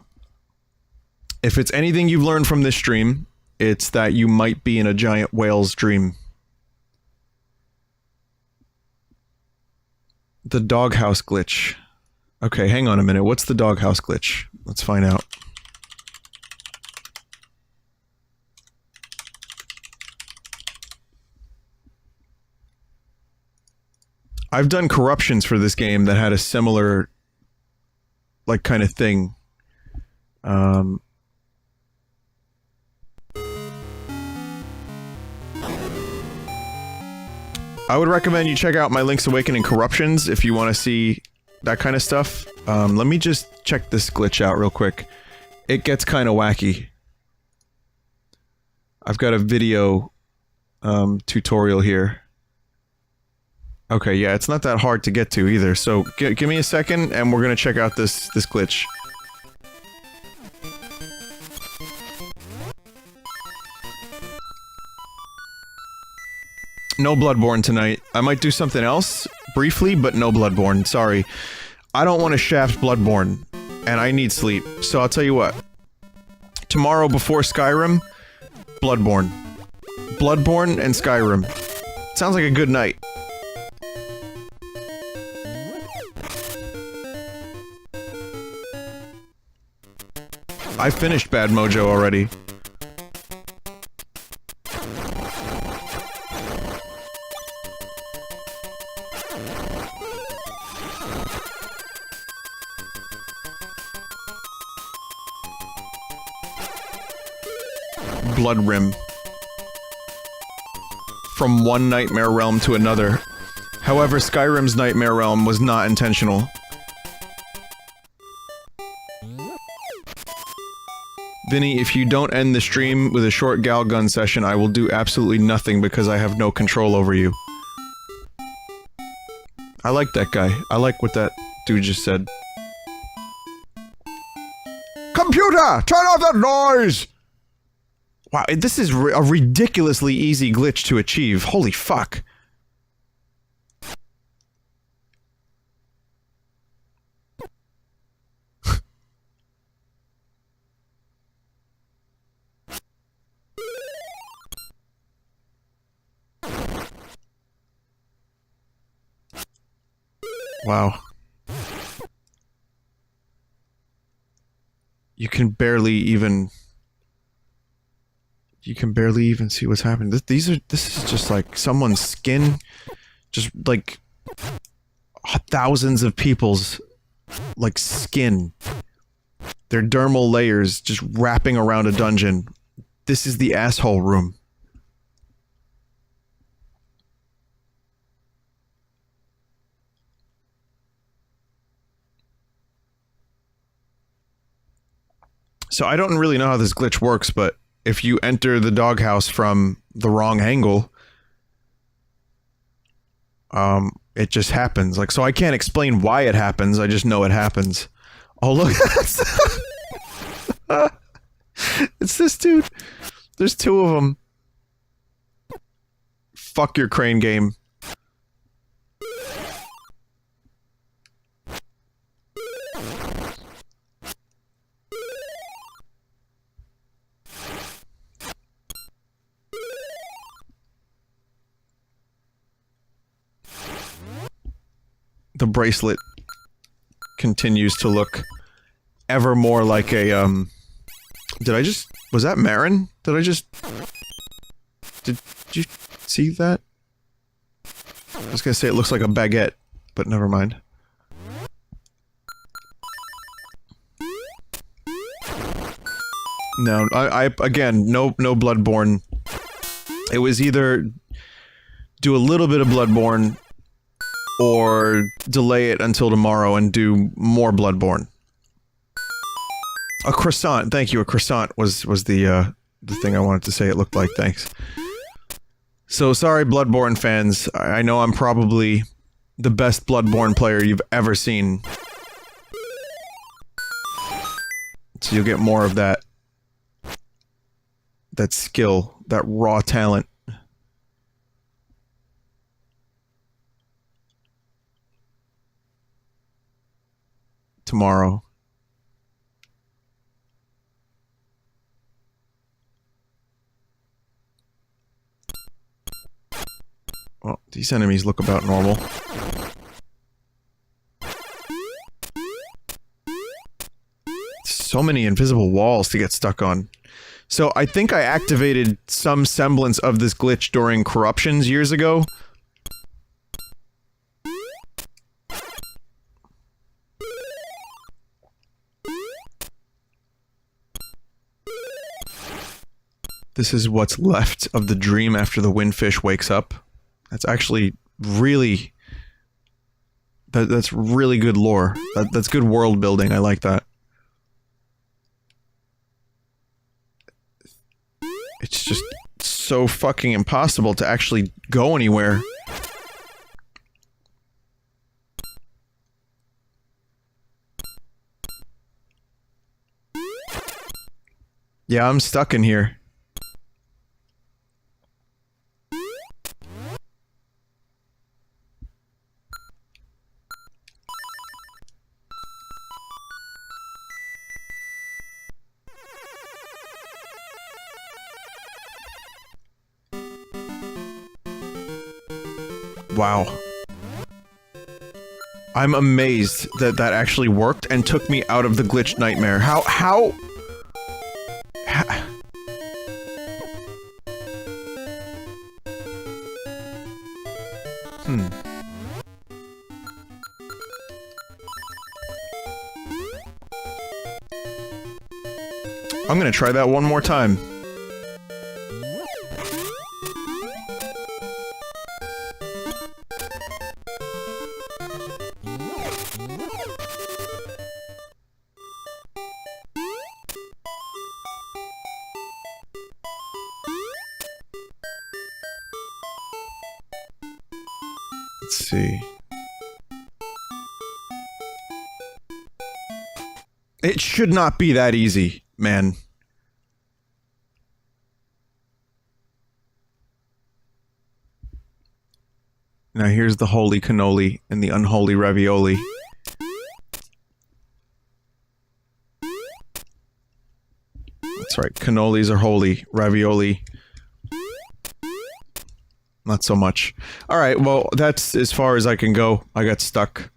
Speaker 1: if it's anything you've learned from this stream, it's that you might be in a giant whale's dream. The doghouse glitch. Okay, hang on a minute. What's the doghouse glitch? Let's find out. I've done corruptions for this game that had a similar, like, kind of thing. I would recommend you check out my Link's Awakening corruptions if you want to see that kind of stuff. Let me just check this glitch out real quick. It gets kind of wacky. I've got a video tutorial here. Okay, yeah, it's not that hard to get to either. So give me a second and we're gonna check out this glitch. No Bloodborne tonight. I might do something else, briefly, but no Bloodborne. Sorry. I don't want to shaft Bloodborne, and I need sleep. So I'll tell you what. Tomorrow before Skyrim, Bloodborne. Bloodborne and Skyrim. Sounds like a good night. I finished Bad Mojo already. Blood Rim. From one nightmare realm to another. However, Skyrim's nightmare realm was not intentional. Vinny, if you don't end the stream with a short gal gun session, I will do absolutely nothing because I have no control over you. I like that guy. I like what that dude just said.
Speaker 8: Computer, turn off that noise!
Speaker 1: Wow, this is a ridiculously easy glitch to achieve. Holy fuck. Wow. You can barely even see what's happening. This is just like someone's skin, just like thousands of people's like skin, their dermal layers just wrapping around a dungeon. This is the asshole room. So I don't really know how this glitch works, but if you enter the doghouse from the wrong angle, it just happens. Like, so I can't explain why it happens, I just know it happens. Oh, look. It's this dude. There's two of them. Fuck your crane game. The bracelet continues to look ever more like a, was that Marin? Did you see that? I was gonna say it looks like a baguette, but never mind. No, again, no Bloodborne. It was either do a little bit of Bloodborne or delay it until tomorrow and do more Bloodborne. A croissant, thank you. A croissant was the thing I wanted to say. It looked like. Thanks. So sorry, Bloodborne fans. I know I'm probably the best Bloodborne player you've ever seen. So you'll get more of that skill, that raw talent. Tomorrow. Well, these enemies look about normal. So many invisible walls to get stuck on. So I think I activated some semblance of this glitch during Corruptions years ago. This is what's left of the dream after the windfish wakes up. That's actually really... That's really good lore. That's good world building, I like that. It's just so fucking impossible to actually go anywhere. Yeah, I'm stuck in here. Wow. I'm amazed that that actually worked and took me out of the glitch nightmare. How... I'm gonna try that one more time. Let's see. It should not be that easy, man. Now here's the holy cannoli and the unholy ravioli. That's right, cannolis are holy, ravioli. not so much. Alright, well, that's as far as I can go. I got stuck.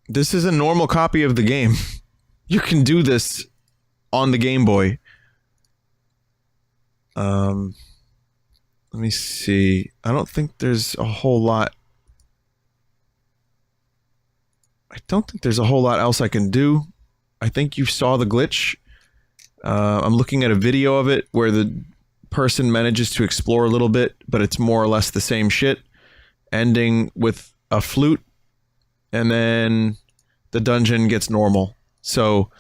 Speaker 1: This is a normal copy of the game. You can do this on the Game Boy. Let me see. I don't think there's a whole lot. I don't think there's a whole lot else I can do. I think you saw the glitch. I'm looking at a video of it where the person manages to explore a little bit, but it's more or less the same shit. Ending with a flute, and then the dungeon gets normal. So,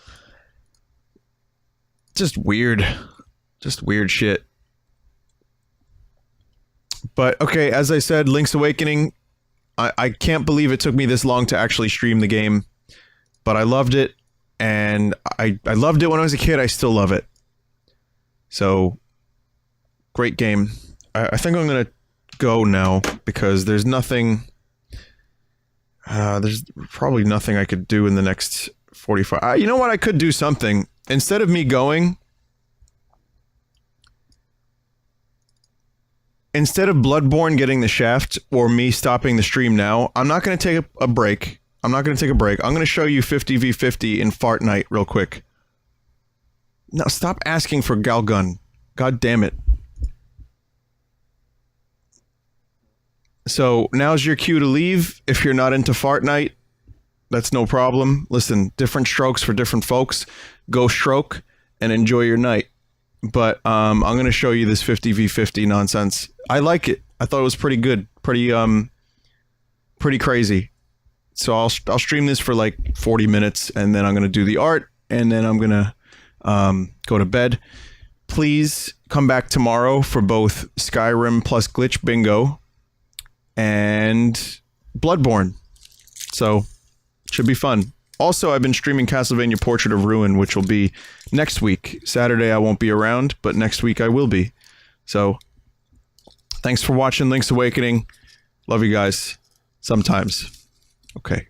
Speaker 1: just weird. Just weird shit. But, okay, as I said, Link's Awakening, I can't believe it took me this long to actually stream the game. But I loved it, and I loved it when I was a kid, I still love it. So, great game. I think I'm gonna go now, because there's nothing... there's probably nothing I could do in the next 45... you know what, I could do something. Instead of me going... Instead of Bloodborne getting the shaft, or me stopping the stream now, I'm not going to take a break. I'm not going to take a break. I'm going to show you 50v50 in Fart Night real quick. Now, stop asking for Galgun. God damn it. So, now's your cue to leave. If you're not into Fart Night, that's no problem. Listen, different strokes for different folks. Go stroke and enjoy your night. But I'm going to show you this 50v50 nonsense. I like it. I thought it was pretty good. Pretty crazy. So I'll stream this for like 40 minutes, and then I'm going to do the art, and then I'm going to go to bed. Please come back tomorrow for both Skyrim plus Glitch Bingo and Bloodborne. So, should be fun. Also, I've been streaming Castlevania Portrait of Ruin, which will be next week. Saturday I won't be around, but next week I will be. So, thanks for watching Link's Awakening. Love you guys. Sometimes. Okay.